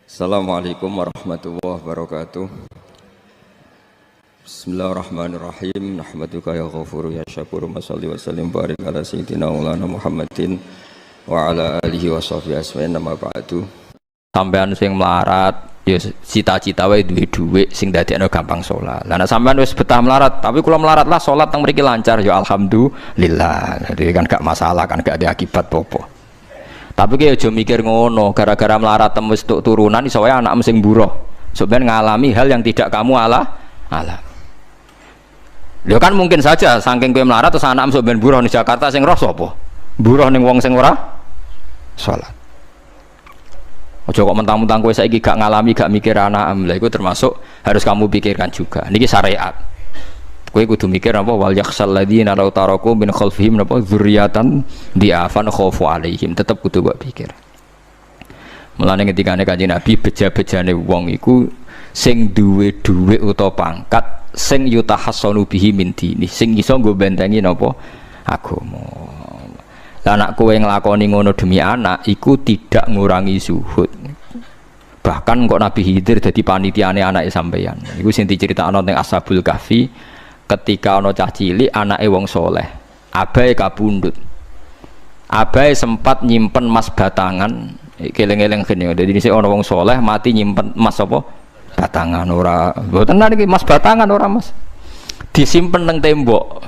Assalamualaikum warahmatullahi wabarakatuh. Bismillahirrahmanirrahim. Nahmaduka ya ghafuru ya syakuru. Mashalli wa sallim barik ala sayyidina maulana Muhammadin wa ala alihi wa sahbihi asma'in nama ba'du. Sampean sing melarat ya cita-cita wae duwe dhuwit sing dadekno gampang salat. Lah nek sampean wis betah melarat, tapi kula melarat lah salat teng mriki lancar ya alhamdulillah. Jadi kan gak masalah, kan gak ada akibat apa-apa. Tapi kayak aja mikir ngono, gara-gara melarat tembus tuk turunan iso wae anak sing buruh. Sebenarnya ngalami hal yang tidak kamu alami. Lho kan mungkin saja saking kowe melarat terus anak sebenarnya buruh di Jakarta sing roh sapa? Buruh ning wong sing ora salat. Aja kok mentang-mentang kowe saiki gak ngalami, gak mikir anak lha iku termasuk harus kamu pikirkan juga. Niki syariat. Kowe kudu mikir apa wal yakhsal ladzina law taraku min khalfihim napa dzurriatan diafan khaufu alaihim, tetep kudu mbok pikir. Mulane ketikane Kanjeng Nabi beja-bejane wong iku sing duwe dhuwit utawa pangkat sing yutahassanu bihi min dini, sing iso nggo bentengi napa agama. Lah anak kowe nglakoni ngono demi anak iku tidak ngurangi zuhud. Bahkan kok Nabi Khidir dadi panitiane anake sampeyan. Iku sing diceritakno teng Ashabul Kahfi. Ketika ana cah cilik anake wong soleh, abahe kabundut. Abahe sempat nyimpen emas batangan, keleng-eleng kene. Dadi dhisik ana wong soleh mati nyimpen emas apa? Batangan ora. Mboten niki emas batangan ora, Mas. Disimpen nang tembok.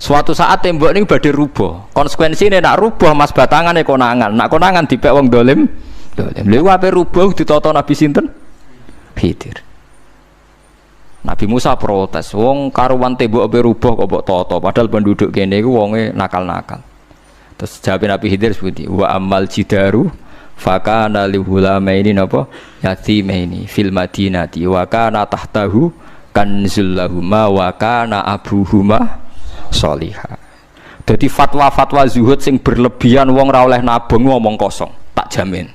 Suatu saat tembok ini badhe rubuh. Konsekuensine nak rubuh emas batangane konangan. Nak konangan dipek wong dolim. Lha ape rubuh ditata Nabi sinten? Khidir. Nabi Musa protes, wong karuan tembok ape rubuh kok mbok tata, padahal penduduk kene iku wonge nakal-nakal. Terus jawab Nabi Khidir seperti wa amal jidaru fakana lihulamaini napa yatimaini fil madinati wa kana tahtahu kanzul lahuma wa kana abuhuma sholihah. Dadi fatwa-fatwa zuhud sing berlebihan wong ra oleh nabung ngomong kosong, tak jamin.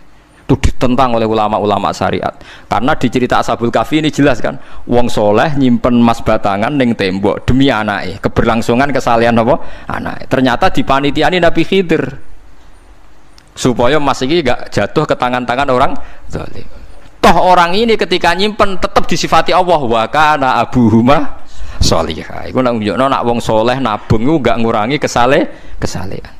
Itu ditentang oleh ulama-ulama syariat. Karena di cerita Ashabul Kahfi ini jelas kan, wong soleh nyimpen emas batangan ning tembok demi anake, keberlangsungan kesalehan apa anake. Ternyata dipanitiani Nabi Khidir supaya emas iki gak jatuh ke tangan-tangan orang zalim. Toh orang ini ketika nyimpen tetap disifati Allah wa kana abuhuma sholihah. Iku nang nunjukno nak wong soleh nabung iku gak ngurangi kesalehan.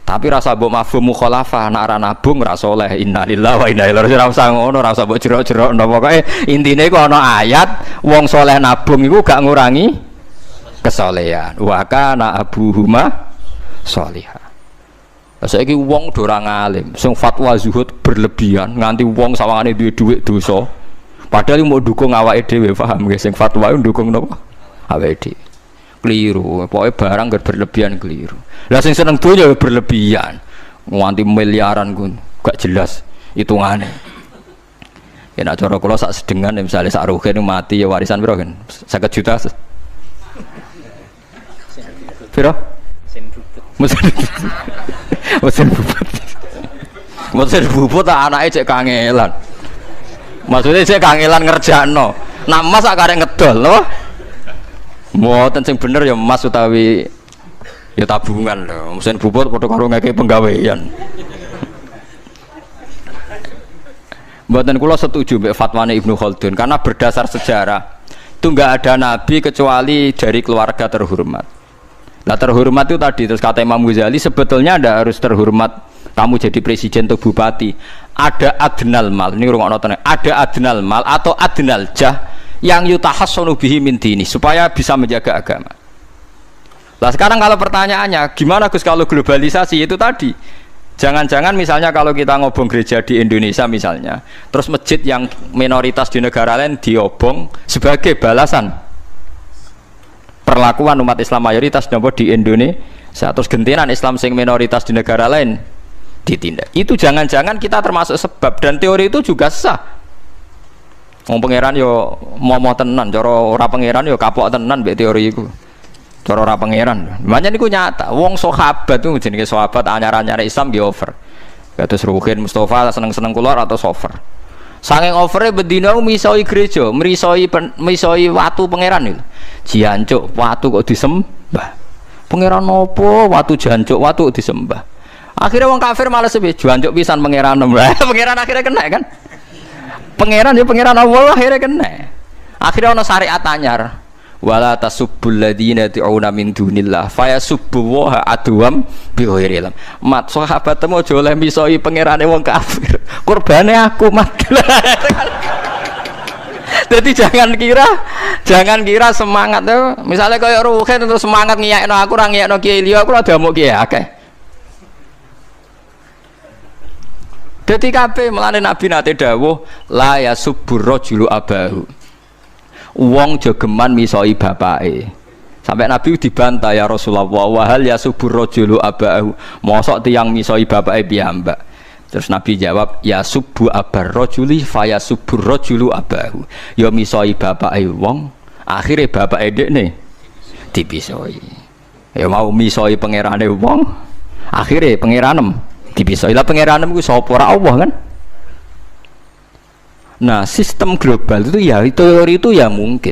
Tapi rasa mbok mafhum mukhalafah nak ra nabung ra saleh innalillahi wa inna ilaihi raji'un. Ora usah ngono, ora usah mbok jerok-jerok napa pokoke intine iku ana ayat wong saleh nabung iku gak ngurangi kesalehan. Wa kana abuhuma sholihah. Saiki wong do ora ngalim, sing fatwa zuhud berlebihan nganti wong sawangane duwe dhuwit dosa. Padahal mau dukung awake dhewe, paham nggih, sing fatwa iku dukung napa? Awake dhewe. Keliru, pokoknya barang gak berlebihan keliru. Lah sing seneng donya berlebihan, nganti miliaran pun gak jelas hitungane. Ya nek cara kula sak sedengan misalnya sak rugen mati ya warisan piro kan? 50 juta. Piro? Mesin bubut. Mesin bubut anake cek kangelan. Maksudnya cek kangelan ngerjakno. Nak emas sak karek ngedol lho. Mboten sing bener ya emas utawi ya tabungan lho. Mesin bubut padha karo ngeke penggawean. Mboten kula setuju mbek fatwane Ibnu Khaldun karena berdasar sejarah itu enggak ada nabi kecuali dari keluarga terhormat. Lah terhormat itu tadi terus kata Imam Ghazali sebetulnya ndak harus terhormat kamu jadi presiden atau bupati. Ada adnal mal. Ini rungokno tenan. Ada adnal mal atau adnal jah yang yutahassanu bihi min dini supaya bisa menjaga agama. Lah sekarang kalau pertanyaannya gimana Gus kalau globalisasi itu tadi jangan-jangan misalnya kalau kita ngobong gereja di Indonesia misalnya terus masjid yang minoritas di negara lain diobong sebagai balasan perlakuan umat Islam mayoritas di Indonesia terus gentenan Islam sing minoritas di negara lain ditindak. Itu jangan-jangan kita termasuk sebab dan teori itu juga sah. Wong pangeran yo momo tenan, cara ora pangeran yo kapok tenan mbek teori iku. Cara ora pangeran. Makanya niku nyata, wong sahabat itu jenenge sahabat anyar-anyar Islam nggih over. Kados Ruhin Mustafa seneng-seneng kula atau over. Saking overe bendina misoi gereja, misoi watu pangeran niku. Jancuk watu kok disembah. Pangeran nopo watu jancuk watu disembah. Akhirnya wong kafir malah sepi jancuk pisan pangeran. Pangeran akhirnya kena kan. Pangeran ya pangeran Allah akhirnya kena. Akhirnya ono syariat anyar. Wala tasubbul ladzina yad'una min dunillah fayasubbu wa adwam bi ghairi ilm. Mat sahabatmu aja oleh misoi pangerane wong kafir. Kurbane aku mat. Jadi jangan kira semangat tuh. Misalnya kayak Ruhin terus semangat ngiyakno aku ora ngiyakno Kiai liya aku ora damuk kiai akeh. Dadi kabeh melane Nabi nate dawuh la yasubbur rajulu abahu. Wong jogeman misoi bapake. Sampai Nabi dibantah ya Rasulullah wa hal yasubbur rajulu abahu. Mosok tiyang misoi bapake piyambak. Terus Nabi jawab ya subbu abar rajuli faya subbur rajulu abahu. Ya misoi bapake wong, akhire bapake dekne dipisoi. Ya mau misoi pangerane wong, akhire pangeranem dipisoi. Lah pangeranem ku sapa ora Allah kan? Nah, sistem global itu ya teori itu ya mungkin.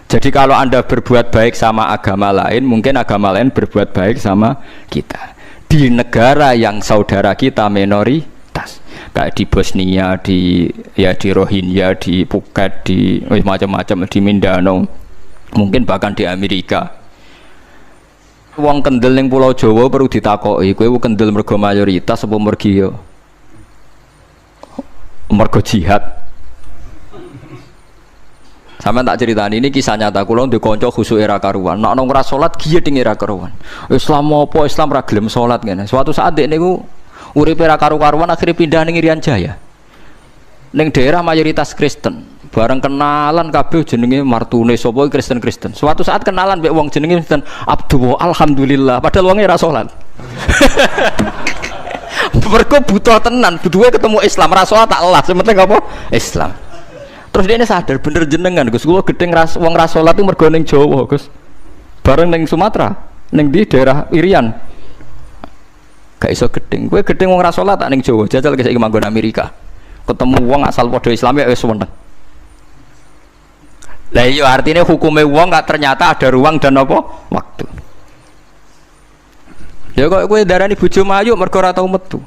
Jadi kalau Anda berbuat baik sama agama lain, mungkin agama lain berbuat baik sama kita. Di negara yang saudara kita minoritas, kayak di Bosnia, di Rohingya, di Phuket, di macam-macam, di Mindanao, mungkin bahkan di Amerika. Wong kendel ning Pulau Jawa perlu ditakoki, kowe kendel mergo mayoritas apa mergo jihad. Sampe tak ceritani ini kisah nyata kula ndek kanca khusyuk era karuan. Nek ora salat giyeding era karuan. Islam apa Islam ra gelem salat ngene. Suatu saat dek niku uripe era karu-karuan akhirnya pindah ning Irian Jaya. Ning daerah mayoritas Kristen. Bareng kenalan kabeh jenenge martune sapa Kristen-Kristen. Suatu saat kenalan mbek wong jenenge Kristen Abdul alhamdulillah padahal wonge ra salat. Mergo butuh tenan, butuhe ketemu Islam ra salat tak elas, penting apa? Islam. Terus dia ini sadar bener jenengan Gus, kula gedeng wong ra salat itu mergo ning Jawa Gus. Bareng ning Sumatera, ning di daerah Irian. Gak iso gedeng. Kowe gedeng wong ra salat tak ning Jawa, jajal ke saiki manggon Amerika. Ketemu wong asal padha Islam ya wis weneng. Lah iya artinya hukume wong gak ternyata ada ruang dan apa? Waktu. Ya kok kowe darani bojo mayu mergo ora tau metu.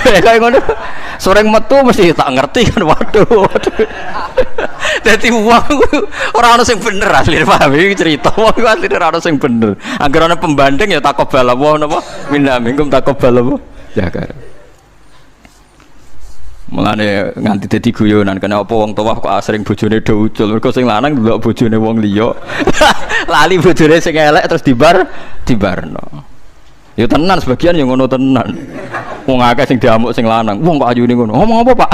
Kayak ngono. Sore metu mesti tak ngerti kan waduh. Dadi wong ora ono sing bener asline paham iki cerita wong iku asline ora ono sing bener. Angger ana pembanding ya takobal apa napa minna minkum takobal apa ya kan. Mulane nganti dadi guyonan kena apa wong tuwa kok asring bojone do ucul mergo sing lanang ndelok bojone wong liya. Lali bojone sing elek terus dibarno. Ya tenan sebagian yang ngono tenan. Wong akeh sing diamuk sing lanang. Wong kok ayune ngono. Ngomong apa, Pak?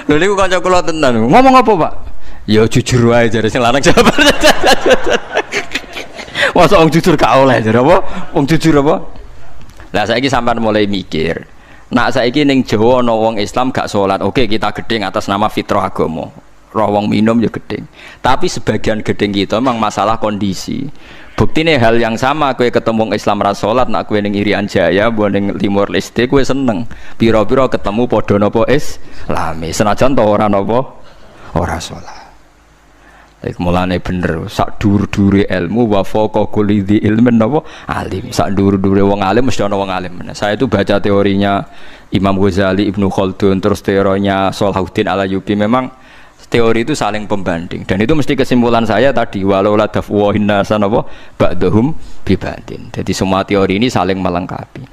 Lha niku kanca kula tenan. Ngomong apa, Pak? Ya jujur wae jare sing lanang jawab. Masa wong jujur gak oleh jare apa? Wong jujur apa? Lah saiki sampean mulai mikir. Nak saiki ning Jawa ana wong Islam gak salat. Oke, kita gedeng atas nama fitrah agama. Roh wong minum ya gedeng. Tapi sebagian gedeng kita memang masalah kondisi. Buktine hal yang sama kowe ketemu Islam ra salat nak kowe ning Irian Jaya mbok ning Timor Leste kowe seneng. Pira-pira ketemu padha napa Islami. Senajan to ora napa ora salat. Iku mulane bener sak dhuwur-dhuwure ilmu wa faqa kulli dzi ilmin napa alim. Sak dhuwur-dhuwure wong alim mesti ana wong alim. Saya itu baca teorinya Imam Ghazali, Ibnu Khaldun, terus teorinya Salahuddin Al-Ayyubi memang teori itu saling pembanding dan itu mesti kesimpulan saya tadi walau la dafwahin nasan apa ba'dhum bibadin. Jadi semua teori ini saling melengkapi.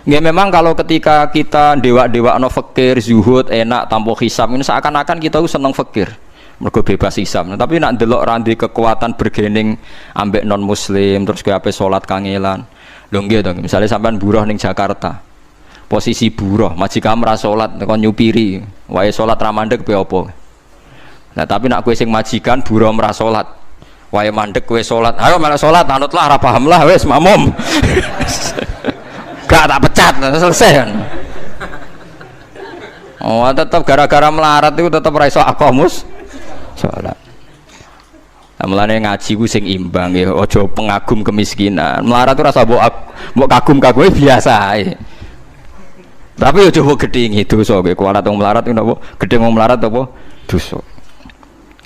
Nggih memang kalau ketika kita dewa-dewa no fakir, zuhud, enak, tanpa hisab ini seakan-akan kita seneng fakir. Mergo bebas hisab. Nah, tapi nak ndelok randi kekuatan bergening ambek non muslim terus kowe ape salat kangelan. Lho nggih to, misalnya sampean buruh ning Jakarta. Posisi buruh, majikan ra salat kon nyupiri, wae salat ra mandeg pe apa. Nah, tapi nak kowe sing majikan buruh ra salat, wae mandeg kowe salat. Ayo malah salat, anutlah ra paham lah wis makmum. Gak tak pecat, selesai kan. Oh, tetap gara-gara melarat itu tetap ra iso aqamus salat. Nah, mulane ngaji ku sing imbang ya, aja pengagum kemiskinan. Melarat itu rasa mbok kagum-kagume biasa ae. Tapi yo coba gedhingi dosa kowe kuwalat wong melarat napa gedhe wong melarat apa dosa.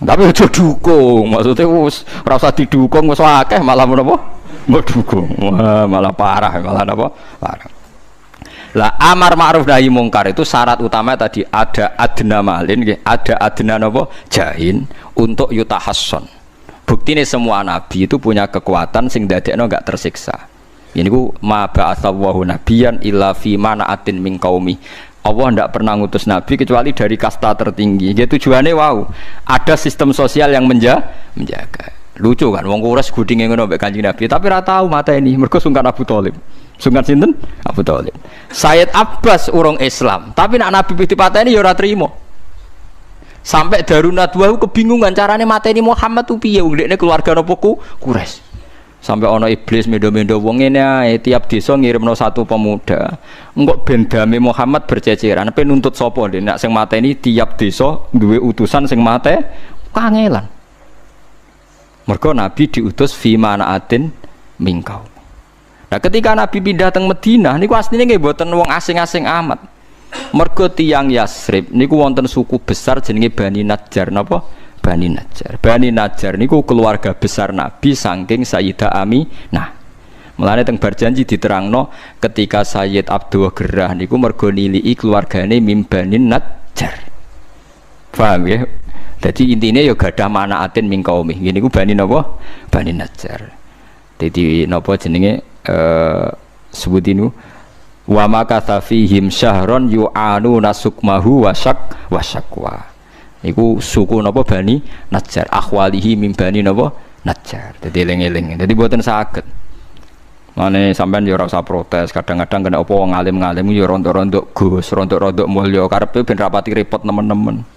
Tapi aja dukung, maksudnya wis ora usah didukung wis akeh malah menapa mbok dukung. Wah, malah parah, malah napa? Parah. Lah amar ma'ruf nahi mungkar itu syarat utama tadi ada adna malin, ada adna nopo jahin untuk yutahasson. Bukti ini semua nabi itu punya kekuatan sing dadekno enggak tersiksa. Ini ku ma ba'atsallahu nabiyan illa fi mana'atin min qaumi. Allah tidak pernah ngutus nabi kecuali dari kasta tertinggi. Dia tujuannya wow, ada sistem sosial yang menjaga. Lucu kan, wong Quraisy gudinge ngono mbek Kanjeng Nabi, tapi ora tau mata ini, mergo sungkan Abu Thalib. Sungkan sinten? Abu Thalib. Sayyid Abbas urung Islam, tapi nak Nabi dipateni ya ora trimo. Sampai Darunat wa kebingungan carane mateni Muhammad tu piye wong dekne keluarga napa Quraisy. Sampai ana iblis mendo-mendo wong ngene ae tiap desa ngirimno satu pemuda. Engko ben dame Muhammad berceceran, pe nuntut sapa ndek nek sing mateni tiap desa duwe utusan sing mate kangelan. Mergo Nabi diutus fi manaatin mingkau. Nah ketika Nabi pindah teng Madinah niku asline nggih mboten wong asing-asing amat. Mergo tiyang Yasrib niku wonten suku besar jenenge Bani Najjar napa? Bani Najjar. Bani Najjar niku keluarga besar Nabi saking Sayyidah Aminah. Mulane teng berjanji diterangno ketika Sayyid Abdul Gerah niku mergo niliki keluargane mim Bani Najjar. Paham ya? Jadi intinya ya gadah manaatin min qaumi. Ngene iku Bani napa? Bani Najjar. Dadi napa jenenge sebutinu wa makatha fihim syahron yu'anu nasukmahu wasyaqwa. Iku suku napa Bani Najjar. Akhwalihi min Bani napa? Najjar. Dadi eling-eling. Dadi mboten saged. Mane sampean ya ora usah protes, kadang-kadang kena apa wong alim-alim ya rontok-rontok Gus, rontok-rontok mulya karepe ben rapati repot nemen-nemen.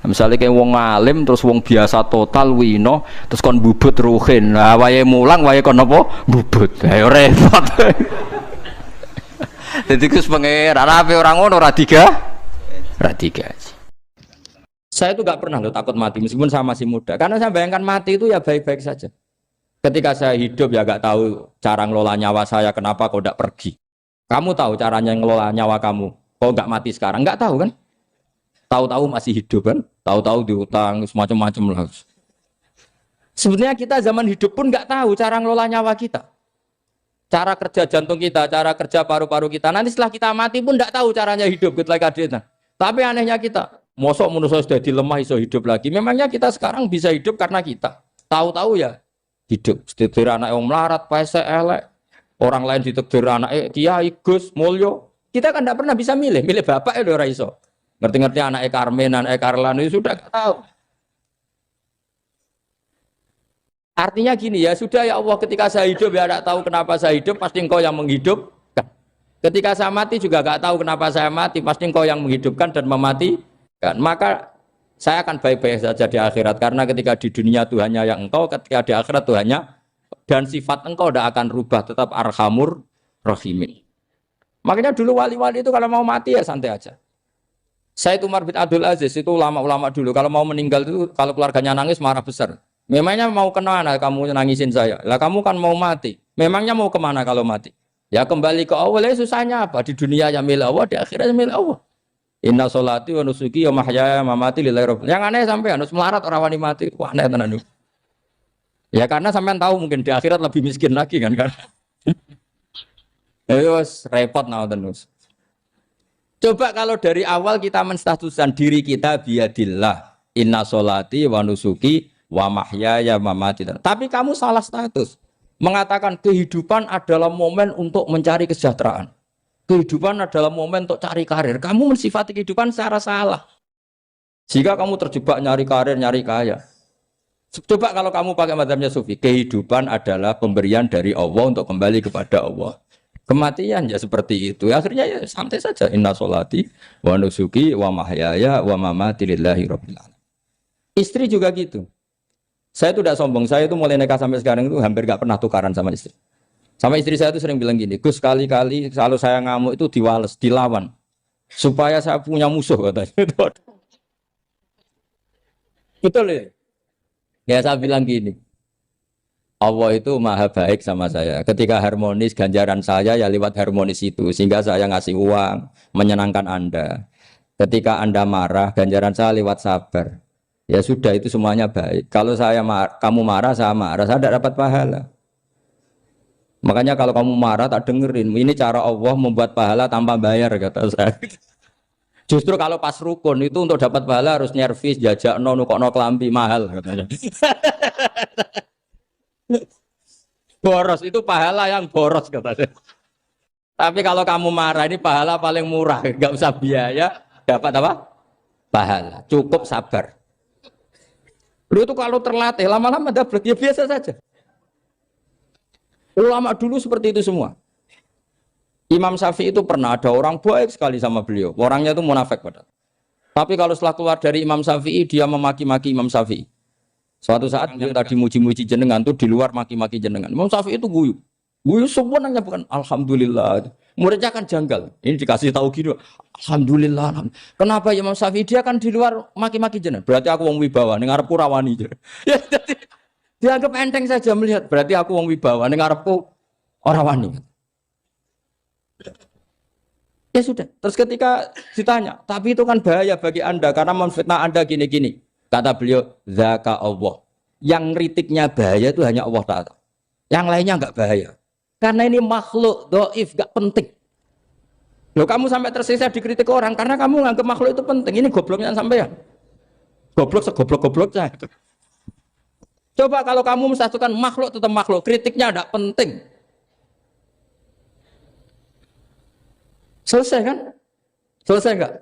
Misalnya kayak wong alim terus wong biasa total wino terus kon bubut ruhin, nah wae mulang wae kon apa bubut, ayo repot. Jadi kus pangeran apa orang ngono ora tiga. Saya itu gak pernah loh takut mati meskipun saya masih muda, karena saya bayangkan mati itu ya baik-baik saja. Ketika saya hidup ya gak tahu cara ngelola nyawa saya, kenapa kau gak pergi? Kamu tahu caranya ngelola nyawa kamu, kau gak mati sekarang, gak tahu kan? Tahu-tahu masih hidup kan, tahu-tahu diutang semacam-macam lah. Sebenarnya kita zaman hidup pun nggak tahu cara ngelola nyawa kita, cara kerja jantung kita, cara kerja paru-paru kita. Nanti setelah kita mati pun nggak tahu caranya hidup gitu lagi. Tapi anehnya kita, mosok manusia sudah dilemah iso hidup lagi. Memangnya kita sekarang bisa hidup karena kita tahu-tahu ya hidup. Ditekdir anak yang melarat, paese elek, orang lain ditekdir anak Kiai Gus Mulyo. Kita kan nggak pernah bisa milih bapak ya ora iso. Ngerti-ngerti anaknya Karmen, anaknya Karlan itu sudah gak tahu. Artinya gini ya, sudah ya Allah ketika saya hidup ya tidak tahu kenapa saya hidup, pasti engkau yang menghidupkan. Ketika saya mati juga gak tahu kenapa saya mati, pasti engkau yang menghidupkan dan mematikan. Maka saya akan baik-baik saja di akhirat, karena ketika di dunia Tuhannya yang engkau, ketika di akhirat Tuhannya, dan sifat engkau tidak akan rubah, tetap arhamur rahimin. Makanya dulu wali-wali itu kalau mau mati ya santai aja. Sayyid Umar bin Abdul Aziz itu ulama-ulama dulu kalau mau meninggal itu kalau keluarganya nangis marah besar. Memangnya mau kemana kamu nangisin saya? Lah kamu kan mau mati. Memangnya mau kemana kalau mati? Ya kembali ke Allah. Susahnya apa? Di dunia ya milik Allah, di akhirat milik Allah. Inna sholati wa nusuki wa mahyaya wa mamati lillahi rabbil. Yang aneh sampai harus melarat orang wani mati. Wah aneh tenan. Ya karena sampean tahu mungkin di akhirat lebih miskin lagi kan. Terus repot nah terus. Coba kalau dari awal kita menstatuskan diri kita biadillah, inna sholati wa nusuki wa mahyaya wa mamati. Tapi kamu salah status. Mengatakan kehidupan adalah momen untuk mencari kesejahteraan. Kehidupan adalah momen untuk cari karir. Kamu mensifati kehidupan secara salah. Jika kamu terjebak nyari karir, nyari kaya. Coba kalau kamu pakai mazhabnya Sufi, kehidupan adalah pemberian dari Allah untuk kembali kepada Allah. Kematian ya seperti itu. Akhirnya ya santai saja. Inna sholati wa nusuki wa mahyaya wa mamati lillahi rabbil alamin. Istri juga gitu. Saya itu tidak sombong. Saya itu mulai nikah sampai sekarang itu hampir gak pernah tukaran sama istri. Sama istri saya itu sering bilang gini, Gus kali-kali kalau saya ngamuk itu diwales, dilawan. Supaya saya punya musuh katanya. Betul ya? Ya saya bilang gini. Allah itu maha baik sama saya. Ketika harmonis, ganjaran saya ya lewat harmonis itu. Sehingga saya ngasih uang, menyenangkan Anda. Ketika Anda marah, ganjaran saya lewat sabar. Ya sudah itu semuanya baik. Kalau kamu marah, saya tidak dapat pahala. Makanya kalau kamu marah tak dengerin. Ini cara Allah membuat pahala tanpa bayar kata saya. Justru kalau pas rukun itu untuk dapat pahala harus nyervis, jajak nukokno kelambi mahal katanya. Boros itu pahala yang boros katanya. Tapi kalau kamu marah ini pahala paling murah, nggak usah biaya, dapat apa? Pahala. Cukup sabar. Lu itu kalau terlatih lama-lama dapat ya biasa saja. Ulama dulu seperti itu semua. Imam Syafi'i itu pernah ada orang baik sekali sama beliau. Orangnya itu munafik padahal. Tapi kalau setelah keluar dari Imam Syafi'i, dia memaki-maki Imam Syafi'i. Suatu saat dia tadi muji-muji jenengan tuh di luar maki-maki jenengan. Imam Syafi'i itu guyu. Guyu semua nanya bukan alhamdulillah. Muridnya kan janggal. Ini dikasih tahu gitu. Alhamdulillah. Kenapa Imam Syafi'i dia kan di luar maki-maki jenengan? Berarti aku wong wibawa ning ngarepku rawani. Ya jadi dianggap enteng saja melihat. Berarti aku wong wibawa ning ngarepku ora wani. Ya sudah. Terus ketika ditanya, tapi itu kan bahaya bagi Anda karena memfitnah Anda gini-gini. Kata beliau, zaka Allah. Yang kritiknya bahaya itu hanya Allah Ta'ala. Yang lainnya enggak bahaya. Karena ini makhluk, doif, enggak penting. Loh kamu sampai tersisa dikritik orang karena kamu nganggap makhluk itu penting. Ini gobloknya sampai ya. Goblok segoblok-gobloknya. Coba kalau kamu mensatukan makhluk tetap makhluk, kritiknya enggak penting. Selesai kan? Selesai enggak?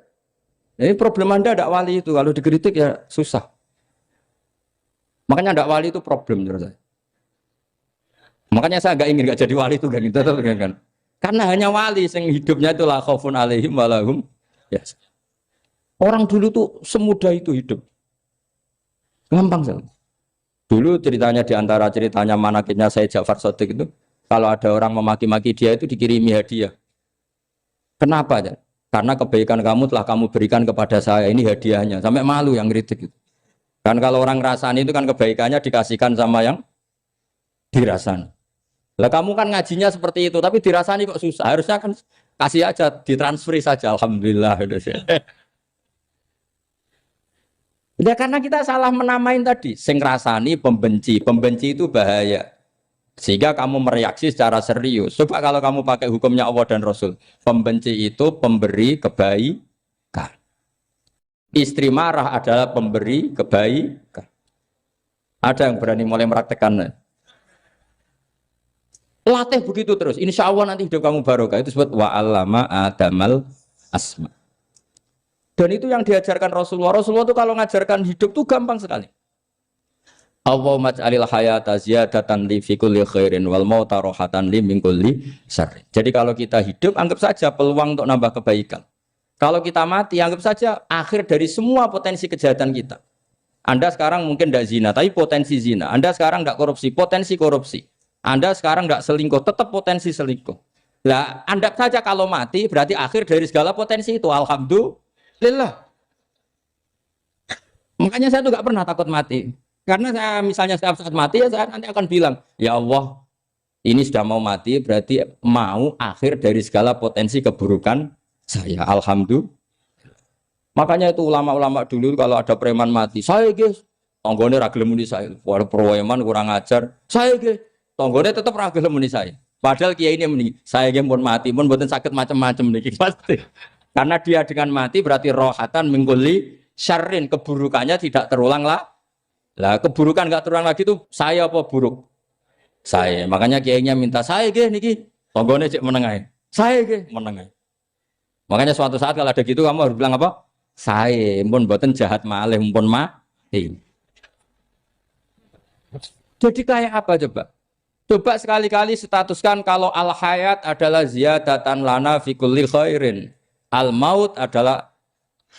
Ini problem Anda ada wali itu, kalau dikritik ya susah. Makanya ada wali itu problem menurut saya. Makanya saya enggak jadi wali itu kan. Karena hanya wali yang hidupnya itu la khaufun alaihim walahum. Ya. Orang dulu tuh semudah itu hidup. Gampang sekali. Dulu ceritanya di antara ceritanya manakibnya Sayyid Ja'far Shadiq itu, kalau ada orang memaki-maki dia itu dikirimi hadiah. Kenapa ya? Karena kebaikan kamu telah kamu berikan kepada saya, ini hadiahnya. Sampai malu yang kritik itu. Kan kalau orang rasani itu kan kebaikannya dikasihkan sama yang dirasani. Lah kamu kan ngajinya seperti itu, tapi dirasani kok susah. Harusnya kan kasih aja, ditransferi saja. Alhamdulillah. Ya karena kita salah menamain tadi. Sing rasani pembenci. Pembenci itu bahaya. Sehingga kamu mereaksi secara serius. Coba kalau kamu pakai hukumnya Allah dan Rasul. Pembenci itu pemberi kebaikan. Istri marah adalah pemberi kebaikan. Ada yang berani mulai mempraktekannya. Latih begitu terus. Insya Allah nanti hidup kamu barokah. Itu disebut wa'allama adamal asma. Dan itu yang diajarkan Rasulullah. Rasulullah itu kalau ngajarkan hidup itu gampang sekali. Allahumma ja'alil hayata ziyadatan li fi kulli khairin wal mauta rohatan li min kulli syarrin. Jadi kalau kita hidup anggap saja peluang untuk nambah kebaikan. Kalau kita mati anggap saja akhir dari semua potensi kejahatan kita. Anda sekarang mungkin tidak zina tapi potensi zina. Anda sekarang tidak korupsi, potensi korupsi. Anda sekarang tidak selingkuh, tetap potensi selingkuh. Lah, anggap saja kalau mati berarti akhir dari segala potensi itu. Alhamdulillah. Makanya saya tuh nggak pernah takut mati. Karena saya misalnya setiap saat mati ya saya nanti akan bilang, ya Allah ini sudah mau mati berarti mau akhir dari segala potensi keburukan saya. Alhamdulillah. Makanya itu ulama-ulama dulu kalau ada preman mati, saya guys, tonggone ragil muni saya. Walau preman kurang ajar, saya guys, tonggone tetap ragil muni saya. Padahal kiai ini muni, saya guys pun mati pun buatan sakit macam-macam nih pasti. Karena dia dengan mati berarti rohatan mengkuli syarrin, keburukannya tidak terulang lah. Lah keburukan nggak terulang lagi tuh saya apa buruk? Saya. Makanya kiainya minta saya ge niki. Tonggone cek menengai. Saya ge menengai. Makanya suatu saat kalau ada gitu kamu harus bilang apa? Saya pun mboten jahat malih pun mati. Jadi kayak apa coba? Coba sekali-kali statuskan kalau al hayat adalah ziyadatan lana fi kulli khairin. Al maut adalah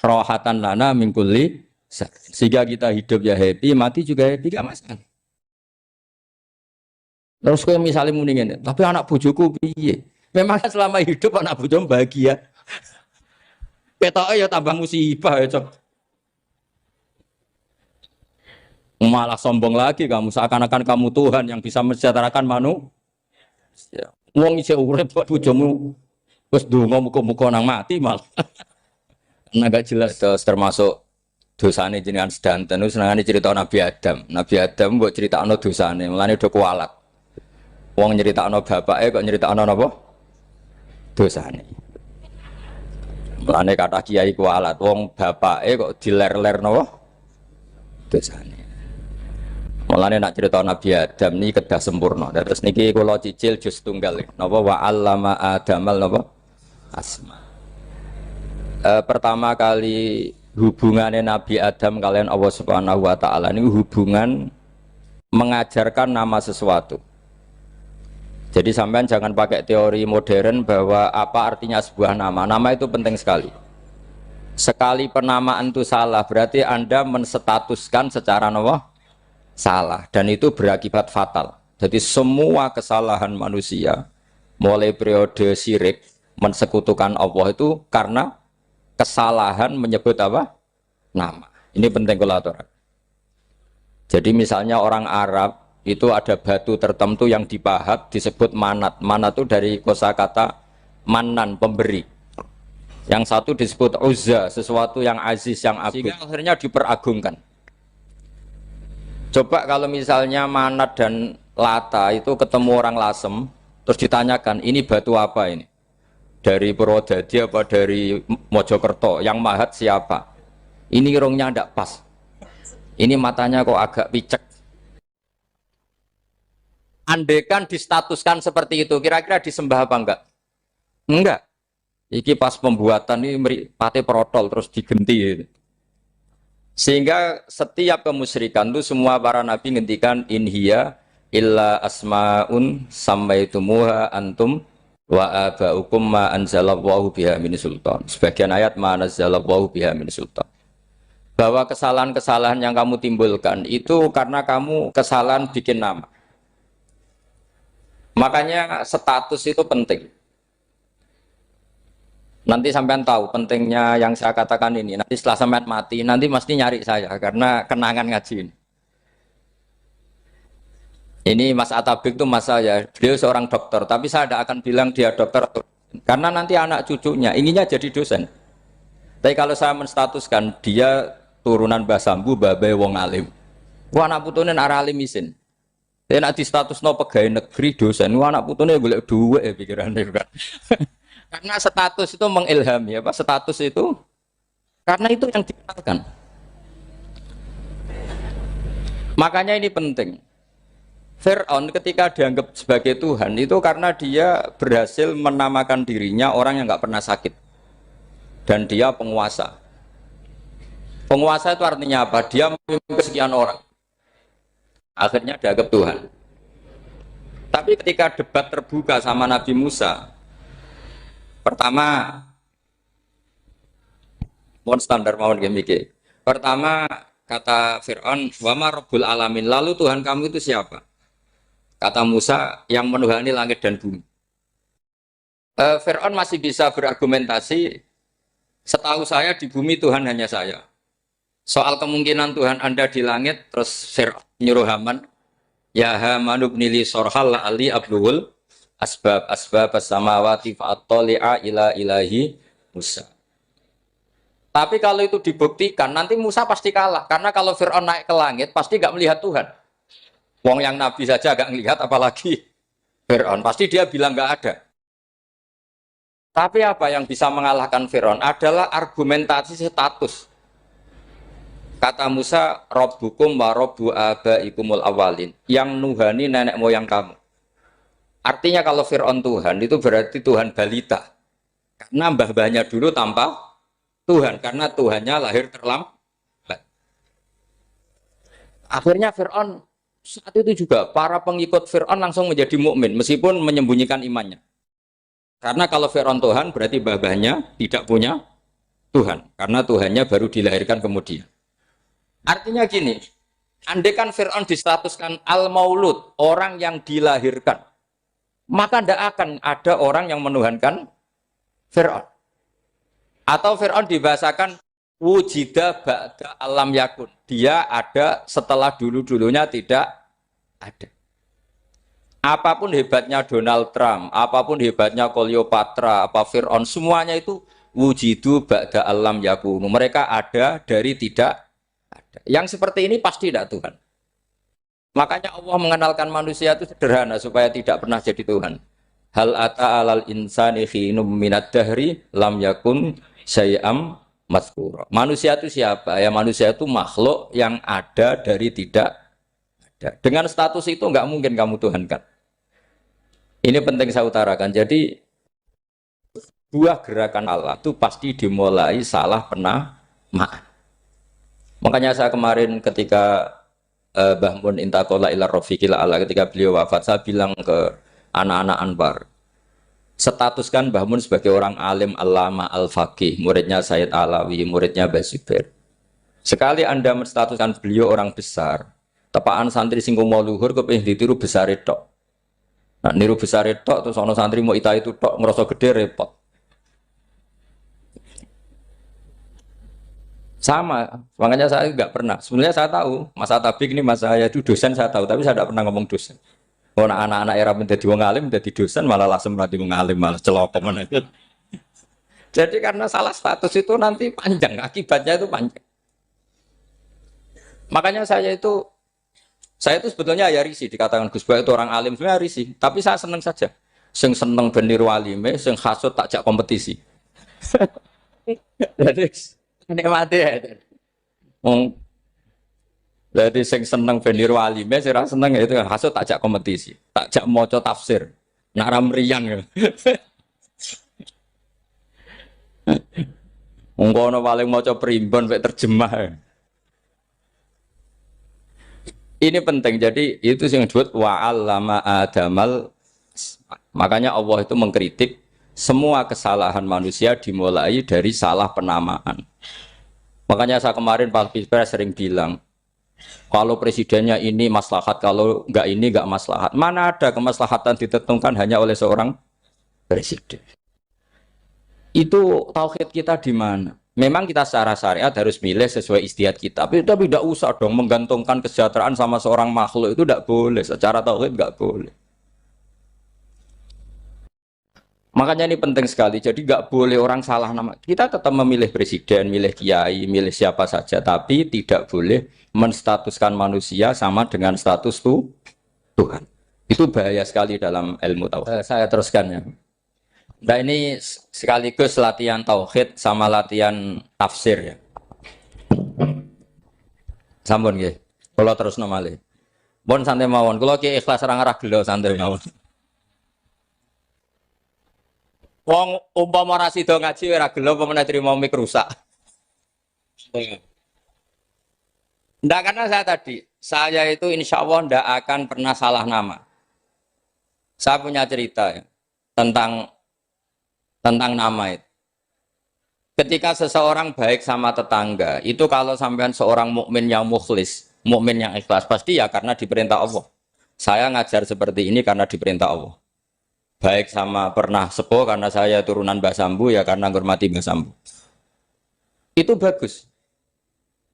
rohatan lana min kulli. Sehingga kita hidup ya happy, mati juga happy, gak masalah. Terus kayak misalnya mendingin, tapi anak bojoku piye? Memang selama hidup anak bojomu bahagia. Petoke ya tambah musibah ya, Cok. Malah sombong lagi kamu, seakan-akan kamu Tuhan yang bisa mensejahterakan manusia. Wong isih urip bojomu wis ndonga muga-muga nang mati malah. Karena gak jelas termasuk dosane jenengan sedanten senengane cerita Nabi Adam. Nabi Adam mbok critakno dosane, mulane do kualat. Wong nyeritakno bapake kok nyeritakno napa? Dosane. Mulane kata kiai kualat wong bapake kok diler-ler napa? Dosane. Mulane nak cerita Nabi Adam niki kedah sempurna. Terus niki kula cicil juz tunggal napa wa 'allama Adamal napa? Asma. Pertama kali hubungannya Nabi Adam kalian Allah Subhanahu wa taala ini hubungan mengajarkan nama sesuatu. Jadi sampean jangan pakai teori modern bahwa apa artinya sebuah nama. Nama itu penting sekali. Sekali penamaan itu salah, berarti Anda menstatuskan secara salah. Dan itu berakibat fatal. Jadi semua kesalahan manusia, mulai periode syirik, mensekutukan Allah itu karena kesalahan menyebut apa? Nama. Ini penting kolaborator. Jadi misalnya orang Arab, itu ada batu tertentu yang dipahat disebut manat. Manat itu dari kosakata manan, pemberi. Yang satu disebut uzza, sesuatu yang aziz, yang agung. Sehingga akhirnya diperagungkan. Coba kalau misalnya manat dan lata itu ketemu orang Lasem, terus ditanyakan, ini batu apa ini? Dari Purwodadi apa dari Mojokerto? Yang mahat siapa? Ini irungnya tidak pas. Ini matanya kok agak picek. Andekan distatuskan seperti itu, kira-kira disembah apa enggak? Enggak. Iki pas pembuatan ini pate protol terus digenti. Sehingga setiap kemusyrikan itu semua para nabi ngendikan inhiya illa asmaun sammaitumuha antum wa abaukum ma anzalallahu biha min sultan. Sebagian ayat ma anzalallahu biha min sultan. Bahwa kesalahan-kesalahan yang kamu timbulkan itu karena kamu kesalahan bikin nama. Makanya status itu penting. Nanti sampean tahu pentingnya yang saya katakan ini. Nanti setelah sampean mati, nanti mesti nyari saya karena kenangan ngaji ini. Ini Mas Atabik itu mas saya, beliau seorang dokter, tapi saya tidak akan bilang dia dokter karena nanti anak cucunya inginnya jadi dosen. Tapi kalau saya menstatuskan dia turunan Mbah Sambu, babai wong alim. Wah anak putune arah alim isin. Tapi nak di status no pegawai negeri dosen, anak putune golek duit pikirannya kan. Karena status itu mengilhami, apa? Status itu karena itu yang dikenalkan. Makanya ini penting. Fir'aun ketika dianggap sebagai Tuhan itu karena dia berhasil menamakan dirinya orang yang nggak pernah sakit dan dia penguasa. Penguasa itu artinya apa? Dia memimpin sekian orang. Akhirnya dianggap Tuhan. Tapi ketika debat terbuka sama Nabi Musa, pertama, mohon standar mohon gemike. Pertama kata Fir'aun, wama Rabbul Alamin, lalu Tuhan kamu itu siapa? Kata Musa, yang menuhani langit dan bumi. Fir'aun masih bisa berargumentasi, setahu saya di bumi Tuhan hanya saya. Soal kemungkinan Tuhan Anda di langit, terus Fir'aun nyuruh Haman, ya Haman ibnili sorhal ali abluhul asbab as-samawati fa'attali'a ila ilahi Musa. Tapi kalau itu dibuktikan, nanti Musa pasti kalah. Karena kalau Fir'aun naik ke langit, pasti gak melihat Tuhan. Wong yang Nabi saja gak melihat, apalagi Fir'aun. Pasti dia bilang gak ada. Tapi apa yang bisa mengalahkan Fir'aun adalah argumentasi status. Kata Musa, Rabbukum wa Rabbu abaikumul awalin. Yang nuhani nenek moyang kamu. Artinya kalau Fir'aun Tuhan, itu berarti Tuhan balita. Karena mbah-mbahnya dulu tanpa Tuhan. Karena Tuhannya lahir terlambat. Akhirnya Fir'aun, saat itu juga, para pengikut Fir'aun langsung menjadi mukmin meskipun menyembunyikan imannya. Karena kalau Fir'aun Tuhan, berarti mbah-mbahnya tidak punya Tuhan. Karena Tuhannya baru dilahirkan kemudian. Artinya gini, andaikan Fir'aun distatuskan al-maulud, orang yang dilahirkan, maka tidak akan ada orang yang menuhankan Fir'aun. Atau Fir'aun dibahasakan wujida ba'da alam yakun. Dia ada setelah dulu-dulunya tidak ada. Apapun hebatnya Donald Trump, apapun hebatnya Cleopatra, apa Fir'aun, semuanya itu wujidu ba'da alam yakun. Mereka ada dari tidak ada. Yang seperti ini pasti tidak Tuhan. Makanya Allah mengenalkan manusia itu sederhana supaya tidak pernah jadi Tuhan. Hal ata alal insani khinum minad dahri lam yakun syai'am mazkura. Manusia itu siapa? Ya manusia itu makhluk yang ada dari tidak ada. Dengan status itu enggak mungkin kamu tuhankan. Ini penting saya utarakan. Jadi buah gerakan Allah itu pasti dimulai salah penamaan. Makanya saya kemarin ketika Mbah Mun intakola ila rofiqil ala ketika beliau wafat, saya bilang ke anak-anak Anwar, statuskan Mbah Mun sebagai orang alim alama al-faqih, muridnya Sayyid Alawi, muridnya Mbah Zubair. Sekali Anda menstatuskan beliau orang besar, tepaan santri singgung mau luhur kepingin ditiru besar itu. Nah, niru besar itu terus ono santri mau ita itu tok ngerasa gede repot. Sama, makanya saya nggak pernah. Sebenarnya saya tahu, masa tabik ini masa saya itu dosen saya tahu, tapi saya tidak pernah ngomong dosen. Oh, anak-anak era menjadi wong alim, menjadi dosen malah langsung menjadi wong alim, malah celokoman aja. Jadi karena salah status itu nanti panjang, akibatnya itu panjang. Makanya saya itu sebetulnya ya risih dikatakan Gus Bak itu orang alim, sebenarnya risih. Tapi saya seneng saja. Sing seneng beniru alime, sing hasut takjak kompetisi. Jadi nikmati ya. Jadi sing seneng beniru alime, sing seneng itu hasut takjak kompetisi, takjak maca tafsir, nak meriang. Ungkono paling maca primbon mek terjemah. Ini penting. Jadi itu yang disebut wa'allama adamal. Makanya Allah itu mengkritik semua kesalahan manusia dimulai dari salah penamaan. Makanya saya kemarin Pak Bisbara sering bilang, kalau presidennya ini maslahat, kalau enggak ini enggak maslahat. Mana ada kemaslahatan ditentukan hanya oleh seorang presiden? Itu tauhid kita di mana? Memang kita secara syariat harus milih sesuai ijtihad kita. Tapi tidak usah dong menggantungkan kesejahteraan sama seorang makhluk, itu tidak boleh. Secara tauhid enggak boleh. Makanya ini penting sekali. Jadi nggak boleh orang salah nama. Kita tetap memilih presiden, milih kiai, milih siapa saja. Tapi tidak boleh menstatuskan manusia sama dengan status Tuhan. Itu bahaya sekali dalam ilmu tauhid. Saya teruskan ya. Nah ini sekaligus latihan tauhid sama latihan tafsir ya. Sampun nggih. Kula terus nomale. Pun santai mawon. Kula ki ikhlas ora ngarah gelo santai mawon. Wong umpama ora sida ngaji ora gelo apa meneh trimo mik rusak. Ndak karena saya itu insya Allah ndak akan pernah salah nama. Saya punya cerita ya, tentang nama itu. Ketika seseorang baik sama tetangga, itu kalau sampean seorang mukmin yang mukhlis, mukmin yang ikhlas, pasti ya karena diperintah Allah. Saya ngajar seperti ini karena diperintah Allah. Baik sama pernah sepuh karena saya turunan Mbah Sambu ya karena menghormati Mbah Sambu. Itu bagus.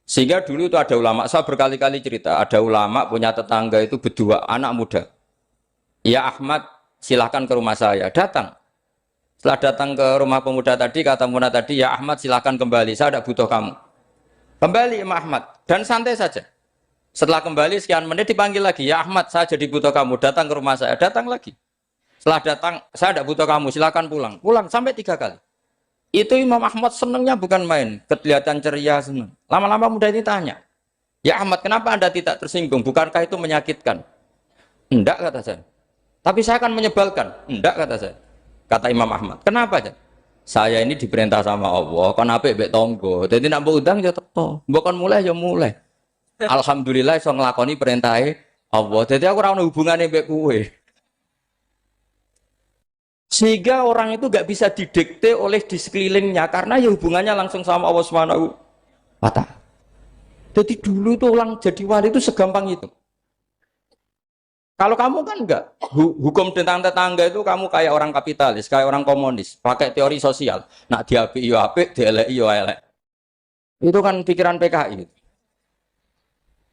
Sehingga dulu itu ada ulama, saya berkali-kali cerita, ada ulama punya tetangga itu berdua anak muda. Ya Ahmad, silahkan ke rumah saya. Datang. Setelah datang ke rumah pemuda tadi, kata pemuda tadi, ya Ahmad silahkan kembali, saya tidak butuh kamu. Kembali Imam Ahmad, dan santai saja. Setelah kembali sekian menit dipanggil lagi, ya Ahmad saya jadi butuh kamu, datang ke rumah saya, datang lagi. Setelah datang, saya tidak butuh kamu, silahkan pulang. Pulang sampai 3 kali. Itu Imam Ahmad senangnya bukan main, kelihatan ceria senang. Lama-lama muda ini tanya, ya Ahmad kenapa Anda tidak tersinggung, bukankah itu menyakitkan? Enggak kata saya. Tapi saya akan menyebalkan. Enggak kata saya. Kata Imam Ahmad, kenapa aja? Saya ini diperintah sama Allah, kan apik mbek tangga. Dadi nek mbok udang ya teko, mbok kon mulai ya mulai. Alhamdulillah iso nglakoni perintahe Allah. Dadi aku ora ono hubungane mbek kowe. Sehingga orang itu gak bisa didikte oleh di sekelilingnya karena ya hubungannya langsung sama Allah Subhanahu wa Ta'ala. Jadi dulu itu orang jadi wali itu segampang itu. Kalau kamu kan enggak, hukum tentang tetangga itu kamu kayak orang kapitalis, kayak orang komunis, pakai teori sosial. Nak diapik yo apik, dielek yo elek. Itu kan pikiran PKI.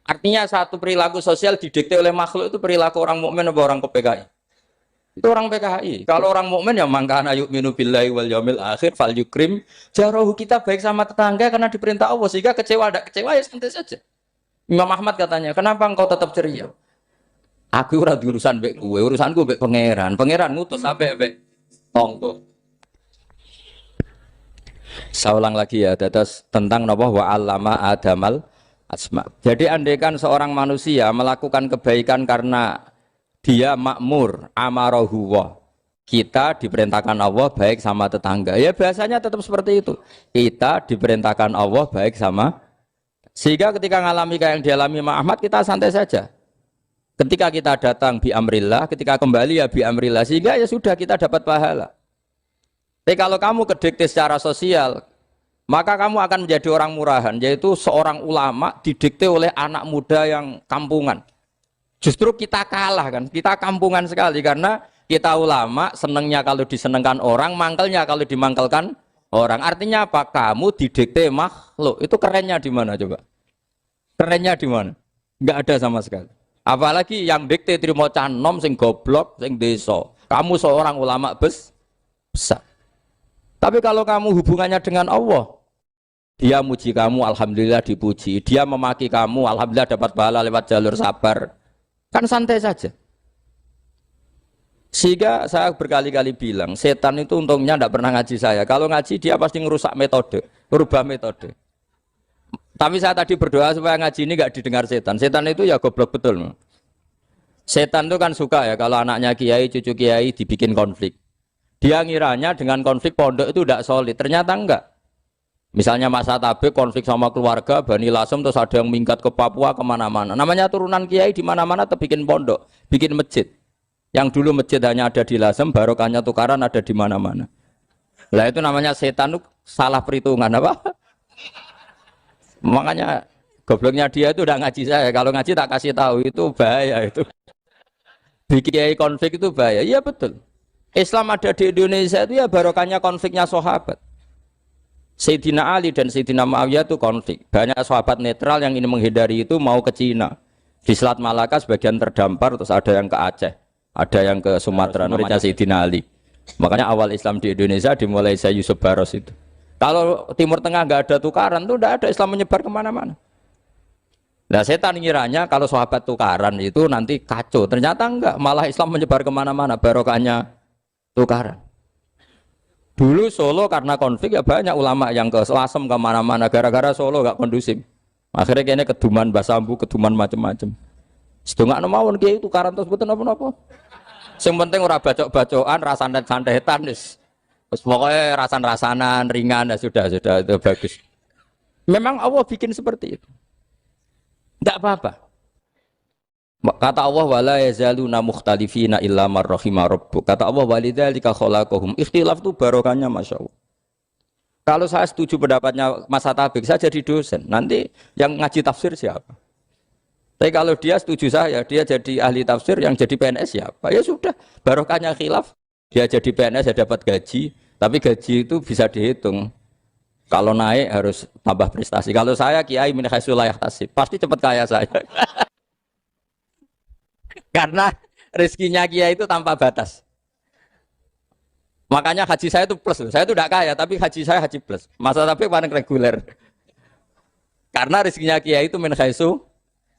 Artinya satu perilaku sosial didikte oleh makhluk itu perilaku orang mukmin atau orang ke PKI. Itu orang PKI. Kalau orang mukmin ya mangkana yu'minu billahi wal yaumil akhir fal yukrim jarahu, kita baik sama tetangga karena diperintah Allah, sehingga kecewa ada kecewa ya santai saja. Imam Ahmad katanya, kenapa engkau tetap ceria? Aku ora urusan mbek kowe, urusanku mbek pangeran. Pangeran ngutus sampe mbek tonggo. Saya ulang lagi ya, terus tentang napa wa allama adamal asma. Jadi andaikan seorang manusia melakukan kebaikan karena dia makmur, amarahu wa. Kita diperintahkan Allah baik sama tetangga. Ya biasanya tetap seperti itu. Kita diperintahkan Allah baik sama, sehingga ketika ngalami kayak yang dialami Ahmad, kita santai saja. Ketika kita datang bi amrillah, ketika kembali ya bi amrillah, sehingga ya sudah kita dapat pahala. Tapi kalau kamu kedikte secara sosial, maka kamu akan menjadi orang murahan, yaitu seorang ulama didikte oleh anak muda yang kampungan. Justru kita kalah kan, kita kampungan sekali karena kita ulama senengnya kalau disenengkan orang, mangkelnya kalau dimangkelkan orang. Artinya apa? Kamu didikte makhluk. Itu kerennya di mana coba? Kerennya di mana? Enggak ada sama sekali. Apalagi yang dikte trimo canom sing goblok, sing desa. Kamu seorang ulama besar. Tapi kalau kamu hubungannya dengan Allah, dia muji kamu, alhamdulillah dipuji. Dia memaki kamu, alhamdulillah dapat pahala lewat jalur sabar. Kan santai saja. Sehingga saya berkali-kali bilang, setan itu untungnya tidak pernah ngaji saya. Kalau ngaji dia pasti ngerusak metode, merubah metode. Tapi saya tadi berdoa supaya ngaji ini nggak didengar setan. Setan itu ya goblok betul. Setan itu kan suka ya kalau anaknya kiai, cucu kiai dibikin konflik. Dia ngiranya dengan konflik pondok itu tidak solid. Ternyata enggak. Misalnya masa tabik konflik sama keluarga, Bani Lasem, terus ada yang minggat ke Papua kemana-mana. Namanya turunan kiai di mana-mana bikin pondok, bikin masjid. Yang dulu masjid hanya ada di Lasem, barokahnya tukaran ada di mana-mana. Lah itu namanya setan itu salah perhitungan apa? Makanya gobloknya dia itu udah ngaji saya. Kalau ngaji tak kasih tahu itu bahaya itu. Bikin konflik itu bahaya. Iya betul. Islam ada di Indonesia itu ya barokahnya konfliknya sahabat. Sayyidina Ali dan Sayyidina Muawiyah itu konflik. Banyak sahabat netral yang ingin menghindari itu mau ke Cina. Di Selat Malaka sebagian terdampar, terus ada yang ke Aceh, ada yang ke Sumatera, namanya Sayyidina Ali. Makanya awal Islam di Indonesia dimulai Syekh Yusuf Baros itu. Kalau Timur Tengah nggak ada tukaran, itu tidak ada Islam menyebar kemana-mana. Nah setan ngiranya kalau sahabat tukaran itu nanti kacau. Ternyata enggak, malah Islam menyebar kemana-mana, barokahnya tukaran. Dulu Solo karena konflik ya banyak ulama yang ke Lasem kemana-mana, gara-gara Solo nggak kondusif. Akhirnya kayaknya keduman basambu, keduman macam-macam. Sedangkan mawon kiai tukaran terus betul apa-apa. Yang penting ora bacok-bacokan, rasan-santetan wis. Terus pokoknya rasan-rasanan, ringan, ya sudah itu bagus. Memang Allah bikin seperti itu. Tidak apa-apa. Kata Allah wala yazaluna mukhtalifina illa man rahima rabbuk. Kata Allah walidzalika khalaqahum. Ikhtilaf itu barokahnya masyaallah. Kalau saya setuju pendapatnya Mas Atabik, saya jadi dosen. Nanti yang ngaji tafsir siapa? Tapi kalau dia setuju saya, dia jadi ahli tafsir, yang jadi PNS siapa? Ya sudah, barokahnya khilaf. Dia jadi PNS, dia dapat gaji, tapi gaji itu bisa dihitung. Kalau naik harus tambah prestasi. Kalau saya kiai min haitsu la yahtasib, pasti cepat kaya saya. Karena rezekinya kiai itu tanpa batas. Makanya haji saya itu plus. Saya itu tidak kaya, tapi haji saya haji plus. Masa tapi paling reguler. Karena rezekinya kiai itu min haitsu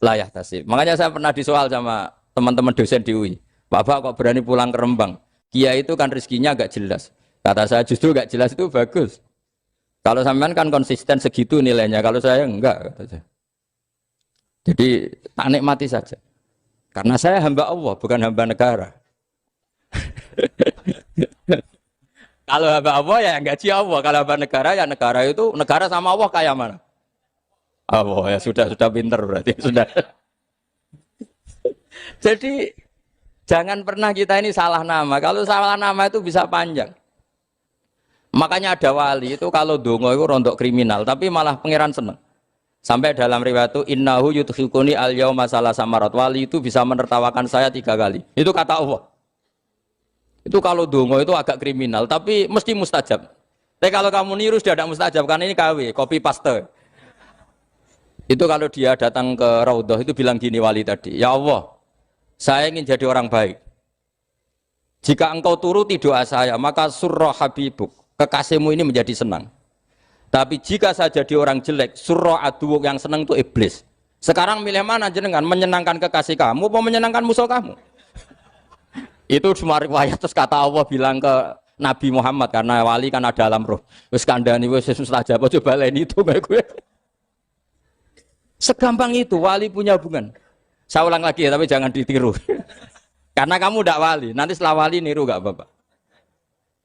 la yahtasib. Makanya saya pernah disoal sama teman-teman dosen di UI. Bapak kok berani pulang ke Rembang? Kiai itu kan rezekinya agak jelas. Kata saya justru agak jelas itu bagus. Kalau sampean kan konsisten segitu nilainya, kalau saya enggak. Kata saya. Jadi tak nikmati saja. Karena saya hamba Allah, bukan hamba negara. Kalau hamba Allah ya gaji Allah. Kalau hamba negara ya negara itu, negara sama Allah kayak mana? Allah ya sudah pinter berarti sudah. Jadi jangan pernah kita ini salah nama. Kalau salah nama itu bisa panjang. Makanya ada wali itu kalau dongo itu rontok kriminal, tapi malah pangeran seneng. Sampai dalam riwayat itu innahu yudkhiluni al-yauma salasa marat. Wali itu bisa menertawakan saya 3 kali. Itu kata Allah. Itu kalau dongo itu agak kriminal, tapi mesti mustajab. Tapi kalau kamu niru sudah tidak mustajab, karena ini KW, copy paste. Itu kalau dia datang ke Raudhah itu bilang gini wali tadi, ya Allah, saya ingin jadi orang baik. Jika engkau turuti doa saya, maka surra habibuk, kekasihmu ini menjadi senang. Tapi jika saya jadi orang jelek, surra aduwuk, yang senang itu iblis. Sekarang milih mana jenengan? Menyenangkan kekasih kamu apa menyenangkan musuh kamu? Itu semua riwayat terus kata Allah bilang ke Nabi Muhammad karena wali kan ada alam roh. Wis kandhani wis mustajab coba leni itu kayak gue. Segampang itu wali punya hubungan. Saya ulang lagi ya, tapi jangan ditiru. Karena kamu tidak wali, nanti setelah wali niru gak apa-apa.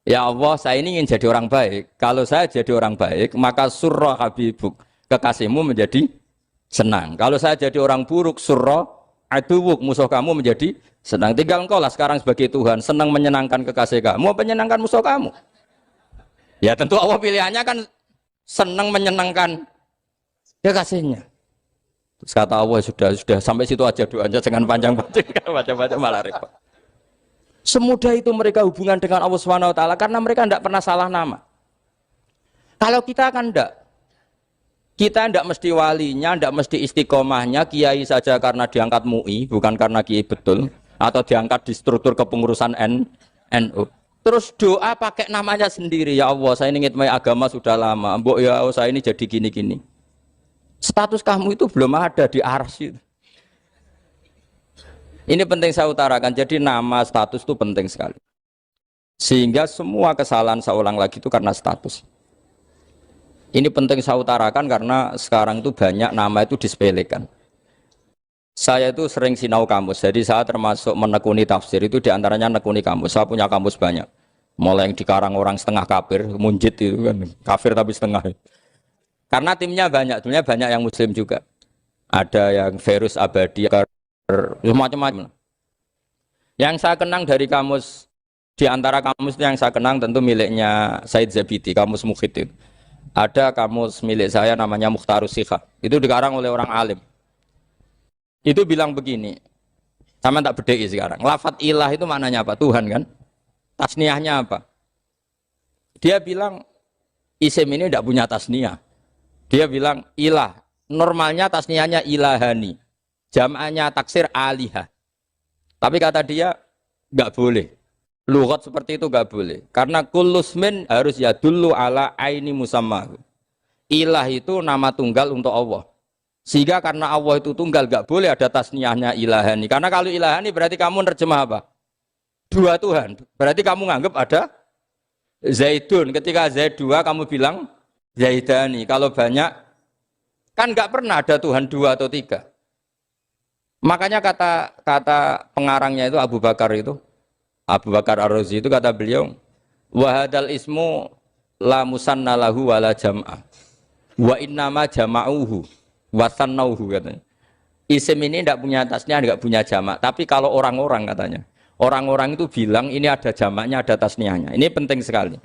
Ya Allah, saya ini ingin jadi orang baik. Kalau saya jadi orang baik, maka surra habibuk, kekasihmu menjadi senang. Kalau saya jadi orang buruk, surra aduwuk, musuh kamu menjadi senang. Tinggal engkau lah sekarang sebagai Tuhan, senang menyenangkan kekasih kamu, menyenangkan musuh kamu. Ya tentu Allah pilihannya kan senang menyenangkan kekasihnya. Terus kata Allah sudah sampai situ aja doanya, jangan panjang-panjang, baca-baca malah repot. Semudah itu mereka hubungan dengan Allah Subhanahu wa taala karena mereka tidak pernah salah nama. Kalau kita kan tidak. Kita tidak mesti walinya, tidak mesti istiqomahnya, kiai saja karena diangkat MUI, bukan karena kiai betul, atau diangkat di struktur kepengurusan NU. Terus doa pakai namanya sendiri, ya Allah saya ini ngitmai agama sudah lama, mbok ya saya ini jadi gini-gini. Status kamu itu belum ada di arsy. Ini penting saya utarakan, jadi nama status itu penting sekali. Sehingga semua kesalahan saya ulang lagi itu karena status. Ini penting saya utarakan karena sekarang itu banyak nama itu disepelekan. Saya itu sering sinau kamus, jadi saya termasuk menekuni tafsir itu diantaranya menekuni kamus. Saya punya kamus banyak, mulai yang dikarang orang setengah kafir, munjid itu kan, kafir tapi setengah. Karena timnya banyak yang muslim juga. Ada yang virus abadi, macam-macam. Yang saya kenang dari kamus, di antara kamus yang saya kenang tentu miliknya Said Zabidi, kamus Mukhid itu. Ada kamus milik saya namanya Mukhtarus Sikha. Itu dikarang oleh orang alim. Itu bilang begini, sama tak bedai sekarang. Lafat ilah itu maknanya apa? Tuhan kan? Tasniahnya apa? Dia bilang isim ini tidak punya tasniah. Dia bilang ilah. Normalnya tasniahnya ilahani. Jam'anya taksir alihah. Tapi kata dia nggak boleh. Lughat seperti itu nggak boleh. Karena kullusmin harus yadullu ala aini musammahu. Ilah itu nama tunggal untuk Allah. Sehingga karena Allah itu tunggal nggak boleh ada tasniahnya ilahani. Karena kalau ilahani berarti kamu nerjemah apa? Dua Tuhan. Berarti kamu nganggap ada Zaidun. Ketika Zaid dua kamu bilang Zaidani. Kalau banyak kan nggak pernah ada Tuhan dua atau tiga. Makanya kata pengarangnya itu Abu Bakar Ar-Razi itu kata beliau, wahadal ismu la musanna lahu wala jam'ah wa innama jama'uhu wasannauhu katanya. Isim ini tidak punya tasniah, tidak punya jamak. Tapi kalau orang-orang katanya, orang-orang itu bilang ini ada jamaknya, ada tasniahnya. Ini penting sekali.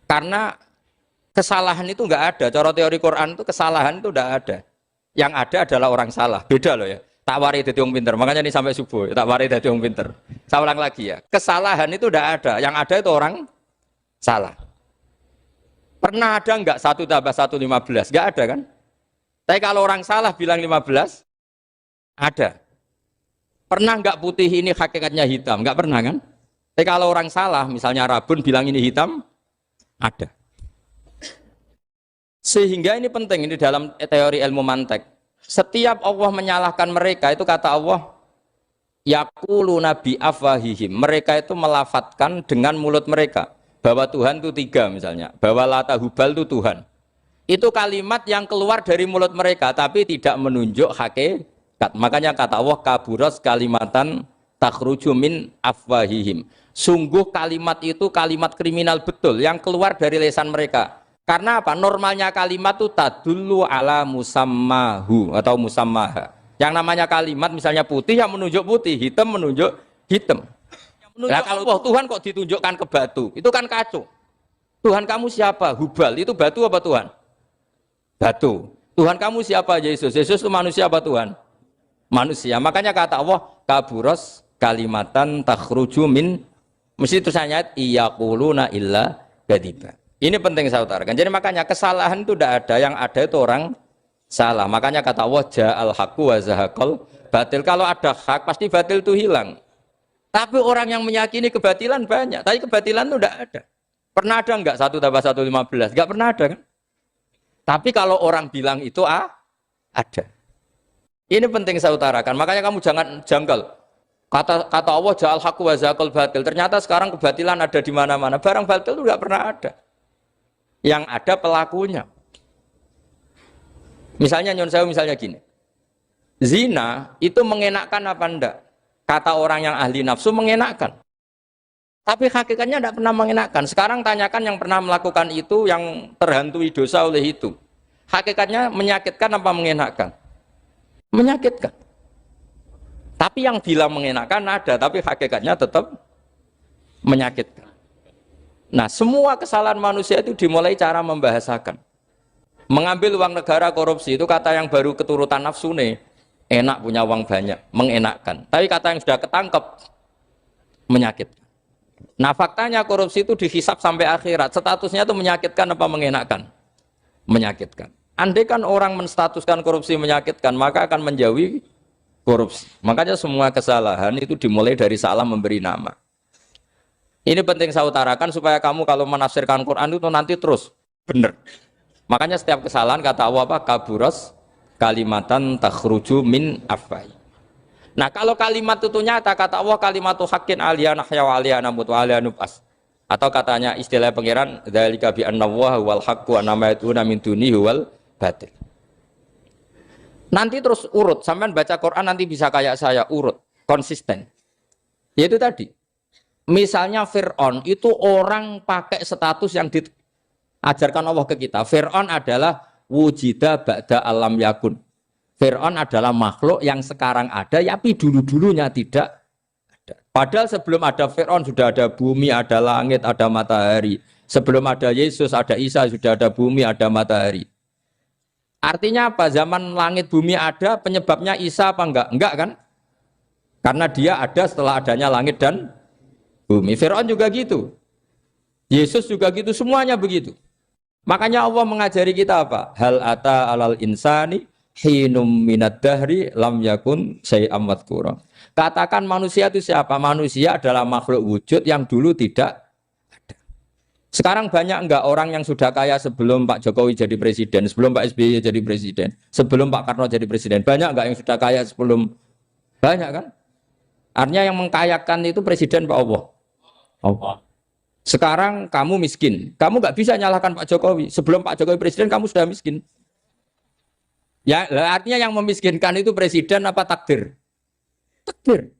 Karena kesalahan itu enggak ada. Cara teori Quran itu kesalahan itu enggak ada. Yang ada adalah orang salah. Beda loh ya. Tak wari dadi wong pinter. Makanya ini sampai subuh. Tak wari dadi wong pinter. Saya ulang lagi ya. Kesalahan itu enggak ada. Yang ada itu orang salah. Pernah ada enggak 1 tambah 1 15? Enggak ada kan? Tapi kalau orang salah bilang 15, ada. Pernah enggak putih ini hakikatnya hitam? Enggak pernah kan? Tapi kalau orang salah, misalnya Rabun bilang ini hitam, ada. Sehingga ini penting, ini dalam teori ilmu mantek. Setiap Allah menyalahkan mereka, itu kata Allah, yaquluna bi afwahihim. Mereka itu melafatkan dengan mulut mereka bahwa Tuhan itu 3 misalnya, bahwa Lata Hubal itu Tuhan. Itu kalimat yang keluar dari mulut mereka, tapi tidak menunjuk hakikat. Makanya kata Allah, kaburas kalimatan takhruju min afwahihim. Sungguh kalimat itu kalimat kriminal betul yang keluar dari lisan mereka. Karena apa? Normalnya kalimat itu tadullu ala musammahu atau musammaha. Yang namanya kalimat misalnya putih yang menunjuk putih, hitam menunjuk hitam. Nah, kalau Tuhan kok ditunjukkan ke batu, itu kan kacau. Tuhan kamu siapa? Hubal, itu batu apa Tuhan? Batu. Tuhan kamu siapa? Yesus. Yesus itu manusia apa Tuhan? Manusia. Makanya kata Allah, kaburos kalimatan takhruju min, mesti tulisannya iyaquluna illa kadiba. Ini penting saya utarakan. Jadi makanya kesalahan itu tidak ada, yang ada itu orang salah. Makanya kata Allah, ja'al haqqu wa zahaqal batil. Kalau ada hak pasti batil itu hilang. Tapi orang yang meyakini kebatilan banyak, tapi kebatilan itu tidak ada. Pernah ada enggak 1 tambah 1 15? Enggak pernah ada kan? Tapi kalau orang bilang itu ada. Ini penting saya utarakan. Makanya kamu jangan janggal. Kata Allah ja'al haqqu wa zaqal batil. Ternyata sekarang kebatilan ada di mana-mana. Barang batil itu tidak pernah ada. Yang ada pelakunya. Misalnya nyon saya misalnya gini. Zina itu mengenakkan apa enggak? Kata orang yang ahli nafsu mengenakkan. Tapi hakikatnya tidak pernah mengenakkan. Sekarang tanyakan yang pernah melakukan itu, yang terhantui dosa oleh itu. Hakikatnya menyakitkan apa mengenakkan? Menyakitkan. Tapi yang bilang mengenakkan ada, tapi hakikatnya tetap menyakitkan. Nah, semua kesalahan manusia itu dimulai cara membahasakan. Mengambil uang negara korupsi itu kata yang baru keturutan nafsu nih. Enak punya uang banyak, mengenakkan. Tapi kata yang sudah ketangkep, menyakitkan. Nah, faktanya korupsi itu dihisap sampai akhirat. Statusnya itu menyakitkan apa mengenakkan? Menyakitkan. Andai kan orang menstatuskan korupsi menyakitkan, maka akan menjauhi korupsi. Makanya semua kesalahan itu dimulai dari salah memberi nama. Ini penting saya utarakan supaya kamu kalau menafsirkan Quran itu nanti terus benar. Makanya setiap kesalahan kata Allah apa? Kaburas kalimatan takhruju min afwai. Nah, kalau kalimat itu nyata kata Allah kalimatu haqqin aliyana nahya wa aliyana mut wa aliyana nubas. Atau katanya istilah pangeran dzalika bi anna wal haqqu wa nama yatuna min dunihi wal batil. Nanti terus urut, sampean baca Quran nanti bisa kayak saya urut, konsisten. Yaitu tadi. Misalnya Fir'aun itu orang pakai status yang diajarkan Allah ke kita. Fir'aun adalah wujida ba'da alam yakun. Fir'aun adalah makhluk yang sekarang ada, tapi dulu-dulunya tidak ada. Padahal sebelum ada Fir'aun sudah ada bumi, ada langit, ada matahari. Sebelum ada Yesus, ada Isa, sudah ada bumi, ada matahari. Artinya apa? Zaman langit bumi ada, penyebabnya Isa apa enggak? Enggak kan? Karena dia ada setelah adanya langit dan bumi. Fir'aun juga gitu. Yesus juga gitu, semuanya begitu. Makanya Allah mengajari kita apa? Hal ata alal insani hinum minad dahri lam yakun syai'am madhkura. Katakan manusia itu siapa? Manusia adalah makhluk wujud yang dulu tidak ada. Sekarang banyak enggak orang yang sudah kaya sebelum Pak Jokowi jadi presiden, sebelum Pak SBY jadi presiden, sebelum Pak Karno jadi presiden? Banyak enggak yang sudah kaya sebelum? Banyak kan? Artinya yang mengkayakan itu presiden Pak Allah. Allah. Sekarang kamu miskin, kamu nggak bisa nyalahkan Pak Jokowi. Sebelum Pak Jokowi presiden, kamu sudah miskin. Ya, artinya yang memiskinkan itu presiden apa takdir? Takdir.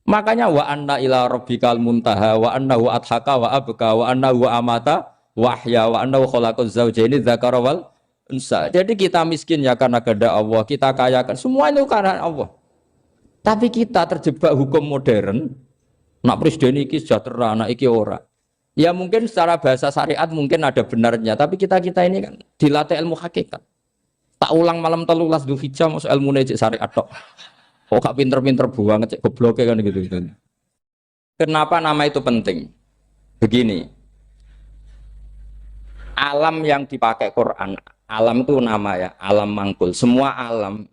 Makanya wa anna ila rabbikal muntaha wa annahu adhaka wa abka wa annahu amata wahya wa annahu khalaqaz zawjaini dzakara wal unsa. Jadi kita miskin ya karena kehendak Allah, kita kaya kan semua itu karena Allah. Tapi kita terjebak hukum modern. Nak presiden iki sejahtera, nak iki ora. Ya mungkin secara bahasa syariat mungkin ada benarnya, tapi kita ini kan dilatih ilmu hakikat. Tak ulang malam 13 Dzulhijjah masuk ilmu cek syariat tok. Kok gak pinter-pinter banget cek gobloke kan gitu. Kenapa nama itu penting? Begini. Alam yang dipakai Quran, alam itu nama ya, alam mangkul. Semua alam.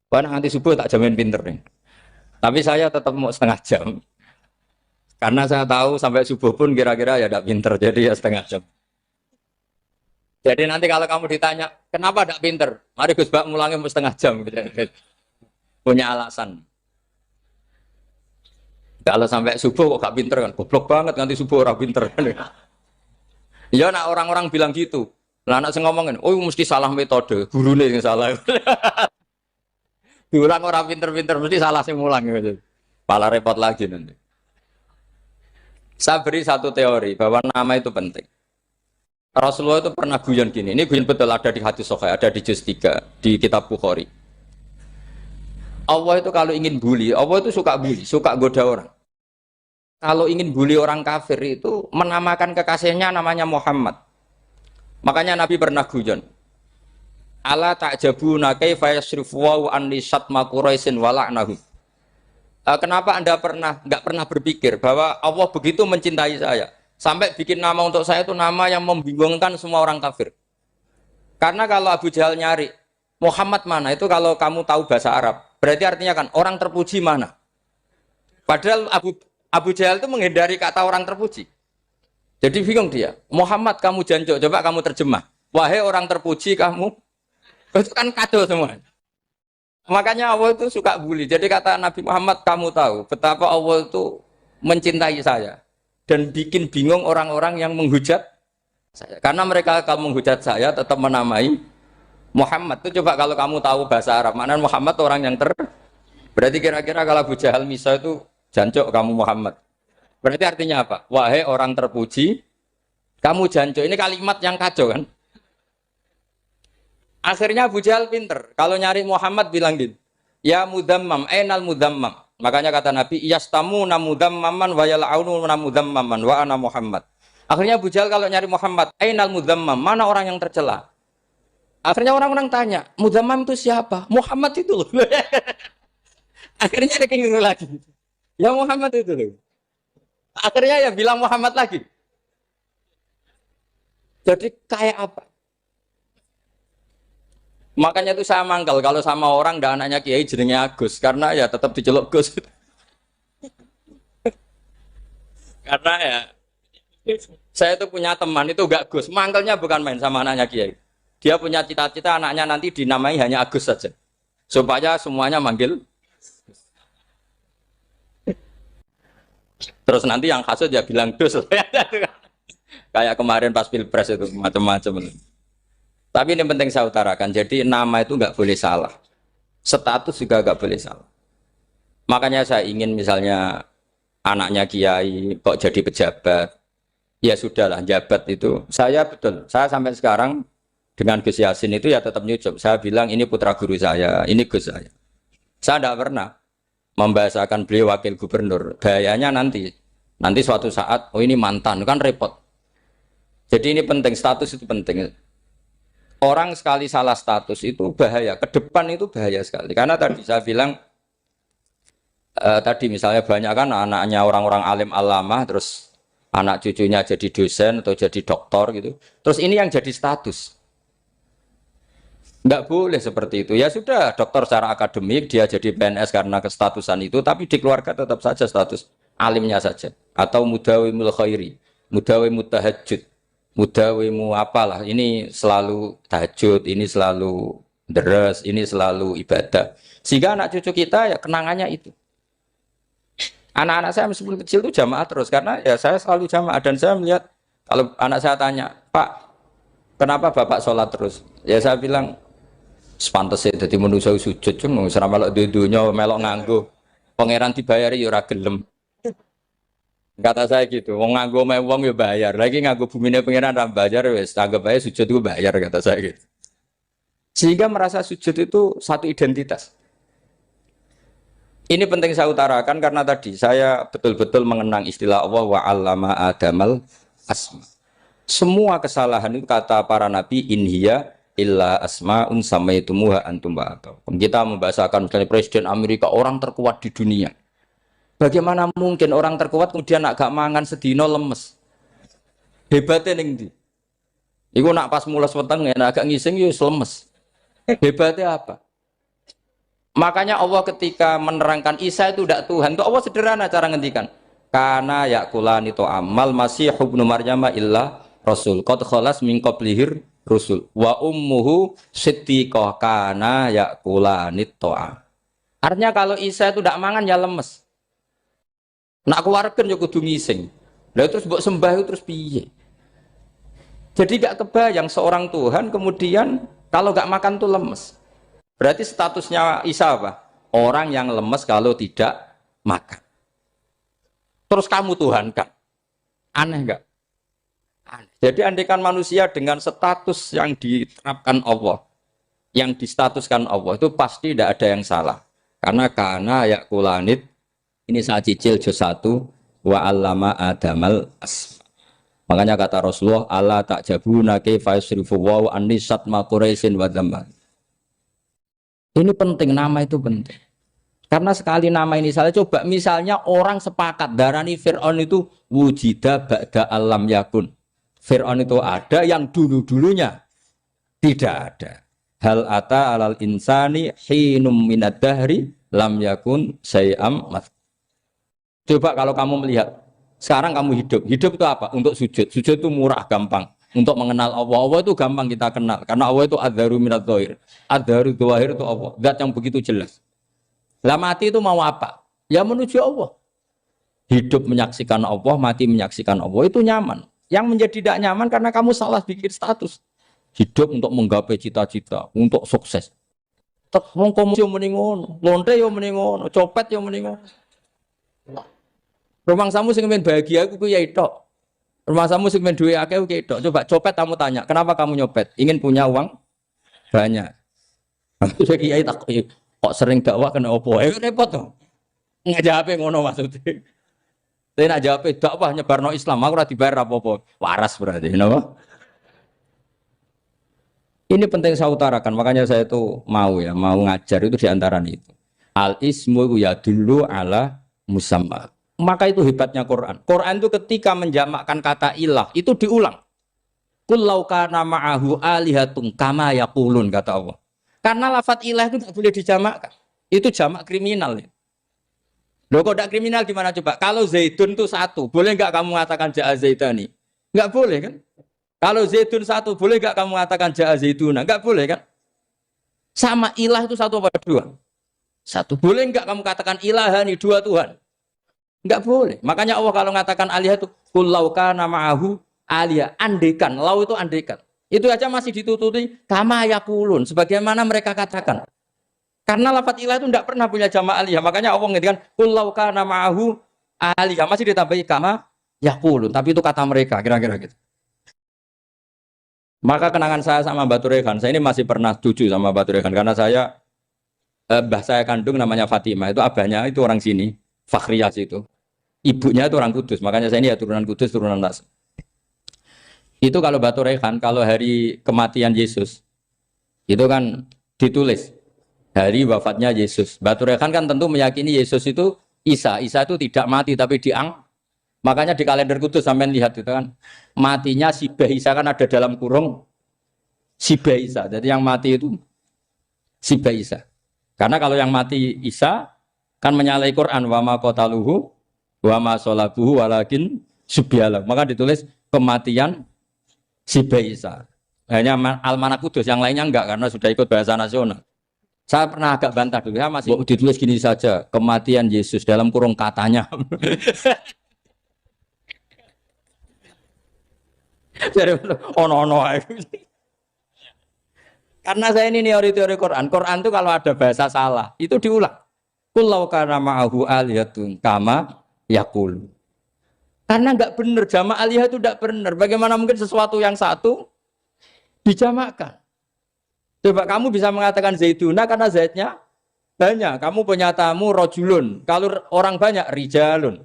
Wah nanti subuh tak jamin pinter nih. Tapi saya tetap mau setengah jam. Karena saya tahu sampai subuh pun kira-kira ya tidak pinter, jadi ya setengah jam. Jadi nanti kalau kamu ditanya, kenapa tidak pinter? Mari Gus Bak mulangnya mau setengah jam. Punya alasan. Kalau sampai subuh kok gak pinter kan? Goblok banget nanti subuh orang pinter. Ya nak orang-orang bilang gitu. Lah anak saya ngomongin, oh mesti salah metode, gurunya yang salah. Diulang orang pinter-pinter, mesti salah sih mulang. Pala repot lagi nanti. Saya beri satu teori bahwa nama itu penting. Rasulullah itu pernah guyon gini, ini guyon betul ada di hadis Sahih, ada di juz 3 di kitab Bukhari. Allah itu kalau ingin bully, Allah itu suka bully, suka goda orang. Kalau ingin bully orang kafir itu menamakan kekasihnya namanya Muhammad. Makanya Nabi pernah guyon. Ala ta'jabuna kaifa yasrifu wa anni syatma Quraisyin wa la'nahu. Kenapa Anda nggak pernah berpikir bahwa Allah begitu mencintai saya sampai bikin nama untuk saya itu nama yang membingungkan semua orang kafir? Karena kalau Abu Jahal nyari Muhammad mana itu kalau kamu tahu bahasa Arab berarti artinya kan orang terpuji mana? Padahal Abu Jahal itu menghindari kata orang terpuji. Jadi bingung dia. Muhammad kamu jancuk, coba kamu terjemah. Wahai orang terpuji kamu, itu kan kado semua. Makanya Allah itu suka bully. Jadi kata Nabi Muhammad, kamu tahu betapa Allah itu mencintai saya dan bikin bingung orang-orang yang menghujat saya. Karena mereka kalau menghujat saya tetap menamai Muhammad. Itu coba kalau kamu tahu bahasa Arab, maknanya Muhammad orang yang berarti kira-kira kalau Abu Jahal Misa itu jancuk kamu Muhammad. Berarti artinya apa? Wahai orang terpuji, kamu jancuk. Ini kalimat yang kacau kan? Akhirnya Abu Jahal pinter. Kalau nyari Muhammad bilang gini, ya mudammam, enal mudammam. Makanya kata Nabi, yastamu namudammaman wa yal'aunu namudammaman wa ana Muhammad. Akhirnya Abu Jahal kalau nyari Muhammad, enal mudammam, mana orang yang tercela? Akhirnya orang-orang tanya, mudammam itu siapa? Muhammad itu loh. Akhirnya dia keliru lagi. Ya Muhammad itu loh. Akhirnya ya bilang Muhammad lagi. Jadi kayak apa? Makanya itu saya mangkal kalau sama orang dan anaknya Kiai jenenge Agus karena ya tetap diceluk Gus. Karena ya saya itu punya teman itu gak Gus, mangkalnya bukan main sama anaknya Kiai. Dia punya cita-cita anaknya nanti dinamai hanya Agus saja. Supaya semuanya manggil. Terus nanti yang hasut ya bilang Dus. Kayak kemarin pas Pilpres itu macam-macam. Tapi ini penting saya utarakan, jadi nama itu nggak boleh salah, status juga nggak boleh salah. Makanya saya ingin misalnya anaknya Kiai kok jadi pejabat, ya sudahlah jabat itu. Saya betul, saya sampai sekarang dengan Gus Yasin itu ya tetap nyucup. Saya bilang ini putra guru saya, ini Gus saya. Saya tidak pernah membahasakan beliau wakil gubernur. Bahayanya nanti suatu saat, oh ini mantan, kan repot. Jadi ini penting, status itu penting. Orang sekali salah status itu bahaya, ke depan itu bahaya sekali. Karena tadi saya bilang, tadi misalnya banyak kan anaknya orang-orang alim alamah, terus anak cucunya jadi dosen atau jadi doktor gitu. Terus ini yang jadi status. Nggak boleh seperti itu. Ya sudah, dokter secara akademik, dia jadi PNS karena kestatusan itu, tapi di keluarga tetap saja status alimnya saja. Atau mudawimul khairi, mudawimul tahajud. Mudawimu apalah, ini selalu tahajud, ini selalu deres, ini selalu ibadah. Sehingga anak cucu kita ya kenangannya itu. Anak-anak saya meskipun kecil itu jamaah terus, karena ya saya selalu jamaah. Dan saya melihat, kalau anak saya tanya, Pak, kenapa Bapak sholat terus? Ya saya bilang, sepantasnya jadi manusia sujud, cuma selama melok dudunya, melok nganggo. Pangeran dibayari ya ora gelem. Kata saya gitu, wong nganggo mewong ya bayar, lagi nganggo bumine pengiran ra bayar wis anggap aja sujud itu bayar, kata saya gitu. Sehingga merasa sujud itu satu identitas. Ini penting saya utarakan karena tadi saya betul-betul mengenang istilah Allah wa 'allama Adamal asma. Semua kesalahan itu kata para nabi inhiya illa asmaun samaitumuha antum ba'atau. Kita membahasakan misalnya presiden Amerika orang terkuat di dunia. Bagaimana mungkin orang terkuat kemudian nak gak mangan sedino lemes? Hebatnya ning ndi? Iku nak pas mules weteng ya agak ngising ya lemes. Hebatnya apa? Makanya Allah ketika menerangkan Isa itu tidak Tuhan, itu Allah sederhana cara ngendikan. Kana yakulani to amal masih ibnu Maryam illa rasul. Qad khalas min qablihir rusul. Wa ummuhu siddiqah kana yakulani to'a. Artinya kalau Isa itu tidak mangan ya lemes. Nak keluarkan ya kudu ngising. Lah terus mbok sembah terus piye? Jadi gak kebayang seorang Tuhan kemudian kalau gak makan tuh lemes. Berarti statusnya Isa apa? Orang yang lemes kalau tidak makan. Terus kamu Tuhan kan? Aneh gak? Aneh. Jadi andaikan manusia dengan status yang diterapkan Allah, yang distatuskan Allah itu pasti tidak ada yang salah. Karena yakulanit. Ini saya cicil juz 1 wa 'allama Adamal asma. Makanya kata Rasulullah, Allah tak jabuna kaifa yusrifu wa anisat ma quraisin wa dzamma. Ini penting, nama itu penting. Karena sekali nama ini salah, coba misalnya orang sepakat darani Fir'aun itu wujida ba'da alam yakun. Fir'aun itu ada yang dulu-dulunya tidak ada. Hal ata alal insani hinum minad dahri lam yakun sayam mat. Coba kalau kamu melihat, sekarang kamu hidup itu apa? Untuk sujud. Sujud itu murah, gampang. untuk mengenal Allah. Allah itu gampang kita kenal karena Allah itu adzaru minadz dzahir. Adzaru dzahir itu Allah, zat yang begitu jelas. Lah mati itu mau apa? Ya menuju Allah. Hidup menyaksikan Allah, mati menyaksikan Allah itu nyaman. Yang menjadi tidak nyaman karena kamu salah bikin status. Hidup untuk menggapai cita-cita, untuk sukses. Tek wong komo yo muni ngono, lonte yo muni ngono, copet yo muni ngono. Rumangsamu sing men bahagia aku ya tok. Rumangsamu sing men duwe akeh ku tok. Coba copet kamu tanya, kenapa kamu nyopet? Ingin punya uang banyak. Aku saya kiai tak kok sering dakwah kena opo? Repot to. Ngajape ngono maksudnya. Saya nak jawab dakwah nyebarno Islam, aku ora dibayar apa-apa. Waras berarti, kenapa? Ini penting saya utarakan, makanya saya itu mau ngajar itu diantara itu. Al ismu ya dulu ala musamma. Maka itu hebatnya Quran. Quran itu ketika menjamakkan kata ilah itu diulang. Qul law kana ma'ahu alihatun kama yaqulun kata Allah. Karena lafadz ilah itu tidak boleh dijamakkan. Itu jamak kriminal. Loh kok tidak kriminal gimana coba? Kalau Zaidun itu satu, boleh nggak kamu mengatakan ja'a Zaidani? Nggak boleh kan? Kalau Zaidun satu, boleh nggak kamu mengatakan ja'a Zaiduna? Nggak boleh kan? Sama ilah itu satu apa dua? Satu. Boleh nggak kamu katakan ilahani dua Tuhan? Nggak boleh. Makanya Allah kalau mengatakan alihah itu qul law kana ma'ahu alihah, andekan. Lau itu andekan. Itu aja masih ditututi kama yaqulun, sebagaimana mereka katakan. Karena lafadz ilah itu tidak pernah punya jama' aliyah. Makanya Allah mengatakan qul law kana ma'ahu aliyah, masih ditambahi kama yaqulun, tapi itu kata mereka kira-kira gitu. Maka kenangan saya sama Batu Rehan, saya ini masih pernah cucu sama Batu Rehan karena saya mbah saya kandung namanya Fatimah, itu abahnya itu orang sini, Fakhriyah itu. Ibunya itu orang Kudus, makanya saya ini ya turunan Kudus, turunan Nas. Itu kalau Batu Rehan, kalau hari kematian Yesus, itu kan ditulis hari wafatnya Yesus. Batu Rehan kan tentu meyakini Yesus itu Isa itu tidak mati tapi makanya di kalender Kudus sampai lihat itu kan, matinya Sibah Isa kan ada dalam kurung Sibah Isa. Jadi yang mati itu Sibah Isa. Karena kalau yang mati Isa kan menyalahi Quran wa ma qataluhu wa ma salabuhu walakin subyalah. Maka ditulis kematian Sibah Isa. Hanya Almanak Kudus, yang lainnya enggak karena sudah ikut bahasa nasional. Saya pernah agak bantah dulu, ya masih ditulis gini saja, kematian Yesus dalam kurung katanya. Jadi ono. Karena saya ini teori Quran. Quran itu kalau ada bahasa salah, itu diulang. Qul law kana ma'ahu alihatun kama yaqul. Karena enggak benar, jama' alihah itu enggak benar. Bagaimana mungkin sesuatu yang satu dijamakkan? Coba kamu bisa mengatakan Zaiduna karena Zaidnya banyak. Kamu punya tamu rojulun. Kalau orang banyak rijalun.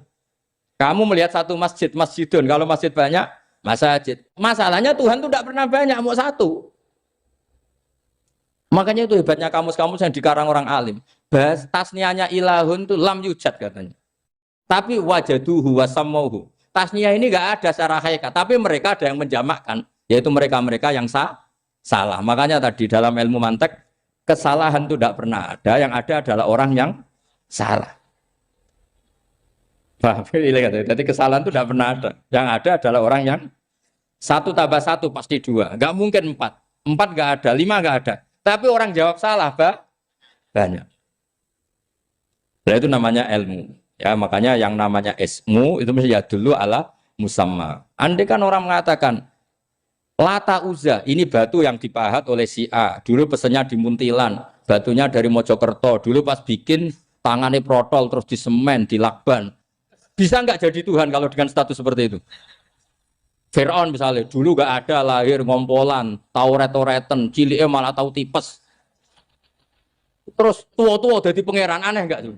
Kamu melihat satu masjid, masjidun. Kalau masjid banyak, masjid. Masalahnya Tuhan itu tidak pernah banyak, mau satu. Makanya itu hebatnya kamus-kamus yang dikarang orang alim. Bahas tasniahnya ilahun itu lam yujad katanya. Tapi wajaduhu wasamauhu. Tasniah ini enggak ada secara hakikat, tapi mereka ada yang menjamakkan, yaitu mereka-mereka yang salah. Makanya tadi dalam ilmu mantek kesalahan itu tidak pernah ada, yang ada adalah orang yang salah. Jadi kesalahan itu tidak pernah ada, yang ada adalah orang yang satu tambah satu pasti dua, nggak mungkin empat nggak ada, lima nggak ada, tapi orang jawab salah banyak. Nah, itu namanya ilmu, ya makanya yang namanya ismu itu mesti ya dulu ala musamma. Andai kan orang mengatakan Lata Uzza, ini batu yang dipahat oleh si A. Dulu pesennya di Muntilan, batunya dari Mojokerto. Dulu pas bikin tangannya protol, terus disemen, dilakban. Bisa nggak jadi Tuhan kalau dengan status seperti itu? Fir'aun misalnya, dulu nggak ada, lahir ngompolan, tahu ret-reten, ciliknya malah tahu tipes. Terus tua-tua jadi pangeran, aneh nggak tuh?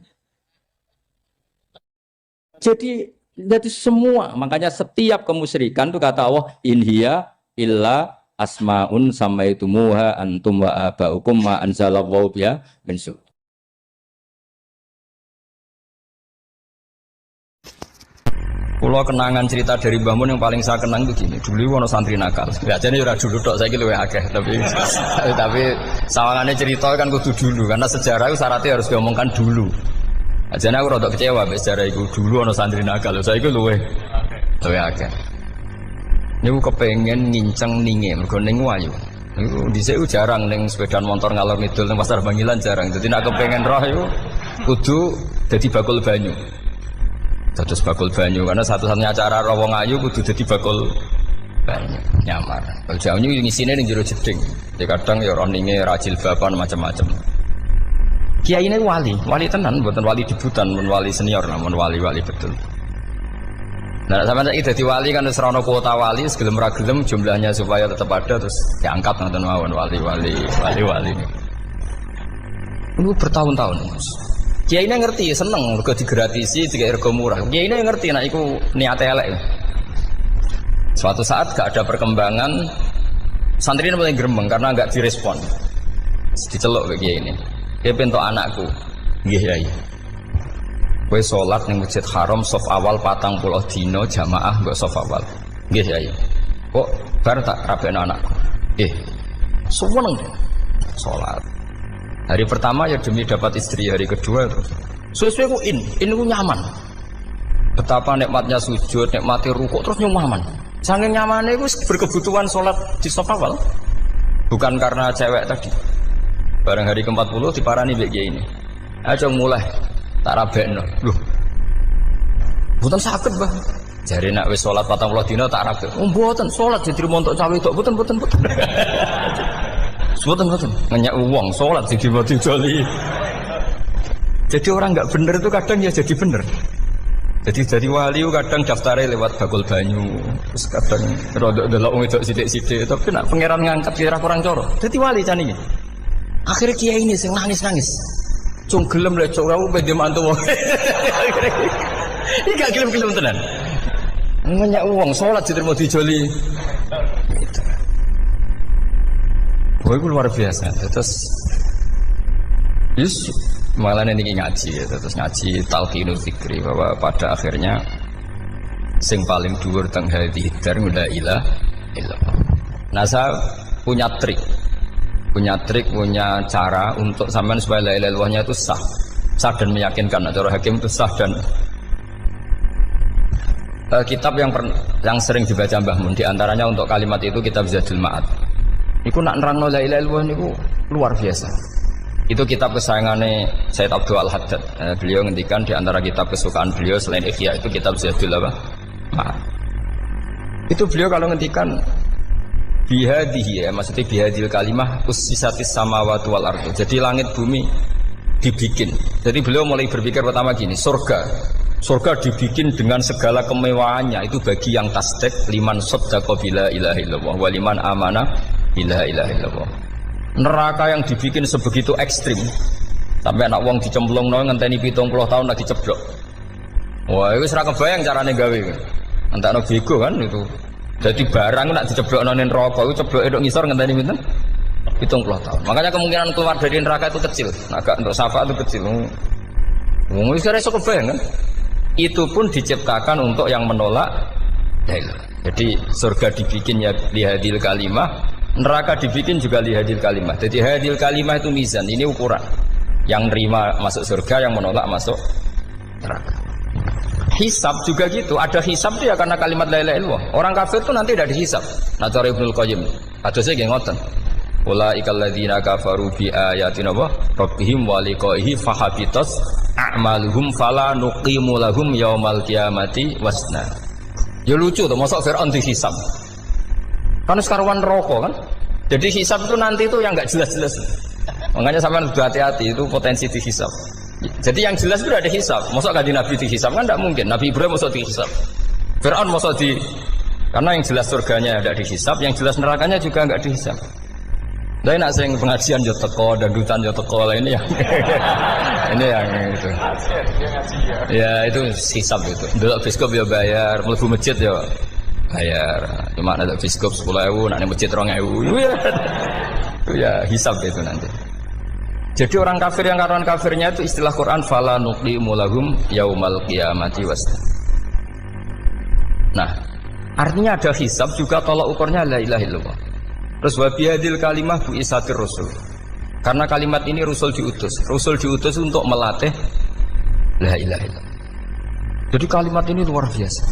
Jadi semua, makanya setiap kemusyrikan itu kata Allah, inhiya illa asmaun samaitumuha antum wa abaukum ma anzalallahu biha min sultan. Pulau kenangan cerita dari Mbah Mun yang paling saya kenang itu gini. Dulu ono santri nakal. Biasanya ora dulu tok, saiki luwih akeh, tapi sawangane cerita kan kudu dulu karena sejarah itu syaratnya harus diomongkan dulu. Ajane aku rada kecewa mek sejarah itu. Dulu ono santri nakal, saiki luwih akeh. Niku kepengen nginceng ninge mergo ning wayu. Niku dhisik jarang ning sepeda motor ngalor ngidul ning pasar Bangilan jarang. Dadi nek kepengen roh iku kudu dadi bakul banyu. Dados bakul banyu karena satu-satunya cara roh wong ayu kudu dadi bakul banyu nyamar. Kalau jauhnya ngisine ning jero jeding. Ya kadang ya roh ninge rajil bapan macam-macam. Kiai ini wali tenan, bukan wali debutan, bukan wali senior, namun wali betul. Nah, sama saya jadi wali kan serono kuota wali, segelem ragelem jumlahnya supaya tetap ada terus diangkat nonton mawon wali. Ini bertahun-tahun. Kiai ini ngerti, seneng, mergo digratisi, tiga ergo murah. Kiai ini ngerti, nah itu niat elek. Suatu saat gak ada perkembangan, santri ini mulai gremeng karena gak direspon, diceluk ke Kiai ini. Dia pentok anakku, nggih Yai. Kowe salat ning Masjid Haram saf awal 40 dina jamaah mbok saf awal. Nggih Yai. Kok bar tak rabekno anakku. Nggih. Seneng salat. Hari pertama ya demi dapat istri, hari kedua terus. Suwe-suwe ku in ku nyaman. Betapa nikmatnya sujud, nikmati rukuk terus nyaman. Saking nyamane iku berkebutuhan salat di saf awal. Bukan karena cewek tadi. Barang hari ke-40 diparani mbek Kiai ini. Aja mulai tak rabekno. Lho. Mboten saged, Mbah. Jare nek wis salat 40 dina tak rabek. Oh, mboten salat jadi montok cawe tok. Mboten. Mboten. Ngenyak wong salat jadi mati joli. Jadi orang enggak bener itu kadang ya jadi bener. Jadi wali kadang daftarnya lewat bakul banyu. Terus kadang rodok delok wong wedok sithik-sithik, tapi nek pangeran ngangkat kira kurang coro. Dadi wali jane iki. Akhirnya Kiai ini sing nangis. Cung gelem lek cok aku pede mantu wong. Iki gak gelem tenan. Ngenyak wong salat diterima dijoli. Gitu. Wah, itu luar biasa. Terus malah ini ngaji ya. Terus ngaji talqinul fikri bahwa pada akhirnya sing paling dhuwur teng hadhihi dar la ilaha illallah. Nah, saya punya trik, punya cara untuk sampean supaya la ilaha illallahnya itu sah dan meyakinkan. Cara hakim itu sah dan kitab yang sering dibaca Mbah Mun diantaranya untuk kalimat itu kitab Zadul Ma'ad. Iku nak nerangno la ilaha illallah niku luar biasa. Itu kitab kesayangannya Sayyid Abdul Al-Haddad. Beliau ngendikan di antara kitab kesukaan beliau selain Ihya itu kitab Zadul Ma'ad. Itu beliau kalau ngendikan bihadihi ya, maksudnya bihadil kalimah ussisatis samawati wal ardu. Jadi langit bumi dibikin. Jadi beliau mulai berpikir pertama gini, surga dibikin dengan segala kemewahannya itu bagi yang tasdik liman saddaqa bila ilaha illallah wa liman amana bila ilaha illallah. Neraka yang dibikin sebegitu ekstrim sampai anak wong dicemplungno ngenteni 70 tahun lagi ceblok. Wah, itu ora kebayang carane gawe. Entakno bego kan itu. Jadi barang nak diceblokno ning neraka itu cebloke tok ngisor ngenteni pinten? 70 tahun. Makanya kemungkinan keluar dari neraka itu kecil. Agak untuk syafaat itu kecil. Wong wis ora iso kebayang kan? Itu pun diciptakan untuk yang menolak dalil. Jadi surga dibikin ya lihadil kalimah, neraka dibikin juga lihadil kalimah. Jadi hadil kalimah itu mizan, ini ukuran. Yang nerima masuk surga, yang menolak masuk neraka. Hisab juga gitu, ada hisab itu ya karena kalimat la ilaha illallah. Orang kafir itu nanti tidak dihisab. Nah, cara Ibnul Qayyim, hadisnya nggih ngoten. Ulaikal ladzina kafaru bi ayatina rabbihim wa liqaihi fahabitas a'maluhum fala nuqimu lahum yaumal qiyamati wasna. Ya lucu tuh, masa Fir'aun dihisab. Kan sekaruan rokok kan. Jadi hisab itu nanti itu yang enggak jelas-jelas. Makanya sampean harus hati-hati, itu potensi dihisab. Jadi yang jelas itu ada hisab. Masa kanjeng Nabi dihisab kan tidak mungkin. Nabi Ibrahim masa dihisab. Fir'aun masa di karena yang jelas surganya tidak dihisab, yang jelas nerakanya juga enggak dihisab. Lah nak sing pengajian yo teko, dangdutan yo teko lah ini yang ini yang itu. Ya itu hisab itu. Delok biskop yo bayar, mlebu masjid yo bayar. Cuma ada biskop 10.000, nak masjid 2.000. Itu ya hisab itu nanti. Jadi orang kafir yang karuan kafirnya itu istilah Quran fala nuqimu lahum yaumal qiyamati wasna. Nah, artinya ada hisab juga tolak ukurnya la ilaha illallah. Terus wabihadil kalimah bu isatir rasul. Karena kalimat ini rasul diutus untuk melatih la ilaha illallah. Jadi kalimat ini luar biasa.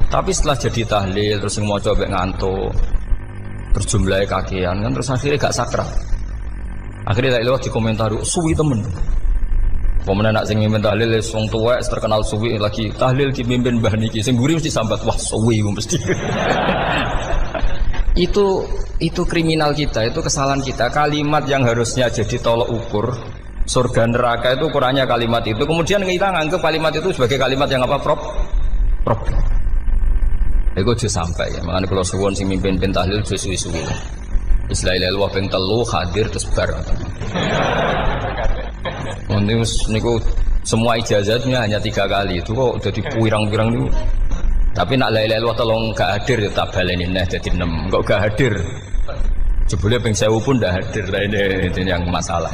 Tapi setelah jadi tahlil terus mau coba ngantuk, terus jumlahnya kakean kan, terus akhirnya gak sakral. Akhirnya tak lewat di komentar suwi temen. Pemenang nak sing mimpin tahlil wong tuwek terkenal suwi lagi tahlil dipimpin mbah niki sing mburi mesti sambat wah suwi mesti. Itu kriminal kita, itu kesalahan kita. Kalimat yang harusnya jadi tolok ukur surga neraka itu ukurannya kalimat itu. Kemudian kita nganggap kalimat itu sebagai kalimat yang apa? Problem. Itu aja sampai ya. Makanya kalau suwon sing mimpin tahlil aja suwi-suwi. Istilah ilmu ping telu hadir terus bar. Niku semua ijazahnya hanya 3 kali. Itu kok udah dipirang-pirang niku. Tapi nak la ilaha illallah tolong gak hadir ya tak baleni neh dadi 6. Kok gak hadir? Jebule ping 1000 pun ndak hadir. Lah ini yang masalah.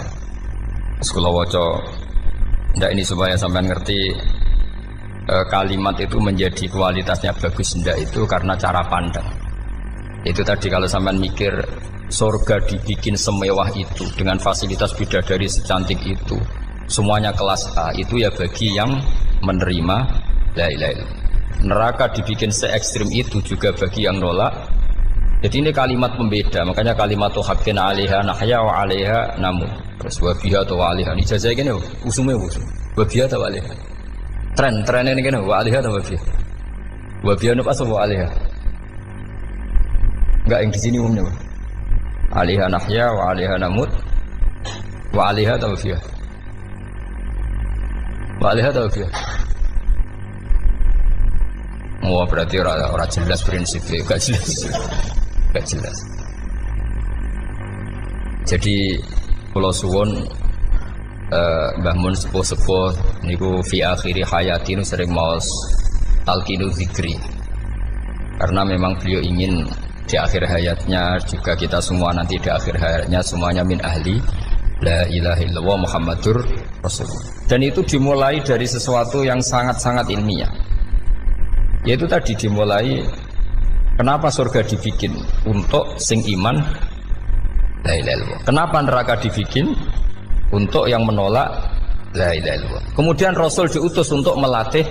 Sekolah waca ndak ini supaya sampean ngerti kalimat itu menjadi kualitasnya bagus ndak itu karena cara pandang. Itu tadi kalau sampean mikir surga dibikin semewah itu dengan fasilitas bidadari secantik itu, semuanya kelas A, itu ya bagi yang menerima la ilaha illallah. Neraka dibikin se ekstrim itu juga bagi yang nolak. Jadi ini kalimat pembeda, makanya kalimat haqqin 'alaiha nahya wa 'alaiha namun. Terus wa biha atau wa 'alaiha. Ini jajah kene usume usum. Wa biha atau wa 'alaiha. Tren ini kene wa 'alaiha atau wa biha. Wa biha apa wa 'alaiha? Enggak yang di sini umumnya. 'Alaiha nahya wa 'alaiha namut. Wa 'alaiha atau biha. Wa 'alaiha atau biha. Oh berarti orang jelas prinsipnya, gak jelas. Jadi kalau suwon Mbah Mun sepuh-sepuh niku fi akhiri hayati nu sering maos talqinu zikri. Karena memang beliau ingin di akhir hayatnya juga kita semua nanti di akhir hayatnya semuanya min ahli la ilaha illallah Muhammadur Rasulullah. Dan itu dimulai dari sesuatu yang sangat-sangat ilmiah. Yaitu tadi dimulai kenapa surga dibikin untuk sing iman la ilaha illallah. Kenapa neraka dibikin untuk yang menolak la ilaha illallah. Kemudian Rasul diutus untuk melatih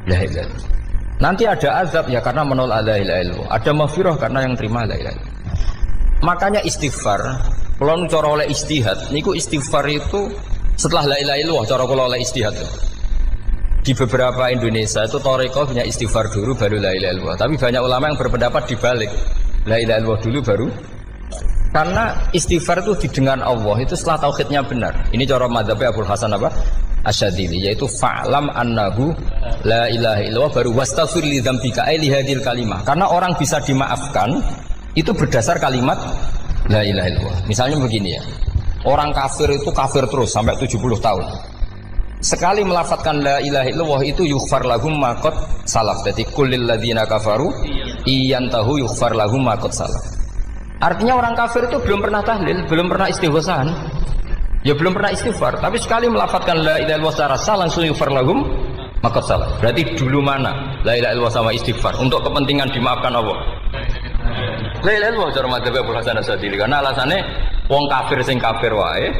la ilaha illallah. Nanti ada azab ya karena menolak la ilaha illallah. Ada maghfirah karena yang terima la ilaha illallah. Makanya istighfar, kalau cara oleh istihad, niku istighfar itu setelah la ilaha illallah cara kula oleh istihad. Di beberapa Indonesia itu Toreko punya istighfar dulu baru la ilaha illallah. Tapi banyak ulama yang berpendapat dibalik, la ilaha illallah dulu baru. Karena istighfar itu didengar Allah itu setelah tauhidnya benar. Ini cara madzhabnya Abul Hasan apa? Asyadzili, yaitu fa'lam annahu la ilaha illallah baru wastaghfir li dzambika ai li hadil kalimah. Karena orang bisa dimaafkan itu berdasar kalimat la ilaha illallah. Misalnya begini ya. Orang kafir itu kafir terus sampai 70 tahun. Sekali melafatkan la ilaha illallah itu yughfar lahum ma qad salaf. Jadi kullil ladzina kafaru iyantahu yughfar lahum ma qad salaf. Artinya orang kafir itu belum pernah tahlil, belum pernah istighosah. Ya belum pernah istighfar, tapi sekali melafatkan la ilaha illallah secara sah langsung yughfar lahum ma qad salaf. Berarti dulu mana la ilaha illallah sama istighfar untuk kepentingan dimaafkan Allah. La ilaha illallah cara madzhab Abu Hasan Asyadzili karena alasannya wong kafir sing kafir wae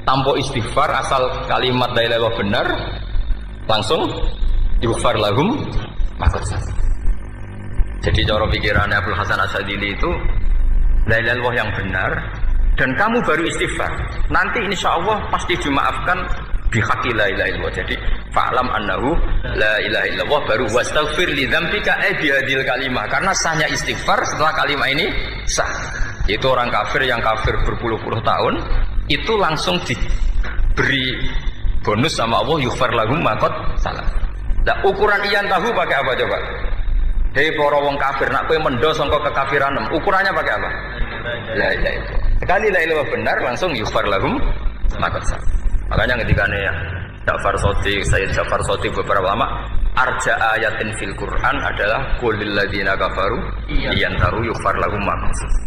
tanpa istighfar asal kalimat la ilaha illallah benar langsung yughfar lahum maqad salaf. Jadi cara pikirannya Abdul Hasan Asyadzili itu la ilaha illallah yang benar dan kamu baru istighfar nanti insya Allah pasti dimaafkan bihaqqi la ilaha illallah. Jadi fa'lam annahu la ilaha illallah baru wastaghfir li dzambika bihadil kalimah karena sahnya istighfar setelah kalimat ini sah. Itu orang kafir yang kafir berpuluh-puluh tahun itu langsung diberi bonus sama Allah yughfar lahum ma qad salaf. Nah ukuran iyan tahu pakai apa coba? Hei para wong kafir nak kowe mendo sangka kekafiran ukurannya pakai apa? La ilaha illallah. Sekali la ilaha benar langsung yughfar lahum ma qad salaf. Makanya ketika ya Ja'far Shadiq, Sayyid Ja'far Shadiq beberapa ulama arja ayatin fil Quran adalah qulil ladzina kafaru iyantaru yughfar lahum ma qad salaf.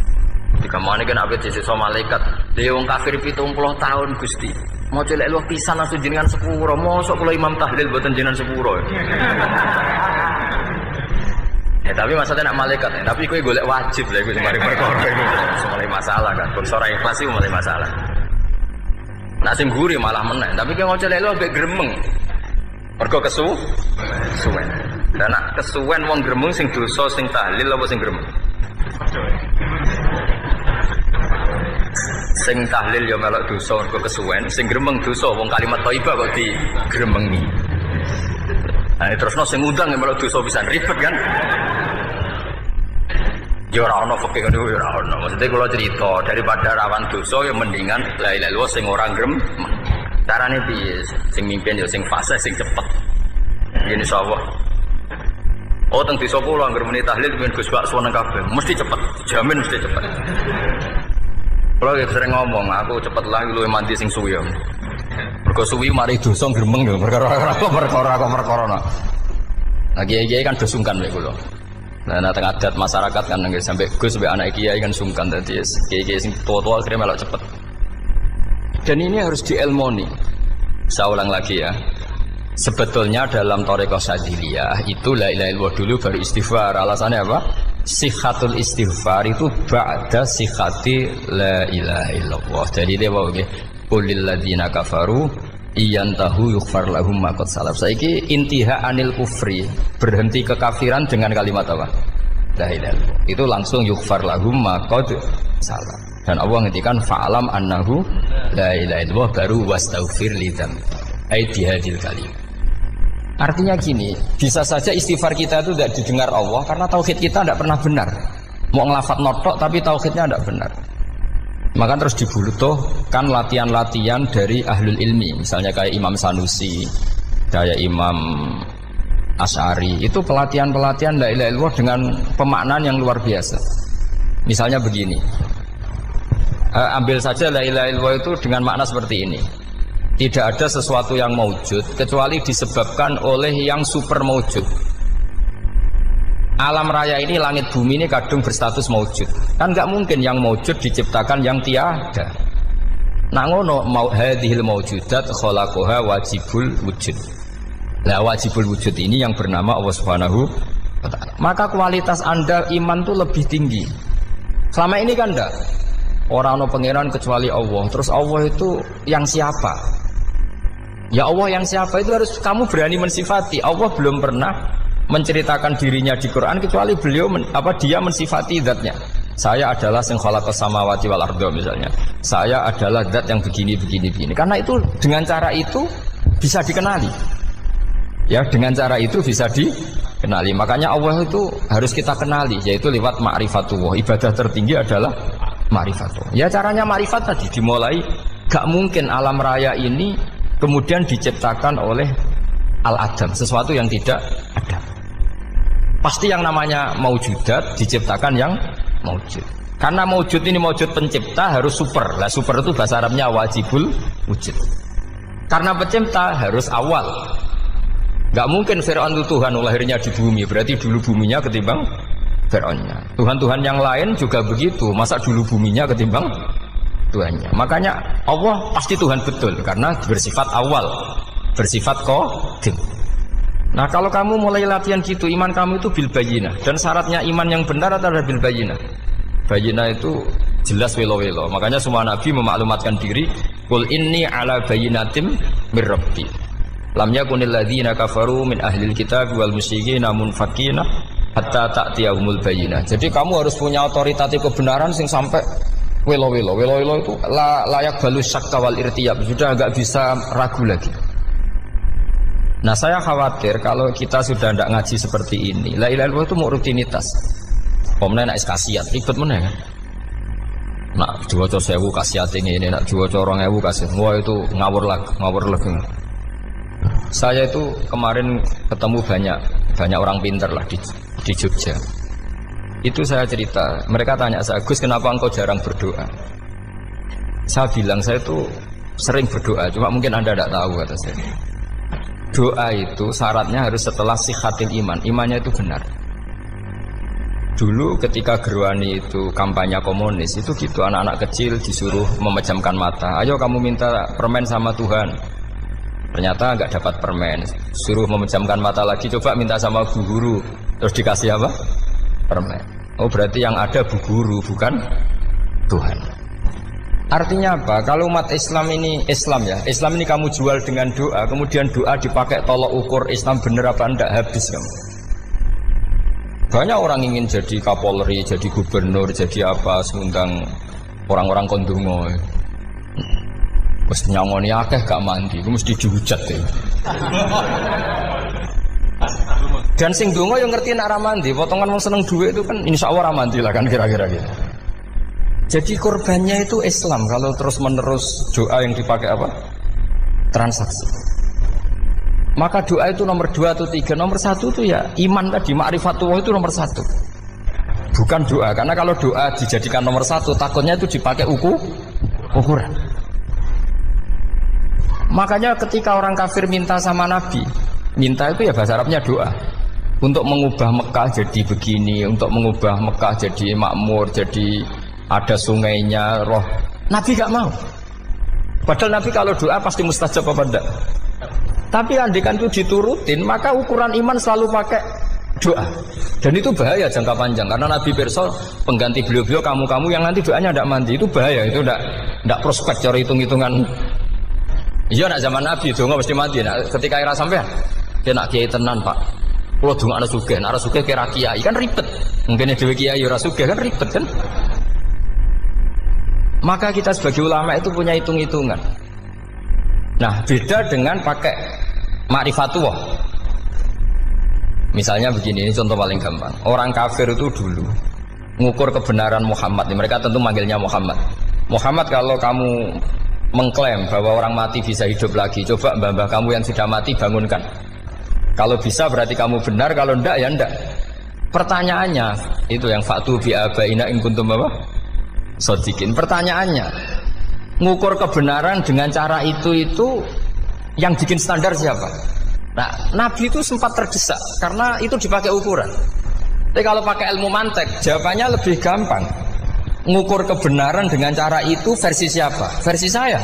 Jika mana kan abet sisa malaikat dia wong kafir 70 tahun Gusti mau celek luwih pisan langsung jenengan sepuro mosok kula imam tahlil boten jenengan sepuro ya tapi maksudnya nak malaikat ya. Tapi kowe golek wajib lah iku mari perkara iku mulai masalah kan konsora ikhlas iku mulai masalah nak sing guri malah meneh tapi kowe mau celek luwih gremeng mergo kesuwen Dan nak kesuwen wong gremeng sing dosa sing tahlil apa sing gremeng? Sing tahlil ya melok dosa mergo kesuwen, sing gremeng dosa wong kalimat thayyibah kok digremengi. Nah, terusno sing ngundang ya melok dosa pisan ribet kan? Ya ora ono fikih ngono ya ora ono. Maksudnya kula cerita daripada rawan dosa ya mendingan la ilaha illallah sing ora grem. Carane piye? Sing mimpin ya sing fase sing cepet. Ngene sawah. Oh teng desa kula anggere muni tahlil ben Gus bakso nang kabeh, mesti cepet, jamin mesti cepet. Kula ya sering ngomong, aku cepet lah luwih mandi sing suwi. Mergo suwi mari dosa gremeng lho, perkara. Nah kiai-kiai kan do sungkan mek kula. Nah teng adat masyarakat kan nggih sampai Gus sampai anak kiai kan sungkan dadi kiai-kiai sing tua-tua akhirnya melok cepet. Dan ini harus diilmoni. Saya ulang lagi ya. Sebetulnya dalam thariqah Syadziliyah itu la ilaha illallah dulu baru istighfar. Alasannya apa? Sikhatul istighfar itu ba'da sikhati la ilaha illallah. Jadi dia bawa nggih qulil ladzina kafaru iyantahu yughfar lahum ma qad salaf. Saiki intiha anil kufri, berhenti kekafiran dengan kalimat apa? La ilaha illallah. Itu langsung yughfar lahum ma qad salaf. Dan Allah ngendikan fa'alam annahu la ilaha illallah baru wastaghfir lidzam. Ai bihadil kalim. Artinya gini, bisa saja istighfar kita itu tidak didengar Allah karena tauhid kita tidak pernah benar. Mau ngelafat notok tapi tauhidnya tidak benar. Maka terus dibutuhkan latihan-latihan dari ahlul ilmi, misalnya kayak Imam Sanusi, kayak Imam Asy'ari. Itu pelatihan-pelatihan la ilaha illallah dengan pemaknaan yang luar biasa. Misalnya begini, ambil saja la ilaha illallah itu dengan makna seperti ini. Tidak ada sesuatu yang maujud kecuali disebabkan oleh yang super maujud. Alam raya ini, langit bumi ini kadung berstatus maujud. Kan nggak mungkin yang maujud diciptakan yang tiada. Nah ngono hadhil maujudat khalaqaha wajibul wujud. Lah wajibul wujud ini yang bernama Allah Subhanahu wa ta'ala. Maka kualitas Anda iman tuh lebih tinggi. Selama ini kan enggak. Orang no pangeran kecuali Allah. Terus Allah itu yang siapa? Ya Allah yang siapa itu harus kamu berani mensifati. Allah belum pernah menceritakan dirinya di Quran kecuali beliau dia mensifati zatnya. Saya adalah sing khalaqas samawati wal arda misalnya. Saya adalah zat yang begini. Karena itu dengan cara itu bisa dikenali. Ya, dengan cara itu bisa dikenali. Makanya Allah itu harus kita kenali, yaitu lewat ma'rifatullah. Ibadah tertinggi adalah ma'rifatullah. Ya caranya ma'rifat tadi dimulai. Gak mungkin alam raya ini kemudian diciptakan oleh al-adam, sesuatu yang tidak ada. Pasti yang namanya maujudat diciptakan yang maujud. Karena maujud ini maujud pencipta harus super. Lah super itu bahasa Arabnya wajibul wujud. Karena pencipta harus awal. Gak mungkin Fir'aun itu Tuhan lahirnya di bumi, berarti dulu buminya ketimbang Fir'aunnya. Tuhan-Tuhan yang lain juga begitu, masa dulu buminya ketimbang Tuhannya. Makanya Allah pasti Tuhan betul karena bersifat awal, bersifat qadim. Nah kalau kamu mulai latihan gitu, iman kamu itu bil bayyinah. Dan syaratnya iman yang benar adalah bil bayyinah. Bayyinah itu jelas welo-welo. Makanya semua nabi memaklumatkan diri, qul inni ala bayyinatim mir rabbi. Lam yakunil ladzina kafaru min ahlil kitab wal musyrikin munfakina hatta ta'tiyahumul bayyinah. Jadi kamu harus punya otoritatif kebenaran sing sampai welo itu layak balus syakka wal irtiyab, sudah agak bisa ragu lagi. Nah saya khawatir kalau kita sudah tidak ngaji seperti ini, la ilaha illallah itu mau rutinitas. Pemenang nak kasiat, ribet mana kan? Nak diwaca 1000 kasiat ini, nak diwaca 2000 kasiat, wah itu ngawur lagi. Saya itu kemarin ketemu banyak orang pintar lah di Jogja. Itu saya cerita, mereka tanya saya, Gus kenapa engkau jarang berdoa? Saya bilang saya itu sering berdoa, cuma mungkin Anda tidak tahu kata saya. Doa itu syaratnya harus setelah sihatil iman, imannya itu benar. Dulu ketika Gerwani itu kampanye komunis, itu gitu anak-anak kecil disuruh memejamkan mata. Ayo kamu minta permen sama Tuhan. Ternyata nggak dapat permen, suruh memejamkan mata lagi, coba minta sama bu guru, terus dikasih apa? Permen. Oh berarti yang ada bu guru bukan Tuhan. Artinya apa? Kalau umat Islam ini Islam ini kamu jual dengan doa, kemudian doa dipakai tolok ukur Islam bener apa enggak, habis kamu. Banyak orang ingin jadi Kapolri, jadi gubernur, jadi apa, mengundang orang-orang kondungo. Wes nyangoni akeh gak mandi, itu mesti dihujat ya. Dan sing donga yang ngerti nak mandi, potongan wong seneng duit itu kan insya Allah mandi lah kan kira-kira gitu. Jadi korbannya itu Islam kalau terus-menerus doa yang dipakai apa? Transaksi. Maka doa itu nomor 2 atau 3. Nomor 1 itu ya iman tadi, ma'rifatullah itu nomor 1. Bukan doa, karena kalau doa dijadikan nomor 1 takutnya itu dipakai ukuran. Makanya ketika orang kafir minta sama Nabi, minta itu ya bahasa Arabnya doa, untuk mengubah Mekah jadi begini, untuk mengubah Mekah jadi makmur, jadi ada sungainya, roh. Nabi gak mau. Padahal Nabi kalau doa pasti mustajab apa enggak? Tapi andikan itu diturutin, maka ukuran iman selalu pakai doa. Dan itu bahaya jangka panjang, karena Nabi pirsa pengganti beliau-beliau kamu-kamu yang nanti doanya tidak mandi, itu bahaya, itu tidak prospek cara hitung-hitungan. Iya nak zaman Nabi donga mesti mati. Nah, ketika era sampean, dia nak kiai tenan Pak. Kalau donga ana sugih, nak sugih kira kiai kan ribet. Mungkin dhewe kiai ora sugih kan ribet kan. Maka kita sebagai ulama itu punya hitung-hitungan. Nah, beda dengan pakai ma'rifatullah. Misalnya begini, ini contoh paling gampang. Orang kafir itu dulu mengukur kebenaran Muhammad. Mereka tentu manggilnya Muhammad. Muhammad, kalau kamu mengklaim bahwa orang mati bisa hidup lagi, coba mbah-mbah kamu yang sudah mati bangunkan. Kalau bisa berarti kamu benar, kalau ndak ya ndak. Pertanyaannya itu yang fa'tu bi abaina in kuntum apa? Shodiqin. Pertanyaannya, ngukur kebenaran dengan cara itu yang bikin standar siapa? Nah, Nabi itu sempat terdesak karena itu dipakai ukuran. Tapi kalau pakai ilmu mantek, jawabannya lebih gampang. Ngukur kebenaran dengan cara itu versi siapa? Versi saya.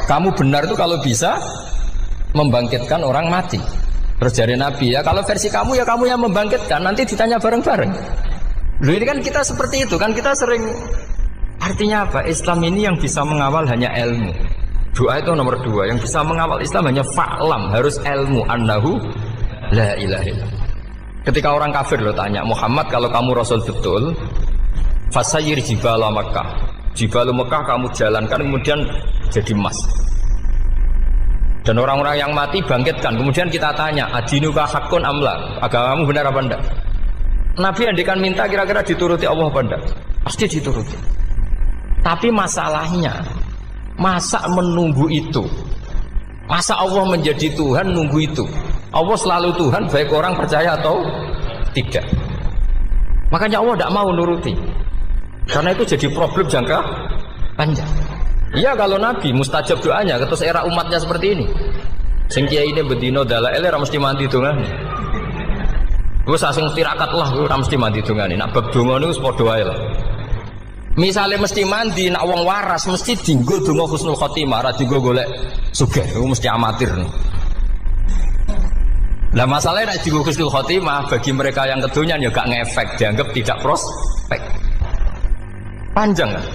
Kamu benar itu kalau bisa membangkitkan orang mati. Terus dari Nabi, ya kalau versi kamu ya kamu yang membangkitkan, nanti ditanya bareng-bareng. Loh, ini kan kita seperti itu kan, kita sering. Artinya apa? Islam ini yang bisa mengawal hanya ilmu. Doa itu nomor 2. Yang bisa mengawal Islam hanya fa'lam, harus ilmu annahu la ilaha illallah. Ketika orang kafir lo tanya, Muhammad kalau kamu Rasul betul, fasayir jibala Makkah, jibalu Mekah kamu jalankan kemudian jadi emas. Dan orang-orang yang mati bangkitkan. Kemudian kita tanya, adinuka hakun amla, agamamu benar apa enggak? Nabi andikan minta kira-kira dituruti Allah apa enggak? Pasti dituruti. Tapi masalahnya, masa menunggu itu? Masa Allah menjadi Tuhan nunggu itu? Allah selalu Tuhan baik orang percaya atau tidak. Makanya Allah tidak mau nuruti, karena itu jadi problem jangka panjang. Iya kalau Nabi mustajab doanya, terus era umatnya seperti ini. Sing kiai ini bedino dalail ora mesti mandi dongane. Wis asing tirakat lah ora mesti mandi dongane. Nak bab donga niku padha wae lah. Misale mesti mandi, nak wong waras mesti dienggo donga husnul khotimah, ora dienggo golek sugih. Iku mesti amatir. Lah masalahnya nak dienggo husnul khotimah bagi mereka yang kedonyan ya gak ngefek, dianggap tidak prospek. Panjang kan?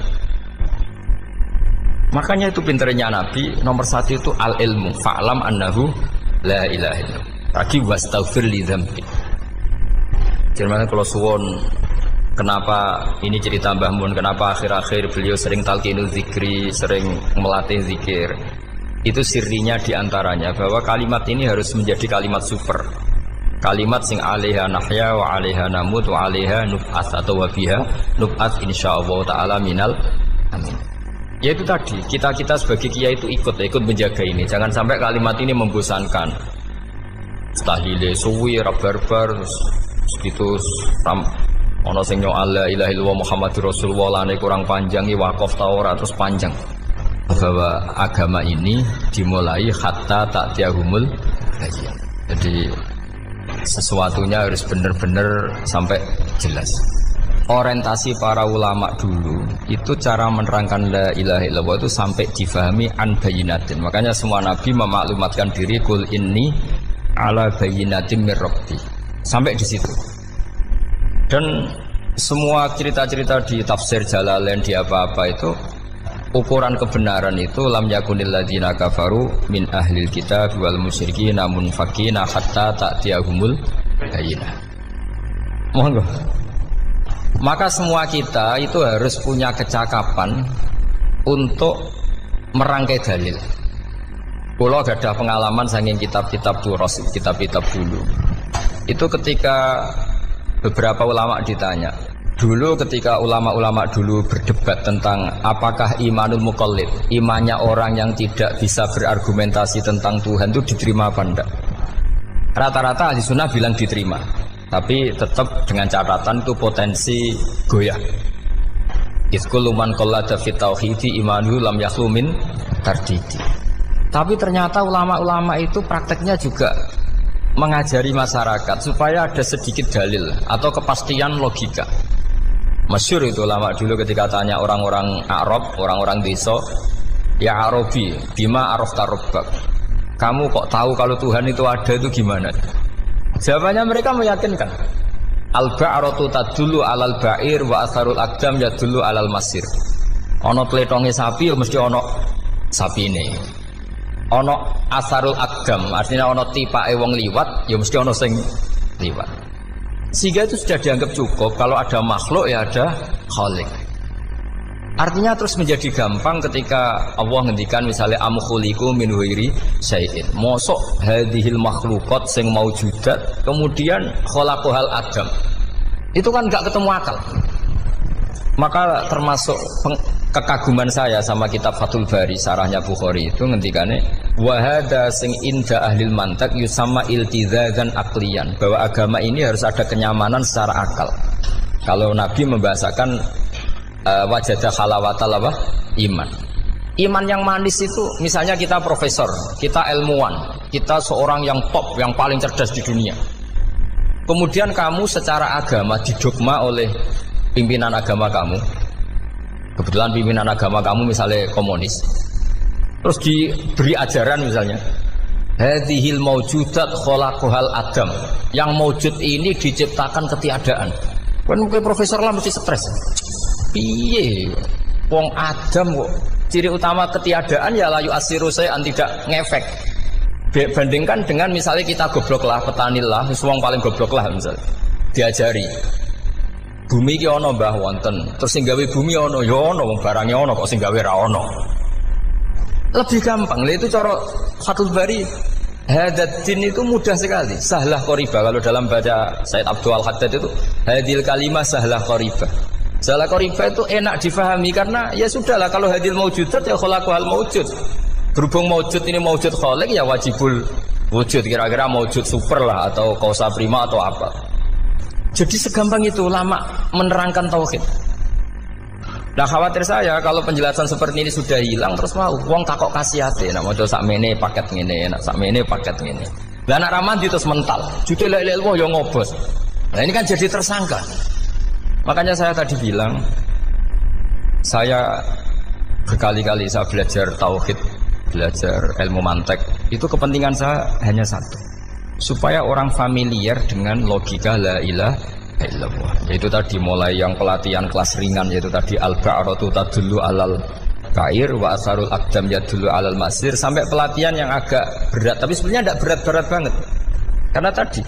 Makanya itu pinternya Nabi, nomor 1 itu al-ilmu, fa'lam annahu la ilaha illallah. Lagi wastaghfir li dzambi. Jadi kalau suwon, kenapa ini cerita Mbah Mun, kenapa akhir-akhir beliau sering talqinul zikri, sering melatih zikir. Itu sirinya diantaranya bahwa kalimat ini harus menjadi kalimat super. Kalimat sing alaiha nahya wa alaiha namut wa alaiha nub'ats atau wa biha nub'ats insyaallah taala minal amin. Ya itu tadi, kita sebagai kiai itu ikut menjaga ini. Jangan sampai kalimat ini membosankan. Tahlile suwi barbar gitu ono sing nyoal la ilaha illallah Muhammadur Rasulullah lane kurang panjang wakaf ta ora terus panjang. Bahwa agama ini dimulai hatta ta'tiyahumul bayyinah. Jadi sesuatunya harus benar-benar sampai jelas. Orientasi para ulama dulu itu cara menerangkan la ilaha illallah itu sampai difahami an bayyinatin. Makanya semua nabi memaklumatkan diri kul inni ala bayyinatin mir rabbi. Sampai di situ. Dan semua cerita-cerita di tafsir Jalalain di apa-apa itu ukuran kebenaran itu lam yakunil ladzina kafaru min ahlil kitab wal musyrikin namun faqina hatta ta'tiyahumul bayyinah. Monggo. Maka semua kita itu harus punya kecakapan untuk merangkai dalil. Kalau gak ada pengalaman saking kitab-kitab turos, kitab-kitab dulu. Itu ketika beberapa ulama ditanya. Dulu ketika ulama-ulama dulu berdebat tentang apakah imanul muqallid, imannya orang yang tidak bisa berargumentasi tentang Tuhan itu diterima apa enggak? Rata-rata ahli sunnah bilang diterima. Tapi tetap dengan catatan itu potensi goyah. Iskul man qallada fit tauhidi imanuhu lam yakhlu min tardidi. Tapi ternyata ulama-ulama itu prakteknya juga mengajari masyarakat supaya ada sedikit dalil atau kepastian logika. Masyhur itu ulama dulu ketika tanya orang-orang Arab, orang-orang desa, ya Arabi, bima arafta rabbak. Kamu kok tahu kalau Tuhan itu ada, itu gimana? Jawabannya mereka meyakinkan. Al-ba'ratu tadullu alal ba'ir wa asarul aqdam yadullu alal masir. Ono tletonge sapi ya mesti ono sapine. Ono asarul aqdam artinya ono tipake wong liwat ya mesti ono sing liwat. Sehingga itu sudah dianggap cukup kalau ada makhluk ya ada khalik. Artinya terus menjadi gampang ketika Allah ngendikan misalnya am khuliqu min ghairi syai'in. Mosok hadhil makhluqat sing maujudat kemudian khalaqahal adam. Itu kan enggak ketemu akal. Maka termasuk kekaguman saya sama kitab Fathul Bari sarahnya Bukhari itu ngendikane wa hadza sing inda ahlil mantak yusamma iltizazan aqliyan, bahwa agama ini harus ada kenyamanan secara akal. Kalau Nabi membahasakan wajadah halawatal apa? Iman. Iman yang manis itu misalnya kita profesor, kita ilmuwan, kita seorang yang top, yang paling cerdas di dunia. Kemudian kamu secara agama didogma oleh pimpinan agama kamu. Kebetulan pimpinan agama kamu misalnya komunis. Terus diberi ajaran misalnya hadhil maujudat khalaqahal adam. Yang maujud ini diciptakan ketiadaan. Kan mungkin profesor lah mesti stres. Piye wong Adam kok ciri utama ketiadaan ya layu asiru saya tidak ngefek. Bandingkan dengan misalnya kita goblok lah, petani lah, wong paling goblok lah misalnya diajari bumi ki ana mbah wonten, terus sing gawe bumi ana ya ana, wong barangnya ana kok sing gawe ra ana. Lebih gampang. Itu cara Fathul Bari. Hadatin itu mudah sekali, sahlah qoriba. Kalau dalam baca Said Abdul Haddad itu hadil kalimah sahlah qoriba. Salah qoriba itu enak difahami karena ya sudahlah kalau hadil maujudat ya khalaqahal maujud. Berhubung maujud ini maujud khaliq ya wajibul wujud, kira-kira maujud super lah atau kausa prima atau apa. Jadi segampang itu ulama menerangkan tauhid. Nah khawatir saya kalau penjelasan seperti ini sudah hilang terus mau wong takok kasihate nak maca sakmene paket ngene, nak sakmene paket ngene. Lah anak ramadi terus mental. Judul la ilaha illallah yo ngobos. Nah ini kan jadi tersangka. Makanya saya tadi bilang saya berkali-kali saya belajar tauhid, belajar ilmu mantek. Itu kepentingan saya hanya satu. Supaya orang familiar dengan logika la ilaha illallah. Yaitu tadi mulai yang pelatihan kelas ringan yaitu tadi al-ba'ratu tadullu alal kair wa asarul aqdam yadullu alal masir sampai pelatihan yang agak berat tapi sebenarnya tidak berat-berat banget. Karena tadi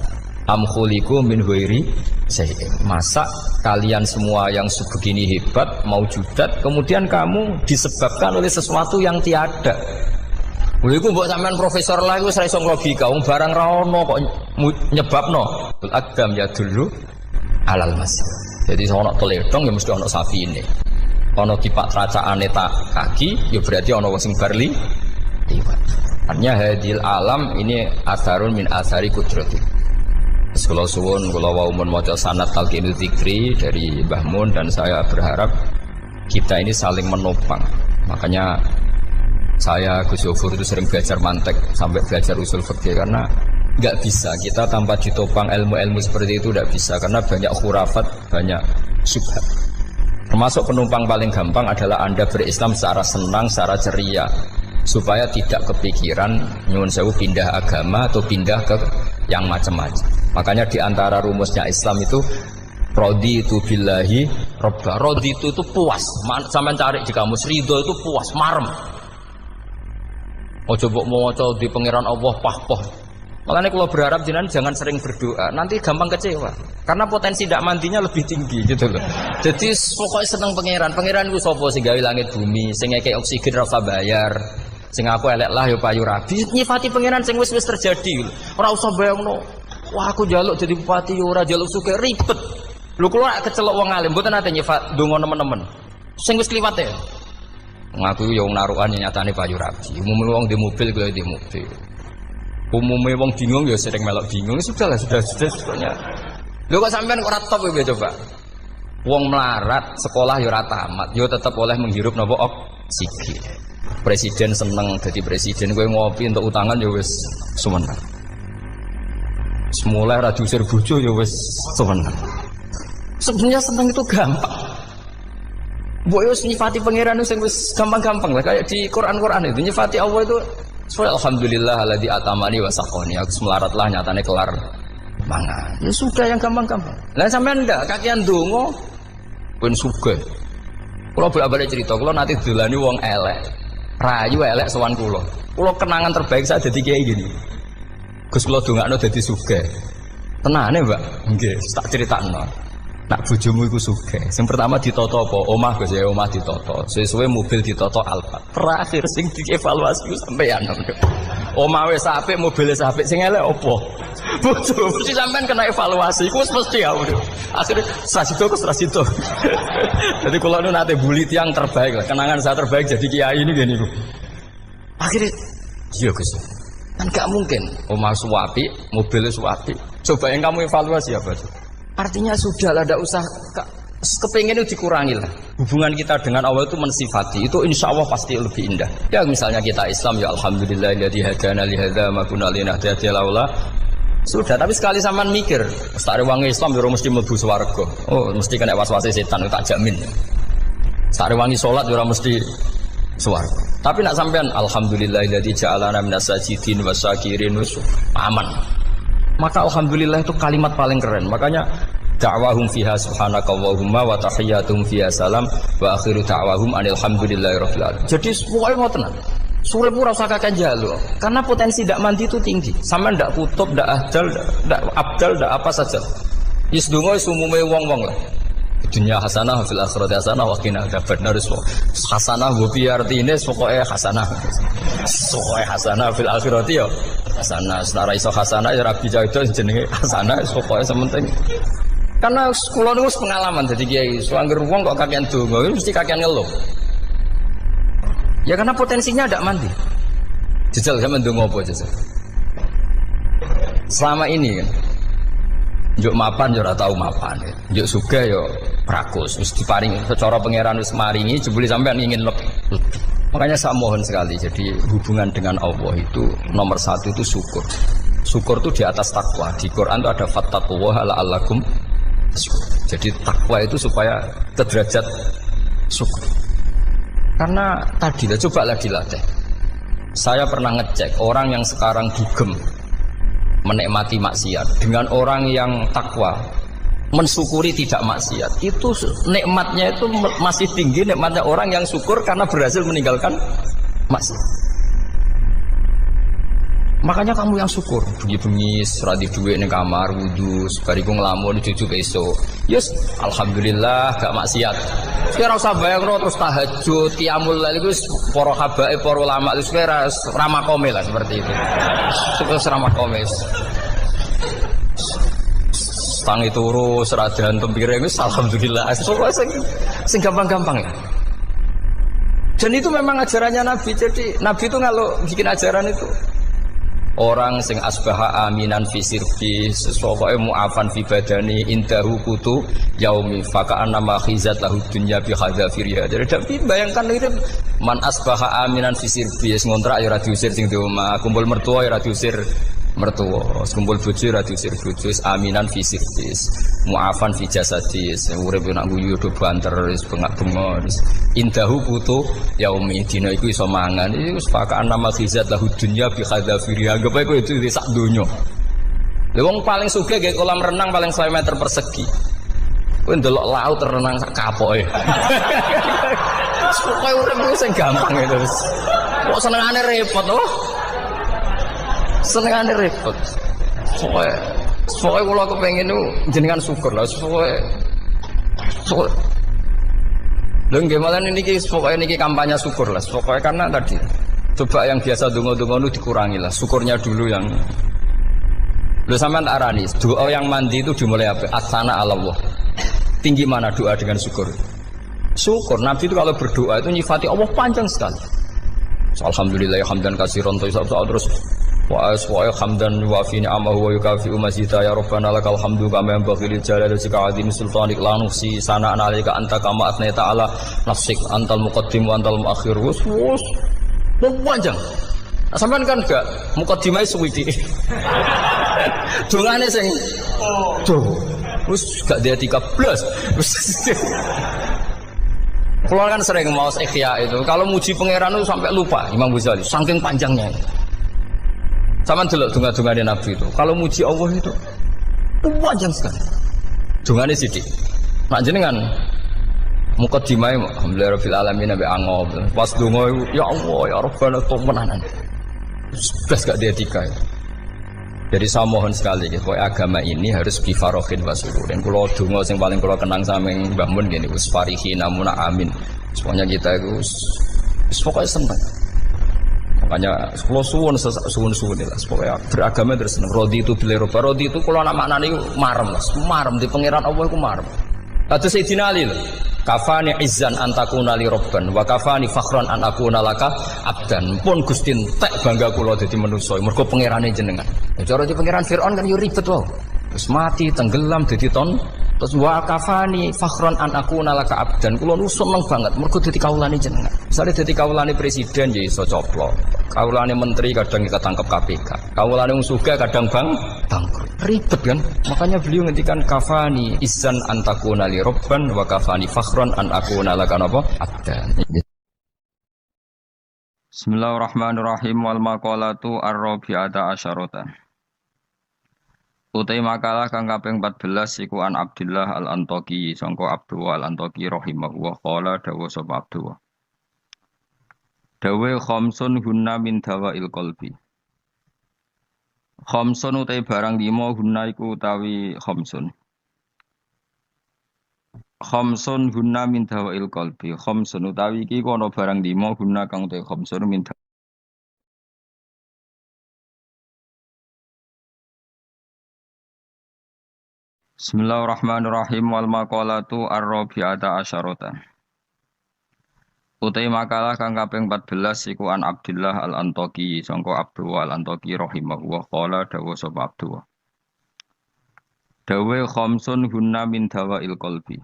am khuliqu min ghairi syai'in. Masa kalian semua yang sebegini hebat maujudat kemudian kamu disebabkan oleh sesuatu yang tiada. Iku mbok sampean profesor lah iku ora iso logika wong barang ra ono kok nyebabno. Al-aqdam yadullu alal masir. Jadi ono teledong ya mesti ono sapi ini. Ono kipak tracaane tak kaki ya berarti ono wong sing barli liwat. Artinya hadil alam ini asarun min asari kudrati. Kula suwun kula wau mun maca sanad talqinul dzikri dari Mbah Mun dan saya berharap kita ini saling menopang. Makanya saya Gus Yofur itu sering belajar mantek sampai belajar usul fikih karena nggak bisa kita tanpa ditopang ilmu-ilmu seperti itu tidak bisa karena banyak khurafat, banyak syubhat. Termasuk penumpang paling gampang adalah Anda berislam secara senang, secara ceria supaya tidak kepikiran nyuwun sewu pindah agama atau pindah ke yang macam-macam. Makanya diantara rumusnya Islam itu raditu billahi robba. Raditu itu puas. Sampeyan cari di kamus ridho itu puas, marem. Ojo mbok maca di pangeran Allah pah-pah. Makanya kalau berharap jenengan jangan sering berdoa, nanti gampang kecewa. Karena potensi tidak mandinya lebih tinggi gitu loh. Jadi pokoknya seneng pangeran itu sapa sing gawe langit bumi, sing ngekek oksigen ora usah bayar. Sing aku elek lah ya payu rabi. Nyifati pangeran sing wis terjadi. Ora usah bayangno. Wah aku njaluk jadi bupati ya ora njaluk sugih ribet. Lho kula kecelok wong alim mboten nate nyifat donga nemen-nemen. Sing wis kliwat ya. Ngaku ya wong narukan nyatane payu rabi. Umume wong di mobil kaya di mobil. Umumnya wong bingung ya sering melok bingung, sudah sebetulnya. Lho kok sampean ora top ya coba. Wong melarat sekolah ya ora tamat, ya tetep oleh menghirup napa oksigen. Presiden seneng dadi presiden, kowe ngopi untuk utangan ya wis sumeneng. Semula ra diusir bojo ya wis sumeneng. Sebenarnya seneng itu gampang. Mbok yo nyifati pangeran sing wis gampang-gampang lah kayak di Quran itu nyifati Allah itu alhamdulillah alladzi atamani wa saqani. Aku melaratlah nyatane kelar mangan. Ya sudah yang gampang-gampang. Lah sampean ndak kakean donga ben sugih. Kula bolak-balik cerita, kula nanti dolani wong elek. Rayu elek sowan kula. Kula kenangan terbaik saya dadi kiai gini. Gus kula dongakno dadi sugih. Tenane, Mbak? Nggih, tak critakno. Nak bojomu iku sugih. Sing pertama ditoto apa? Omah Gus ya, omah ditoto. Suwe-suwe mobil ditoto Alphard. Terakhir sing dievaluasi ku sampean. Omah wis apik, mobil wis apik, sing elek apa? Bojo mesti sampean kena evaluasi. Iku mesti ya. Akhire Srasito. Jadi kula nu nate bully tiyang terbaik lah. Kenangan saya terbaik jadi kiai ini gini niku. Akhirnya iya Gus. Kan gak mungkin omah suwapi, mobil suwapi. Coba yang kamu evaluasi apa? Artinya sudah lah, tidak usah kepingin itu dikurangi lah. Hubungan kita dengan Allah itu mensifati, itu insya Allah pasti lebih indah. Ya misalnya kita Islam, ya alhamdulillahilladzi hadana li hadza ma kunna linahtadiya laula. Sudah, tapi sekali sampean mikir, ustaz wangi Islam yo mesti mlebu swarga. Oh, mesti kena was-wase setan, tak jamin. Ustaz wangi salat yo mesti swarga. Tapi nak sampean alhamdulillahilladzi ja'alana minas sajidin wasyakirin aman. Maka alhamdulillah itu kalimat paling keren. Makanya da'wahum fiha subhanakallahumma wa tahiyyatuhum fiha salam wa akhiru da'wahum alhamdulillahirabbil alamin. Jadi pokoknya mau tenang. Sore pura usah kakek jaluk. Karena potensi dak mandi itu tinggi. Sama ndak kutub, ndak ahdal, ndak abdal, ndak apa saja. Wis donga wis umume wong-wong lah. Dunia hasanah fil akhirati hasanah wa qina adzabannar. Hasanah bu pi artine pokoke hasanah. Pokoke hasanah fil akhirati ya hasanah. Senara iso hasanah ya rabi itu jenenge hasanah pokoke sementing. Karena kula niku pengalaman dadi kiai, suangger wong kok kakean donga mesti kakean ngeluh. Ya karena potensinya ndak mandi. Jajal sampean ndonga apa jajal? Selama ini kan njuk mapan yo ora tau mapan. Njuk sugih yo rakus, wis diparingi secara pangeran wis maringi jebule sampean ingin lebih. Makanya saya mohon sekali, jadi hubungan dengan Allah itu nomor satu itu syukur. Syukur itu di atas takwa. Di Quran itu ada fattaqullaha la'allakum tashkurun. Jadi takwa itu supaya derajat syukur. Karena tadi lah, cobalah dilatih. Saya pernah ngecek orang yang sekarang dugem menikmati maksiat dengan orang yang takwa mensyukuri tidak maksiat, itu nikmatnya itu masih tinggi nikmatnya orang yang syukur karena berhasil meninggalkan maksiat. Makanya kamu yang syukur, bengi-bengi seradi duit ning kamar wudu, bariku ngelamun cucu esuk. Yes, alhamdulillah gak maksiat. Ora usah bayangno terus tahajud, qiyamul lail iku para habaib, para ulama itu ramakome lah seperti itu. Terus ramakome. Tangi turu seradan piring wis alhamdulillah. Pokoke sing gampang-gampang ya. Dan itu memang ajarannya Nabi. Jadi Nabi itu kalau bikin ajaran itu orang sing asbaha aminan fi sirbi sesuai mu'afan fi badani indahu kutu yaumi faka'an nama khizat lahu dunya bi hadzafiriya. Jadi bayangkan itu man asbaha aminan fi sirbi ngontrak ya ora diusir sing di omah, kumpul mertua ya ora diusir mertua, kumpul bojo ora diusir bojo, aminan fi sirbi mu'afan fi jasadis urip nak guyu do banter wis bengak-bengok indahu kutu yaumi dina iku iso mangan iki wis faka'an nama khizat lahu dunya bi hadzafiriya. Anggap ae itu di sak donya. Lha wong paling sugih nggih kolam renang paling 100 meter persegi. Kowe ndelok laut renang sak kapoke. Pokoke urip iku sing gampang itu wis. Kok senengane repot oh. Senengane repot. Pokoknya kalau kepengen itu jenengan syukur lah. Pokoknya lho nggih malah niki pokoknya niki kampanye syukur lah. Pokoknya karena tadi coba yang biasa donga-donga itu dikurangi lah. Syukurnya dulu yang lho sampean tak arani. Doa yang mandi itu dimulai apa? Asana Allah. Tinggi mana doa dengan syukur? Syukur. Nabi itu kalau berdoa itu nyifati Allah panjang sekali. Alhamdulillah hamdan katsiran terus wa hamdan wa fi ni'amahu wa yukafi mazida ya rabbana lakal hamdu kama yanbaghi lil jalali wa azimi sultanik la nuhsi sana'an 'alaika anta kama athnayta 'ala nafsik antal muqaddim wa antal muakhir wus panjang. Sampean kan enggak muqaddimai suwiti. Dongane sing wis gak dia 13. Kalau kan sering mau ikhya itu, kalau muji pangeran itu sampai lupa Imam Ghazali, saking panjangnya. Sama delok donga-dongane Nabi itu. Kalau muji Allah itu panjang sekali. Dongane sithik. Mak jenengan muqaddimah alhamdulillah rabbil alamin nabi angob. Pas donga ya Allah ya Rabbana temenanan. Blas gak dietika. Jadi saya mohon sekali gitu, agama ini harus bifarohin wasururin. Kalau donga yang paling kalau kenang sama Mbah Mun gini, usfarihi namuna amin. Semuanya kita itu pokoknya senang. Makanya kalau suwun lah, pokoknya beragama terus seneng. Rodi itu bila roba, rodi itu kalau anak maknanya itu marem di pangeran Allah itu marem. Kata Sayyidina Ali loh, kafani izzan antakuna li robban, wa kafani fakhran an akuna laka abdan. Pun Gustin tek bangga kula dadi manusa, mergo pangerane jenengan. Ya cara di pangeran Firaun kan yo ribet wae. Terus mati tenggelam dadi ton. Terus wa kafani fakhran an akuna laka abdan. Kula nu seneng banget mergo dadi kawulane jenengan. Misale dadi kawulane presiden ya iso coplok. Kawulane menteri kadang kita tangkap KPK. Kawulane wong sugih kadang bangkrut. Ribet kan? Makanya beliau ngendikan kafani izzan antakuna li robban wa kafani fakhran an akuna laka napa abdan. Bismillahirrahmanirrahim wal maqalatu ar-rabi'ata asyarata. Utai makalah kang kaping 14 iku an Abdullah al-Antaqi sangka Abdullah al-Antaqi rahimahullah qala dawu sapa Abdullah. Dawe khamsun hunna min dawail qalbi. Khamsun utai barang 5 hunna iku utawi khamsun. Khamsun hunna min dawail qalbi. Khamsun utawi iki kono barang 5 hunna kang utai khamsun min Bismillahirrahmanirrahim wal maqalatu ar-rabi'ata asyarata. Utai makalah kang kaping 14 iku an Abdullah al-Antaqi sangka Abdullah al-Antaqi rahimahullah qala dawu sapa Abdullah. Dawe khamsun hunna min dawail qalbi.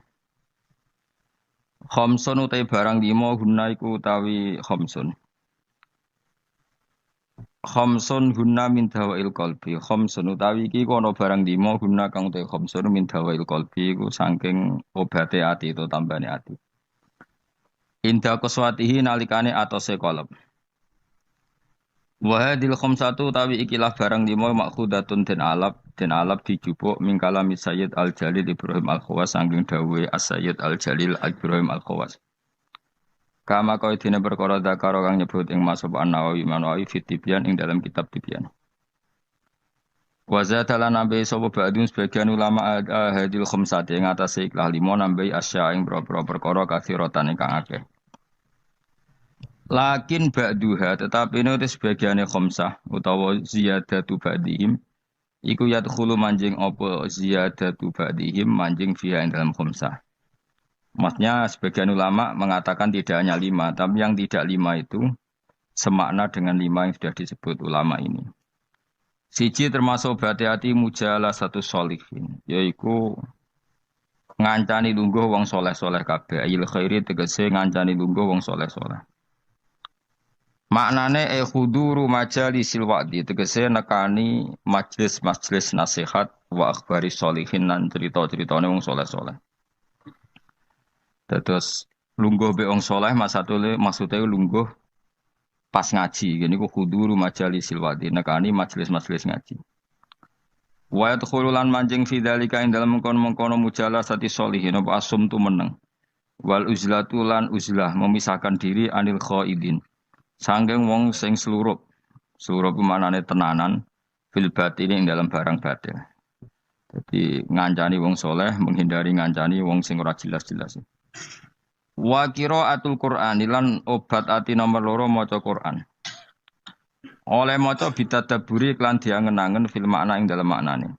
Khamsun utai barang 5 hunna iku utawi khamsun. Khamsun hunna min dawail qalbi. Khamsun utawi iki kono barang 5 hunna kang te khamsun min dawail qalbi iku saking obate ati itu tambane ati. Inda qaswatihi nalikane atose qalb. Wa hadil khamsatu utawi ikilah barang 5 makhudatun den alap dijupuk min kalami Sayyid Al-Jalil Ibrahim Al-Khawas saking dawuhe As-Sayyid Al-Jalil Ibrahim Al-Khawas. Kama kau dina perkara dakaro kang nyebut ing Mas'hab An-Nawawi Manawi fit Tibyan ing dalam kitab Tibyan. Wa zatalan nambe sapa ba'dun sebagian ulama hadil khamsati ing atase ikhlas 5 nambe asya ing boro-boro perkara kathiratan ingkang akeh. Lakin ba'duha tetapi ini sebagiane khamsah utawa ziyadatu ba'dihim iku yadkhulu manjing apa ziyadatu ba'dihim manjing fiha ing dalam khamsah. Maksudnya sebagian ulama mengatakan tidak hanya 5, tapi yang tidak 5 itu semakna dengan 5 yang sudah disebut ulama ini. Siji termasuk berhati-hati mujalah satu sholihin, yaitu ngancani lungguh wong soleh-soleh kabeh. Ayil khairi tegese ngancani lungguh wong soleh-soleh. Maknane khuduru majalisil wa'di tegese nekani majlis-majlis nasihat wa akhbari sholihin lan cerita-ceritane wong soleh-soleh. Terus lungguh be wong saleh maksudnya lungguh pas ngaji. Gini ku khuduru majalisil wadi nekani majelis-majelis ngaji. Wa yadkhululan manjing fi dzalika ing dalem mengkono-mengkono mujalasati sholihin apa asum tu meneng. Wal uzlatu lan uzlah memisahkan diri anil khaidin. Sangking wong sing slurup. Slurup manane tenanan fil batini ing dalam barang batin. Jadi ngancani wong soleh, menghindari ngancani wong sing ora jelas-jelas. Wa qiraatul Qur'an lan obat ati nomor loro maca Qur'an. Oleh maca bitadabburi lan diangen-angen fil makna ing dalam maknane.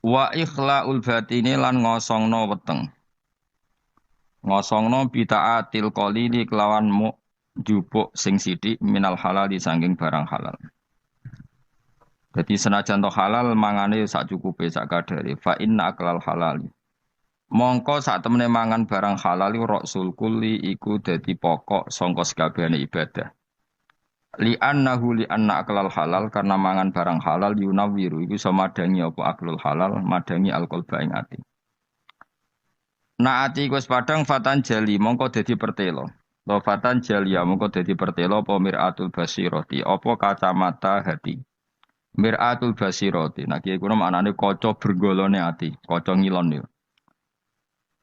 Wa ikhlaul batini lan ngosongno weteng. Ngosongno bitaatil qalili kelawan jupuk sing sithik minal halal disangking barang halal. Jadi senajan to halal mangane sak cukupe sak kadare fa inna aklal halal. Mongko sak temene mangan barang halal rasul kulli iku dadi pokok sangka sakabehane ibadah. Li anna aklal halal karena mangan barang halal yunawiru iku iso madangi apa aklul halal madangi alkohol ing ati. Na ati wis padang fatan jali mongko dadi pertelo. Lo fatan jalia mongko dadi pertelo apa miratul basirati apa kacamata hati. Miratul basirati. Nah kiye kuwi maknane kaca bergolone ati, kaca ngilon yo.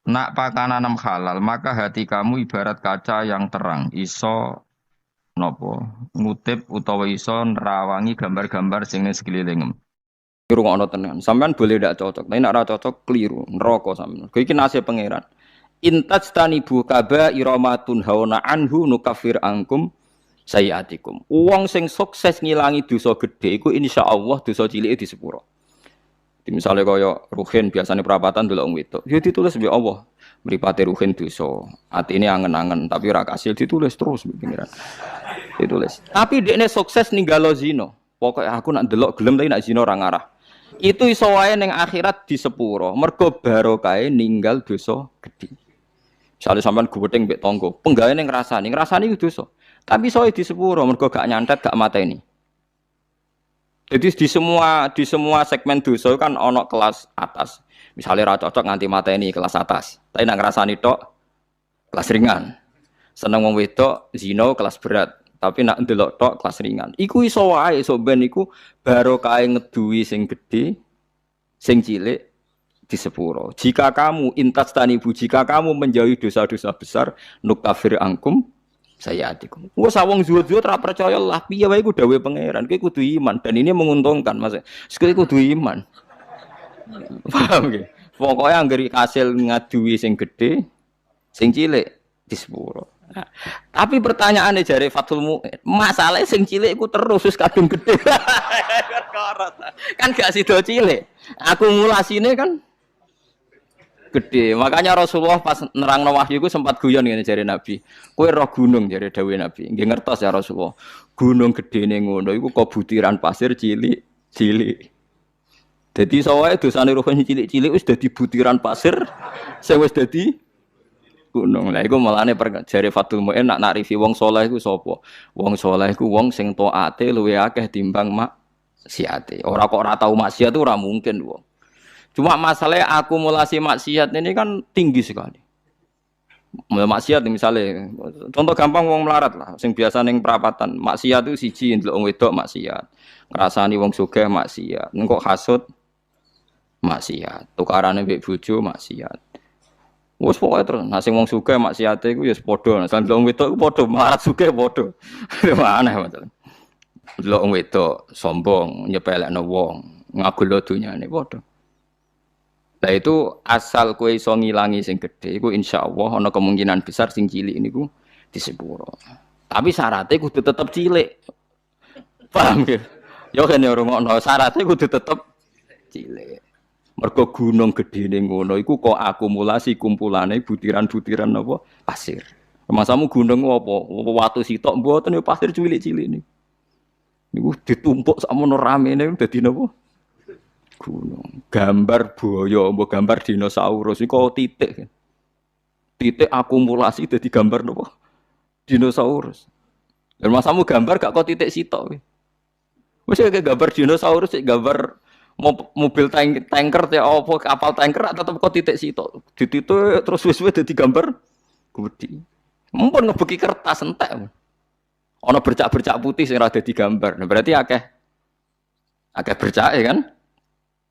Nak pakananam halal maka hati kamu ibarat kaca yang terang iso nopo ngutip utawa iso nerawangi gambar-gambar sing ning sekelilingem. Rungokno tenan. Sampean boleh ndak cocok, tapi nek ora cocok keliru, neraka sampean. Iki nasib pangeran. Intajtanibu kaba iramatun hauna anhu nukafir angkum sayiatikum. Wong sing sukses ngilangi dosa gedhe iku insyaallah dosa cilike disepuro. Misalnya kaya ruhin biasanya perapatan delok wong wedok. Ya ditulis mbek Allah. Mripate ruhin dosa. Atine angen-angen tapi ora kasil ditulis terus pengiran. Ditulis. Tapi dekne sukses ninggalo zina. Pokoke aku nak delok gelem tapi nak zina ora ngarah. Itu iso wae ning akhirat di sepuro. Mergo barokahe ninggal dosa gedhe. Misalnya sampean guweting mbek tangga, penggaweane ngrasani iku dosa. Tapi iso di sepuro mergo gak nyantet gak mateni. Jadi di semua segmen dosa kan ono kelas atas. Misalnya ra cocok nganti mateni kelas atas. Tapi nak ngrasani tok kelas ringan. Seneng wong wedok zina kelas berat. Tapi nak ndelok tok kelas ringan. Iku iso wae iso ben iku barokahe ngeduwi sing gedhe, sing cilik di sepuro. Jika kamu jika kamu menjauhi dosa-dosa besar, nukafir angkum sayiatikum. Wes wong zuwud-zuwud ora percaya lah piye wae iku dawuhe pangeran. Kowe kudu iman dan ini menguntungkan Mas. Kowe kudu iman. Paham nggih? Pokoke anggere kasil ngaduwi sing gedhe, sing cilik di sepuro. Nah, tapi pertanyaannya jare Fathul Mu'in, masalah sing cilik iku terus kadung gedhe. Kan gak sida cilik. Akumulasinya kan gede. Makanya Rasulullah pas nerangno wahyu iku sempat guyon ngene jare Nabi. Kowe roh gunung jare dawuhe Nabi. Nggih ngertos ya Rasulullah. Gunung gedene ngono iku kok butiran pasir cilik-cilik. Dadi sawae dosane rohane cilik-cilik wis dadi butiran pasir sing wis dadi gunung. Lah iku malane jare Fathul Mu'in nak narifi wong saleh iku sapa? Wong saleh iku wong sing taate luwih akeh timbang maksiate. Ora kok ora tau maksiat itu ora mungkin wong. Cuma masalahnya akumulasi maksiat ini kan tinggi sekali. Maksiat misalnya, contoh gampang wong melarat lah, sing biasa ning perapatan. Maksiat itu siji ndelok wong wedok maksiat. Ngrasani wong sugih maksiat. Engko hasud maksiat. Tukarane mbek bojo maksiat. Wes pokoke terus, nah sing wong sugih maksiate iku ya padha. Nah ndelok wong wedok iku padha, melarat sugih padha. Aneh macam. Ndelok wong wedok sombong, nyepelekno wong, ngagul dunyane padha. Lah itu asal kowe iso ngilangi sing gedhe iku insyaallah ana kemungkinan besar sing cilik niku disepuro. Tapi syaratnya kudu tetep cilik. Paham nggih? Ya kene rungokno syaratnya kudu tetep cilik. Mergo gunung gedene ngono iku kok akumulasi kumpulane butiran-butiran apa pasir. Masamu gunung apa? Watu sitok mboten ya pasir cilik-cilik niku. Niku ditumpuk sakmono ramene dadi napa? Gunung, gambar buaya, mbok gambar dinosaurus iku titik. Titik akumulasi dadi gambar napa? Dinosaurus. Lan masamu gambar gak kok titik sitok. Wis kayak gambar dinosaurus, gambar mobil tanker ya apa kapal tanker tetep kok titik sitok. Dititik terus wis dadi gambar gede. Mumpun ngebeki kertas entek. Ana bercak-bercak putih sing ora dadi gambar. Nah, berarti akeh bercake kan?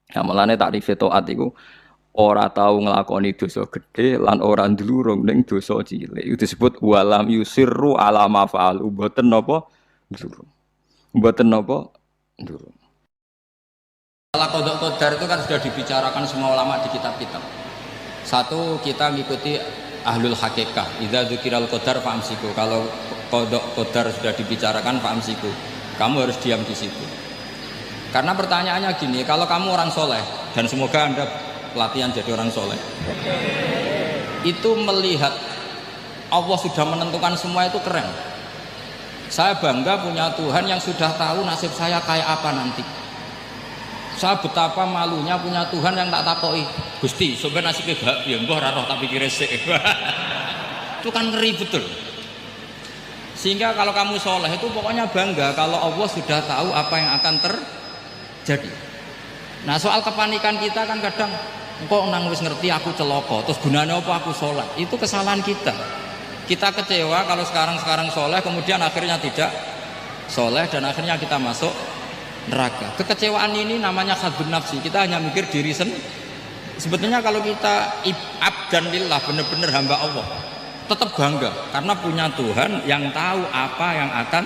Ya malane takrif taat iku ora tau nglakoni dosa gedhe lan ora ndlurung ning dosa cilik. Itu disebut walam yusirru ala ma fa'al. Mboten napa ndlurung. Mboten napa Durung. Masalah qada qadar itu kan sudah dibicarakan semua ulama di kitab-kitab. Satu, kita mengikuti ahlul hakikah. Idza dzukiral qadar fa'amsiku. Kalau qada qadar sudah dibicarakan fa'amsiku, kamu harus diam di situ. Karena pertanyaannya gini, kalau kamu orang soleh, dan semoga Anda pelatihan jadi orang soleh, itu melihat Allah sudah menentukan semua itu keren. Saya bangga punya Tuhan yang sudah tahu nasib saya kayak apa nanti. Saya betapa malunya punya Tuhan yang tak takoi, Gusti sebenarnya nasibnya gak ya mbah ora roh tapi kira sik. Itu kan ngeri betul. Sehingga kalau kamu soleh itu pokoknya bangga kalau Allah sudah tahu apa yang akan terjadi. Nah soal kepanikan kita kan kadang kok nang wis ngerti aku celoko terus gunanya apa aku sholat, itu kesalahan kita. Kita kecewa kalau sekarang soleh kemudian akhirnya tidak soleh dan akhirnya kita masuk neraka. Kekecewaan ini namanya khadun nafsi. Kita hanya mikir diri sendiri. Sebetulnya kalau kita abdan lillah, benar-benar hamba Allah, tetap bangga karena punya Tuhan yang tahu apa yang akan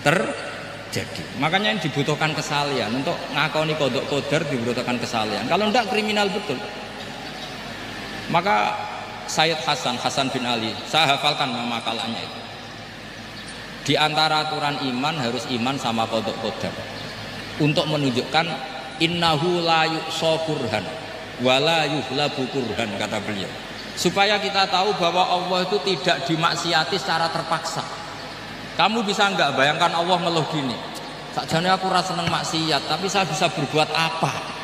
terjadi. Makanya yang dibutuhkan kesalian untuk ngakoni qada qadar, dibutuhkan kesalian. Kalau enggak kriminal betul. Maka Sayyid Hasan bin Ali, saya hafalkan makalahnya itu. Di antara aturan iman harus iman sama qada qadar. Untuk menunjukkan innahu la yuqsa kurhan wa la yuhlabu kurhan, kata beliau. Supaya kita tahu bahwa Allah itu tidak dimaksiati secara terpaksa. Kamu bisa enggak bayangkan Allah ngeluh gini, sakjane aku ora seneng maksiat tapi saya bisa berbuat apa?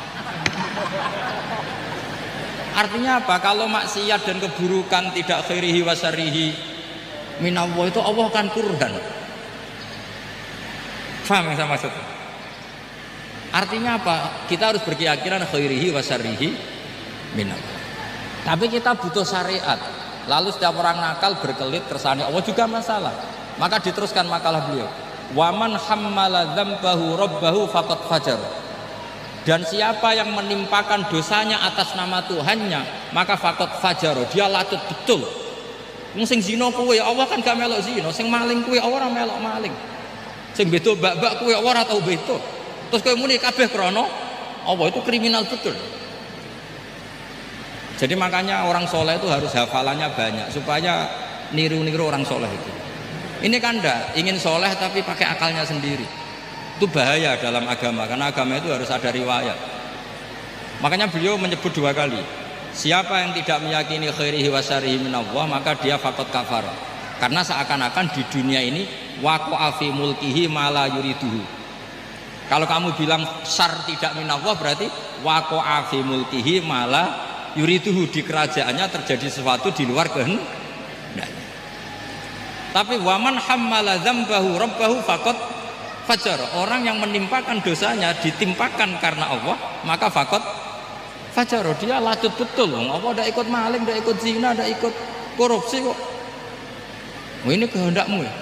Artinya apa? Kalau maksiat dan keburukan tidak khairihi wa syarrihi minallah, itu Allah kan kurhan. Paham yang saya maksud? Artinya apa? Kita harus berkeyakinan khairihi wa syarrihi minallah. Tapi kita butuh syariat. Lalu setiap orang nakal berkelit kersane Allah juga masalah. Maka diteruskan makalah beliau. Waman hammala dzambahu rabbahu faqad fajar. Dan siapa yang menimpakan dosanya atas nama Tuhannya, maka faqad fajar, dia lacut betul. Sing zina kuwe Allah kan gak melok zina, sing maling kuwe ora melok maling. Sing beto bak-bak kuwe ora tau beto. Terus kowe muni kabeh krana Allah, itu kriminal betul. Jadi makanya orang soleh itu harus hafalannya banyak supaya niru-niru orang soleh itu. Ini kan enggak ingin soleh tapi pakai akalnya sendiri. Itu bahaya dalam agama, karena agama itu harus ada riwayat. Makanya beliau menyebut dua kali, siapa yang tidak meyakini khairihi wa syarrihi minallah, maka dia faqad kafar. Karena seakan-akan di dunia ini waqa'a fi mulkihi ma la yuriduhu. Kalau kamu bilang syar tidak minallah, berarti waqa'a fi mulkihi ma la yuriduhu, di kerajaannya terjadi sesuatu di luar kehendaknya. Tapi waman hammala dzambahu rabbahu faqad fajar, orang yang menimpakan dosanya ditimpakan karena Allah, maka faqad fajar, dia lacut betul. Allah tidak ikut maling, tidak ikut zina, tidak ikut korupsi kok. Oh, ini kehendakmu ya.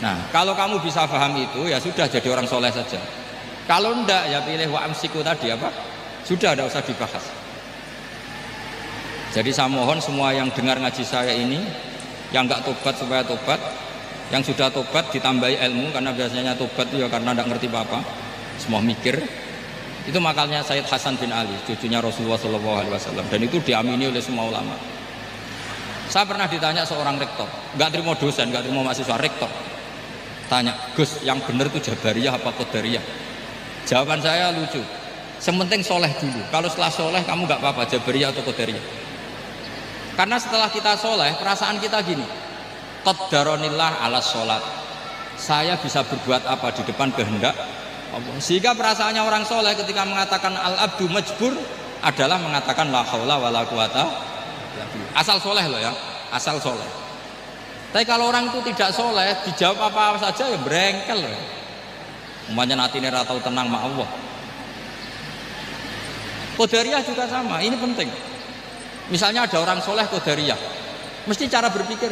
Nah, kalau kamu bisa paham itu, ya sudah jadi orang soleh saja. Kalau enggak, ya pilih wa amsiku tadi apa? Sudah, tidak usah dibahas. Jadi saya mohon semua yang dengar ngaji saya ini, yang enggak tobat supaya tobat, yang sudah tobat ditambahi ilmu, karena biasanya tobat itu ya karena tidak ngerti apa-apa, semua mikir. Itu makalnya Sayyid Hasan bin Ali, cucunya Rasulullah SAW, dan itu diamini oleh semua ulama. Saya pernah ditanya seorang rektor, nggak terima dosen, nggak terima mahasiswa, rektor tanya, Gus, yang benar itu Jabariyah apa Qadariyah? Jawaban saya lucu, sementing soleh dulu, kalau setelah soleh kamu nggak apa-apa Jabariyah atau Qadariyah. Karena setelah kita soleh, perasaan kita gini, qaddaronillah ala sholat, saya bisa berbuat apa di depan kehendak Allah. Sehingga perasaannya orang soleh ketika mengatakan al-abdu majbur adalah mengatakan la haula wala quwata, asal soleh loh ya, asal soleh. Tapi kalau orang itu tidak soleh, dijawab apa saja ya berengkel loh. Umpamanya natine ra tau tenang sama Allah. Qadariyah juga sama, ini penting. Misalnya ada orang soleh Qadariyah, mesti cara berpikir,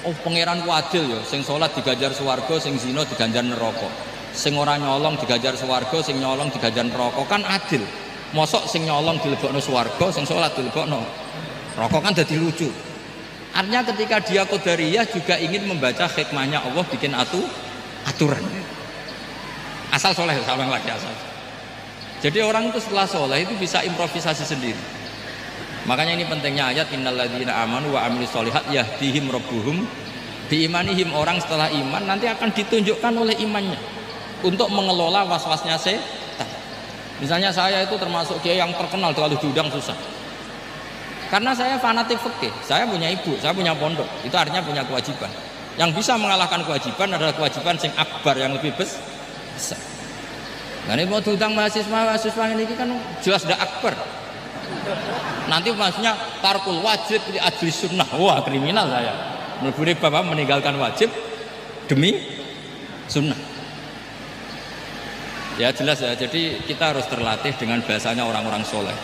oh pangeran ku adil ya, sing sholat diganjar swarga, sing zina diganjar neraka, sing ora nyolong diganjar swarga, sing nyolong diganjar neraka, kan adil. Mosok sing nyolong dilebokno swarga, sing sholat dilebokno neraka, kan jadi lucu. Artinya ketika dia Qadariyah juga ingin membaca hikmahnya Allah bikin aturan. Asal soleh, salah lagi asal. Jadi orang itu setelah soleh itu bisa improvisasi sendiri. Makanya ini pentingnya ayat innalladzina amanu wa amilus solihat yahdihim rabbuhum biimanihim. Orang setelah iman nanti akan ditunjukkan oleh imannya untuk mengelola was-wasnya setan. Misalnya saya itu termasuk kiai yang terkenal terlalu diundang susah. Karena saya fanatik fikih, saya punya ibu, saya punya pondok, itu artinya punya kewajiban. Yang bisa mengalahkan kewajiban adalah kewajiban sing akbar yang lebih besar. Nah ini mau diundang mahasiswa ini kan jelas tidak akbar. Nanti maksudnya tarkul wajib di ajli sunnah. Wah kriminal saya. Meleburi bapak meninggalkan wajib demi sunnah. Ya jelas ya. Jadi kita harus terlatih dengan bahasanya orang-orang soleh.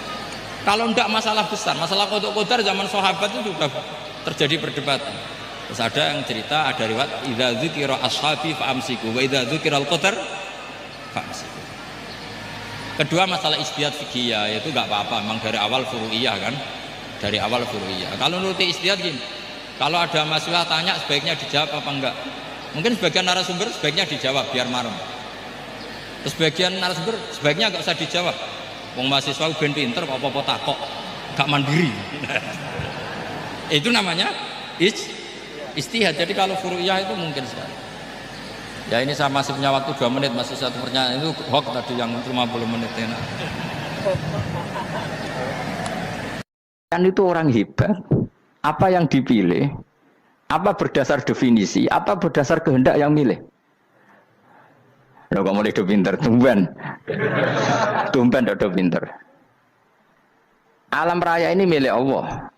Kalau tidak masalah besar, masalah qadar zaman sahabat itu sudah terjadi perdebatan. Terus ada yang cerita, ada riwayat idza dzikira ashabi fa amsiku wa idza dzikiral qadar fa amsiku. Kedua masalah ijtihad fikih yaitu enggak apa-apa, memang dari awal furu'iyah kan. Dari awal furu'iyah. Kalau nuruti ijtihad gini, kalau ada mahasiswa tanya sebaiknya dijawab apa enggak. Mungkin sebagian narasumber sebaiknya dijawab biar marem. Terus sebagian narasumber sebaiknya enggak usah dijawab. Wong mahasiswa ben pinter kok apa-apa takok, enggak mandiri. Itu namanya ijtihad. Jadi kalau furu'iyah itu mungkin sekali. Ya ini saya masih punya waktu 2 menit, masih satu pertanyaan itu hoax tadi yang 50 menit enak. Kan itu orang hebat. Apa yang dipilih? Apa berdasar definisi? Apa berdasar kehendak yang milih? Lo kamu udah pinter, tumben udah pinter. Alam raya ini milik Allah.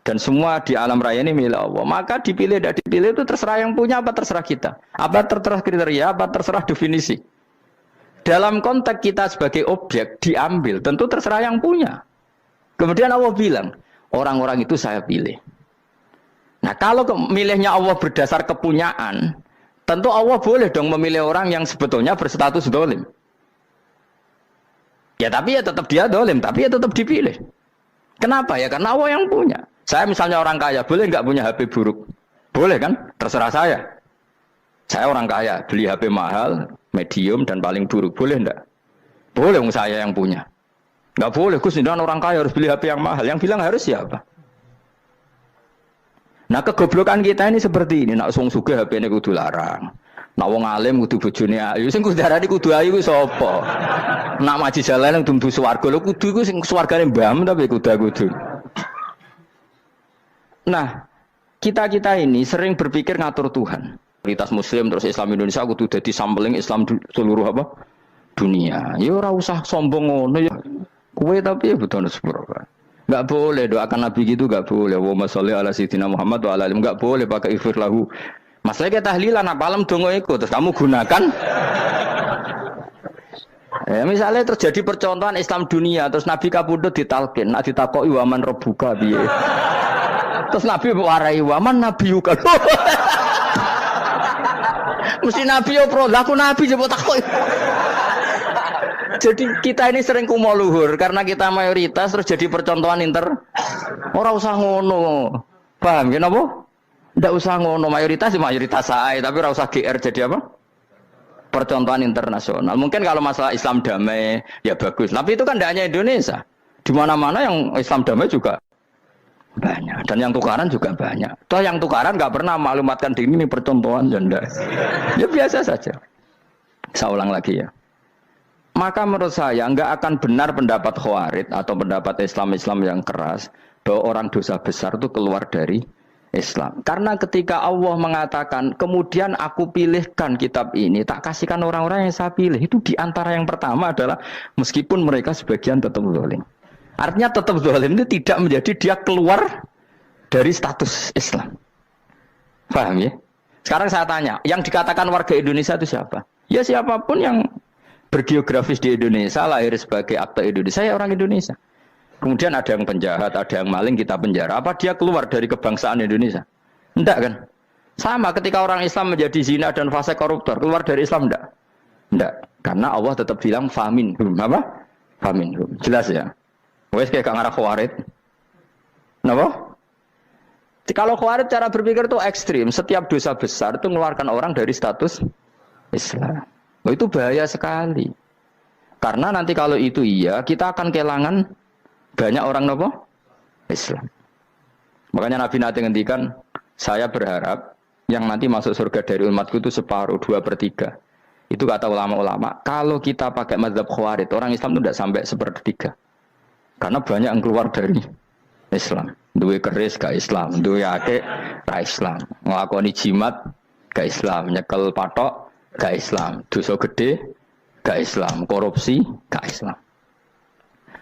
Dan semua di alam raya ini milik Allah. Maka dipilih tidak dipilih itu terserah yang punya apa terserah kita. Apa terserah kriteria, apa terserah definisi. Dalam konteks kita sebagai objek diambil, tentu terserah yang punya. Kemudian Allah bilang, orang-orang itu saya pilih. Nah kalau milihnya Allah berdasar kepunyaan, tentu Allah boleh dong memilih orang yang sebetulnya berstatus dolim. Ya tapi ya tetap dia dolim, tapi ya tetap dipilih. Kenapa ya? Karena Allah yang punya. Saya misalnya orang kaya, boleh nggak punya HP buruk? Boleh kan? Terserah saya. Saya orang kaya, beli HP mahal, medium, dan paling buruk. Boleh enggak? Boleh, saya yang punya. Nggak boleh, Gus, dengan orang kaya harus beli HP yang mahal. Yang bilang harus siapa? Nah, kegoblokan kita ini seperti ini. Nak wong sugih HP ini kudu larang. Nak wong alim kudu bojone ayu. Sing kudu darani kudu ayu ku sapa? Nak maji jalan kudu swarga. Lho kudu iku sing swargane mbahmu tapi kudu. Nah, kita ini sering berpikir ngatur Tuhan. Kualitas Muslim terus Islam Indonesia kudu dadi sampling Islam seluruh apa? Dunia. Ya ora usah sombong ngono ya. Kowe tapi ya betul sepuro. Enggak boleh doakan Nabi gitu, enggak boleh. Allahumma sholli ala sayyidina Muhammad wa ala alihi. Enggak boleh pakai ighfir lahu. Masalahnya kita tahlilan apa alam dongo iku terus kamu gunakan. Ya, misalnya terjadi percontohan Islam dunia terus Nabi kapundhut ditalkin, nak ditakoki waman rabbuka piye. Terus Nabi warai waman nabiyuka. Mesti Nabi yo pro, lah aku Nabi coba takut. Jadi kita ini sering kumo luhur karena kita mayoritas terus jadi percontohan Ora usah ngono. Paham ya napa? Ndak usah ngono, mayoritas saya, tapi ora usah GR jadi apa? Percontohan internasional. Mungkin kalau masalah Islam damai ya bagus. Tapi itu kan tidak hanya Indonesia. Di mana-mana yang Islam damai juga banyak, dan yang tukaran juga banyak. Toh yang tukaran nggak pernah maklumatkan diri ini percontohan janda. Ya biasa saja. Saya ulang lagi ya. Maka menurut saya nggak akan benar pendapat Khawarij atau pendapat Islam yang keras bahwa orang dosa besar itu keluar dari Islam. Karena ketika Allah mengatakan kemudian aku pilihkan kitab ini tak kasihkan orang-orang yang saya pilih, itu diantara yang pertama adalah meskipun mereka sebagian tetap zalim. Artinya tetap zalim itu tidak menjadi dia keluar dari status Islam. Paham ya? Sekarang saya tanya, yang dikatakan warga Indonesia itu siapa? Ya siapapun yang bergeografis di Indonesia, lahir sebagai akte Indonesia, ya orang Indonesia. Kemudian ada yang penjahat, ada yang maling, kita penjara. Apa dia keluar dari kebangsaan Indonesia? Enggak kan? Sama ketika orang Islam menjadi zina dan fase koruptor, keluar dari Islam enggak? Enggak. Karena Allah tetap bilang famin. Apa? Famin. Jelas ya? Wes kayak ngarah Khawarij. Kenapa? Kalau Khawarij cara berpikir itu ekstrim. Setiap dosa besar itu mengeluarkan orang dari status Islam. Oh, itu bahaya sekali. Karena nanti kalau itu iya, kita akan kehilangan banyak orang nopo Islam. Makanya Nabi nanti ngendikan, saya berharap yang nanti masuk surga dari umatku itu separuh, 2/3. Itu kata ulama-ulama. Kalau kita pakai mazhab Khawarij, orang Islam itu tidak sampai 1/3. Karena banyak yang keluar dari Islam. Duwe keris gak Islam, duwe akeh gak Islam, nglakoni jimat gak Islam, nyekel patok gak Islam, dosa gede gak Islam, korupsi gak Islam.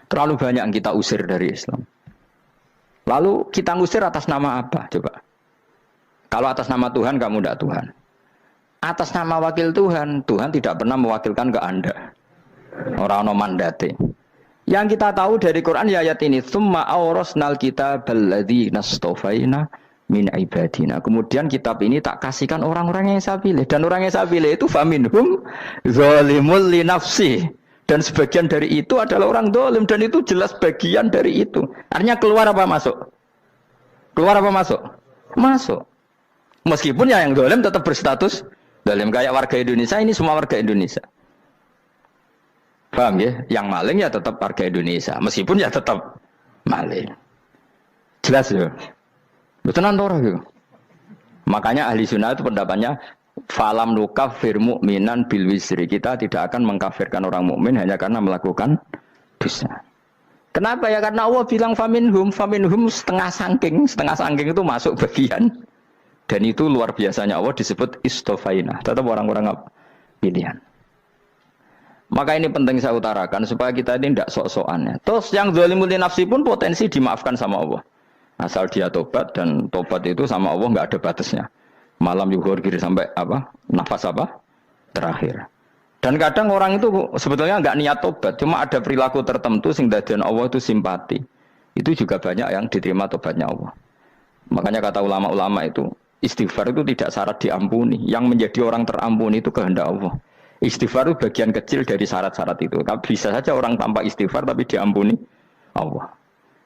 Terlalu banyak yang kita usir dari Islam. Lalu kita ngusir atas nama apa? Coba. Kalau atas nama Tuhan, kamu tidak Tuhan. Atas nama wakil Tuhan, Tuhan tidak pernah mewakilkan ke Anda. Orang-orang mandate. Yang kita tahu dari Quran ya ayat ini, "Tsumma awrasnal kitabal ladzina istafaina min ibadina." Kemudian kitab ini tak kasihkan orang-orang yang saya pilih, dan orang yang saya pilih itu faminhum zalimul li nafsi. Dan sebagian dari itu adalah orang zalim, dan itu jelas bagian dari itu. Artinya keluar apa masuk? Keluar apa masuk? Masuk. Meskipun ya yang zalim tetap berstatus zalim, kayak warga Indonesia, ini semua warga Indonesia. Paham ya? Yang maling ya tetap warga Indonesia, meskipun ya tetap maling. Jelas ya? Betul nanti. Makanya ahli sunnah itu pendapatnya falam nukafir mu'minan bil wisri. Kita tidak akan mengkafirkan orang mukmin hanya karena melakukan dosa. Kenapa ya? Karena Allah bilang faminhum setengah sangking itu masuk bagian. Dan itu luar biasanya Allah disebut istofaina. Tetap orang-orang pilihan. Maka ini penting saya utarakan supaya kita ini tidak sok-sokan ya. Terus yang zalimul nafsi pun potensi dimaafkan sama Allah. Asal dia tobat, dan tobat itu sama Allah nggak ada batasnya. Malam yuhur kiri sampai apa? Nafas apa? Terakhir. Dan kadang orang itu sebetulnya nggak niat tobat, cuma ada perilaku tertentu sehingga dadian Allah itu simpati. Itu juga banyak yang diterima tobatnya Allah. Makanya kata ulama-ulama itu, istighfar itu tidak syarat diampuni. Yang menjadi orang terampuni itu kehendak Allah. Istighfar itu bagian kecil dari syarat-syarat itu. Bisa saja orang tanpa istighfar tapi diampuni Allah.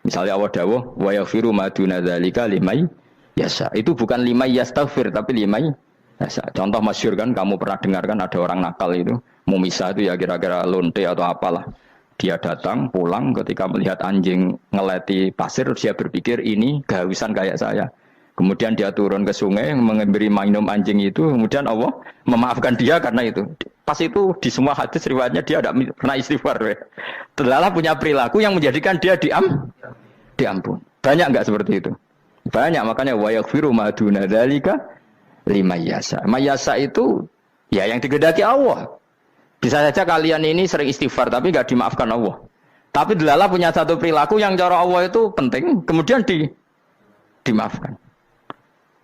Misalnya Allah dawuh, wa yaghfiru ma duna dzalika liman yasha. Itu bukan liman yastaghfir tapi liman yasha. Contoh masyhur kan, kamu pernah dengarkan ada orang nakal itu, mumisa itu ya kira-kira lonte atau apalah. Dia datang pulang ketika melihat anjing ngeleti pasir, dia berpikir ini kehausan kayak saya. Kemudian dia turun ke sungai memberi minum anjing itu, kemudian Allah memaafkan dia karena itu. Pas itu di semua hadis riwayatnya dia tidak pernah istighfar. Terlalu punya perilaku yang menjadikan dia diampun. Banyak enggak seperti itu? Banyak, makanya wa yaghfiru ma duna dzalika liman yasha. Mayasa itu ya yang digedaki Allah. Bisa saja kalian ini sering istighfar tapi enggak dimaafkan Allah. Tapi delala punya satu perilaku yang cara Allah itu penting, kemudian dimaafkan.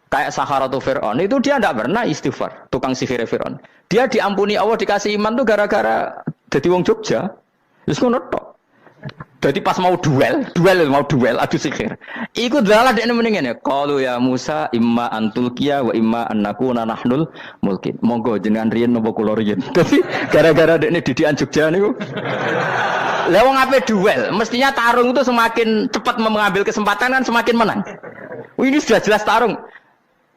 Kayak Saharatu Fir'aun, itu dia tidak pernah istighfar, tukang sihir Fir'aun. Dia diampuni Allah, dikasih iman tuh gara-gara jadi wong Jogja. Terus ngono tok. Jadi pas mau duel adu sihir. Iku dalah dekne mendingan ya. Qalu ya Musa imma antulqiya wa imma annakuna nahnul mulkin. Monggo jenengan riyen napa kula riyen. Dadi gara-gara dekne didikan Jogja niku. Lah wong ape duel, mestinya tarung itu semakin cepat mengambil kesempatan kan semakin menang. Ini sudah jelas tarung.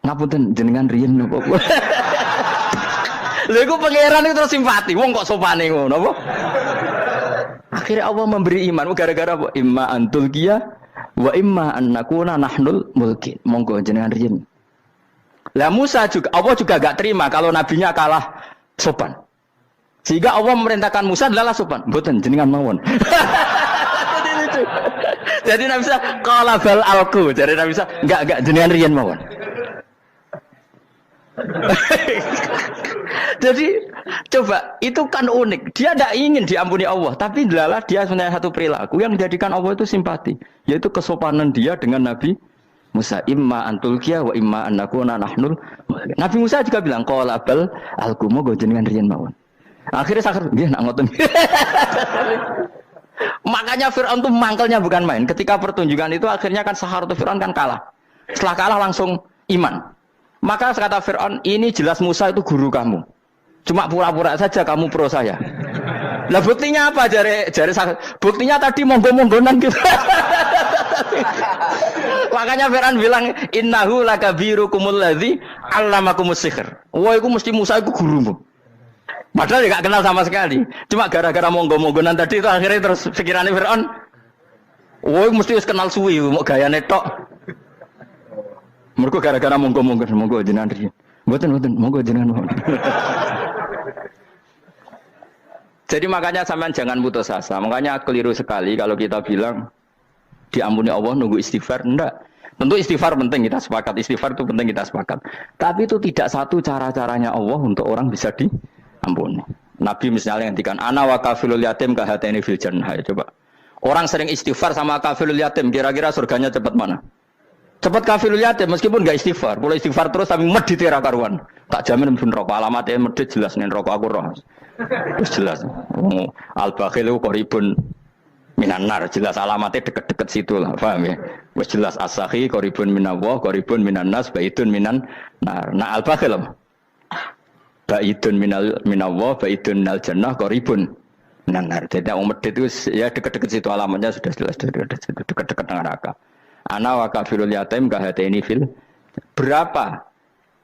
Ngapunten jenengan riyen napa. Lha iku pangeran itu terus simpati. Wong kok sopane ngono apa? Akhirnya Allah memberi iman gara-gara apa? Imma antulqiya wa imma annakuna nahnul mulkin. Monggo jenengan riyen. Lah Musa juga Allah juga gak terima kalau nabinya kalah sopan. Sehingga Allah memerintahkan Musa adalah sopan. Mboten jenengan mawon. Jadi Nabi Musa qala bal alqu. Jadi Nabi Musa enggak jenengan riyen mawon. Jadi coba itu kan unik. Dia tidak ingin diampuni Allah, tapi adalah dia sebenarnya satu perilaku yang menjadikan Allah itu simpati, yaitu kesopanan dia dengan Nabi Musa. Imma antulqiya wa imma annakuna nahnul. Nabi Musa juga bilang qala bal alqu go jenengan riyen mawon. Akhirnya sakar nggih nak ngoten. Makanya Fir'aun itu mangkelnya bukan main. Ketika pertunjukan itu akhirnya kan Saharatu Fir'aun kan kalah. Setelah kalah langsung iman. Maka kata Fir'aun, ini jelas Musa itu guru kamu. Cuma pura-pura saja kamu pro saya. Lah buktinya apa? Jari buktinya tadi monggo-monggonan gitu. Makanya Fir'aun bilang, innahu lakabirukumul ladzi 'allamakumus sihr. Wah, iku mesti Musa iku gurumu. Padahal dia gak kenal sama sekali. Cuma gara-gara monggo-monggonan tadi itu akhirnya terus pikirannya Fir'aun. Woi mesti harus kenal suwi, mau gaya netok. Mereka gara-gara monggo jenengan riyen. Mboten monggo jenengan. Jadi makanya sampean jangan putus asa. Makanya keliru sekali kalau kita bilang diampuni Allah nunggu istighfar. Enggak. Tentu istighfar penting, kita sepakat. Istighfar itu penting, kita sepakat. Tapi itu tidak satu cara-caranya Allah untuk orang bisa diampuni. Nabi misalnya ngendikan ana wa kafilul yatim kahateni fil jannah. Coba. Orang sering istighfar sama kafilul yatim, kira-kira surganya cepat mana? Cepat kafilul yatim meskipun enggak istighfar. Boleh istighfar terus tapi medit ra karuan. Tak jamin mlebu neraka. Alamatnya medit jelas ning neraka aku roh. Wis jelas. Al-bakhilu qaribun minan nar, jelas alamatnya deket-deket situ lah, paham ya? Wis jelas as-sakhi qaribun minallah, qaribun minan nas, baidun minan nar. Nah al-bakhil baidun minallah, baidun minal jannah, qaribun minan nar. Jadi yang medit itu ya deket-deket situ alamatnya sudah jelas deket-deket neraka. Ana wa kafirul yatim kahateni fil. Berapa?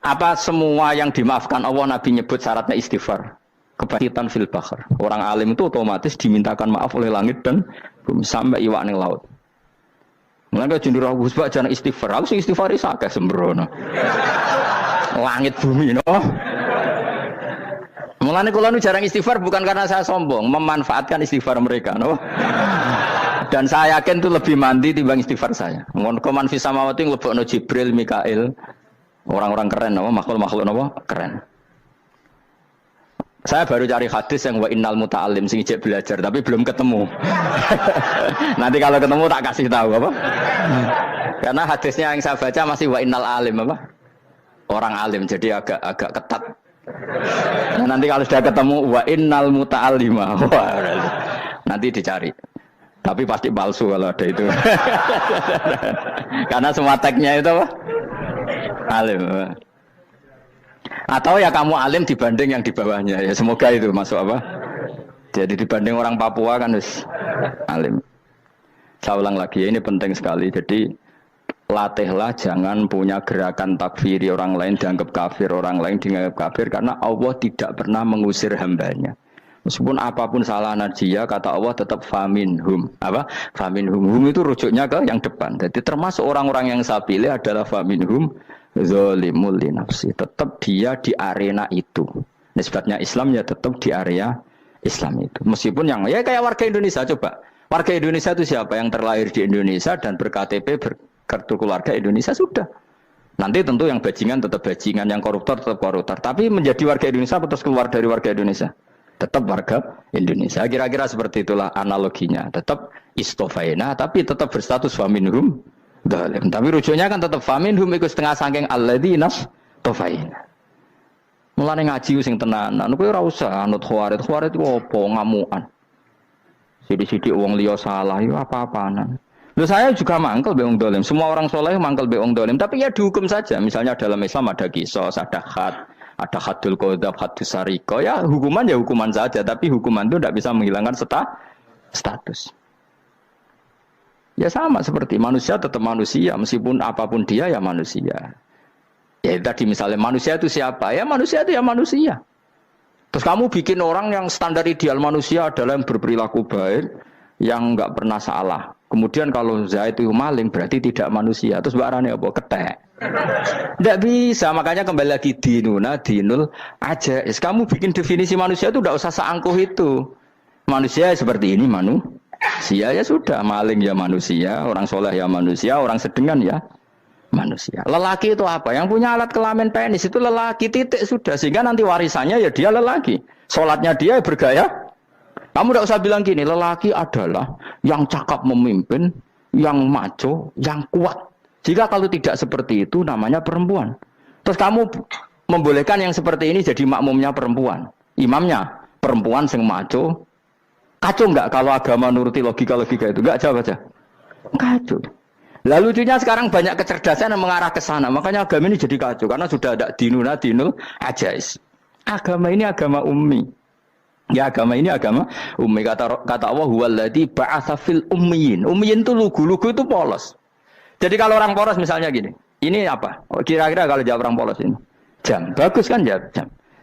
Apa semua yang dimaafkan Allah Nabi nyebut syaratnya istighfar? Kebakitan fil bakhar. Orang alim itu otomatis dimintakan maaf oleh langit dan bumi sampai iwak ning laut. Mulane jendur Gus Bak jangan istighfar. Aku sing istighfar iki akeh sembrono. Langit bumi no. Mulane kula nu jarang istighfar bukan karena saya sombong, memanfaatkan istighfar mereka no. Dan saya yakin itu lebih mandi timbang istighfar saya. Ngon koman fi samawati nglebokno Jibril, Mikail. Orang-orang keren no, makhluk-makhluk no, keren. Saya baru cari hadis yang wa innal muta'allim sing ijek belajar tapi belum ketemu. Nanti kalau ketemu tak kasih tahu apa? Karena hadisnya yang saya baca masih wa innal alim apa? Orang alim jadi agak ketat. Nah, nanti kalau sudah ketemu wa innal muta'allima. Nanti dicari. Tapi pasti palsu kalau ada itu. Karena semua tagnya itu apa? Alim. Atau ya kamu alim dibanding yang di bawahnya ya semoga itu masuk apa? Jadi dibanding orang Papua kan harus alim. Saya ulang lagi ya, ini penting sekali. Jadi latihlah jangan punya gerakan takfiri orang lain dianggap kafir, orang lain dianggap kafir karena Allah tidak pernah mengusir hambanya. Meskipun apapun salah najiyah kata Allah tetap faminhum. Apa? Faminhum. Hum itu rujuknya ke yang depan. Jadi termasuk orang-orang yang saya pilih adalah faminhum zalimul li nafsi. Tetap dia di arena itu. Nisbatnya Islam ya tetap di area Islam itu. Meskipun yang ya kayak warga Indonesia coba. Warga Indonesia itu siapa yang terlahir di Indonesia dan ber-KTP berkartu keluarga Indonesia sudah. Nanti tentu yang bajingan tetap bajingan, yang koruptor tetap koruptor. Tapi menjadi warga Indonesia terus keluar dari warga Indonesia. Tetap warga Indonesia. Kira-kira seperti itulah analoginya. Tetap istofaina tapi tetap berstatus faminhum zalim. Tapi rujuknya kan tetap faminhum ikut setengah saking alladzinas tofaina. Mulane ngaji sing tenanan kowe ora usah anut khawarit. Khawarit itu apa ngamukan. Sidik-sidik wong liya salah yo apa-apaan. Loh saya juga mangkel be wong zalim. Semua orang soleh mangkel be wong zalim, tapi ya dihukum saja. Misalnya dalam Islam ada qisas, ada had, ada hadul qadzaf, hadus sariko. Ya hukuman saja, tapi hukuman itu tidak bisa menghilangkan status. Ya sama seperti manusia tetap manusia, meskipun apapun dia ya manusia. Ya tadi misalnya manusia itu siapa? Ya manusia itu ya manusia. Terus kamu bikin orang yang standar ideal manusia adalah yang berperilaku baik, yang enggak pernah salah. Kemudian kalau Zaid itu maling berarti tidak manusia. Terus barangnya apa? Ketek. Tidak bisa, makanya kembali lagi dinul aja. Kamu bikin definisi manusia itu tidak usah seangkuh itu. Manusia seperti ini manusia ya sudah, maling ya manusia, orang soleh ya manusia, orang sedengan ya manusia. Lelaki itu apa? Yang punya alat kelamin penis itu lelaki titik sudah. Sehingga nanti warisannya ya dia lelaki. Sholatnya dia bergaya. Kamu tidak usah bilang gini, lelaki adalah yang cakap memimpin, yang maco, yang kuat. Jika kalau tidak seperti itu namanya perempuan. Terus kamu membolehkan yang seperti ini jadi makmumnya perempuan. Imamnya perempuan sing maco. Kacau enggak kalau agama nuruti logika-logika itu? Enggak jawab aja. Kacau. Lalu lucunya sekarang banyak kecerdasan yang mengarah ke sana. Makanya agama ini jadi kacau. Karena sudah ada dinul ajais. Agama ini agama ummi. Ya agama ini agama ummi. Kata Allah huwallazi ba'atsa fil ummiyin. Ummiyin itu lugu-lugu itu polos. Jadi kalau orang polos misalnya gini. Ini apa? Kira-kira kalau jawab orang polos ini. Jam. Bagus kan jam.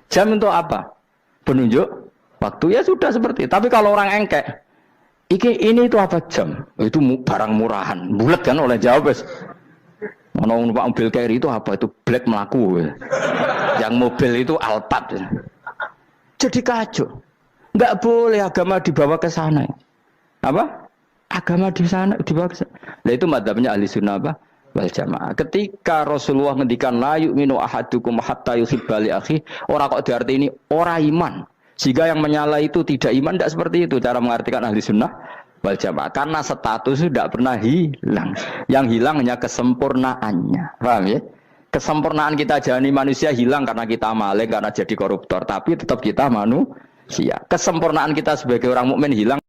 Jam untuk apa? penunjuk waktu, ya sudah seperti itu. Tapi kalau orang engkek, ini itu apa jam? Itu barang murahan, bulat kan oleh jawab. Mau numpak mobil carry itu apa? Itu black melaku. Yang mobil itu Alphard. Jadi kacau. Enggak boleh agama dibawa ke sana. Apa? Agama di sana dibawa ke sana. Nah itu madzhabnya ahli sunnah apa? Wal jamaah. Ketika Rasulullah ngendikan la yu'minu ahadukum hatta yuhibba li akhi, ora kok diarti ini ora iman. Sehingga yang menyala itu tidak iman, tidak seperti itu cara mengartikan ahli sunnah wal jamaah. Karena status itu tidak pernah hilang. Yang hilang hanya kesempurnaannya. Paham ya? Kesempurnaan kita jalani manusia hilang karena kita maling, karena jadi koruptor. Tapi tetap kita manusia. Kesempurnaan kita sebagai orang mukmin hilang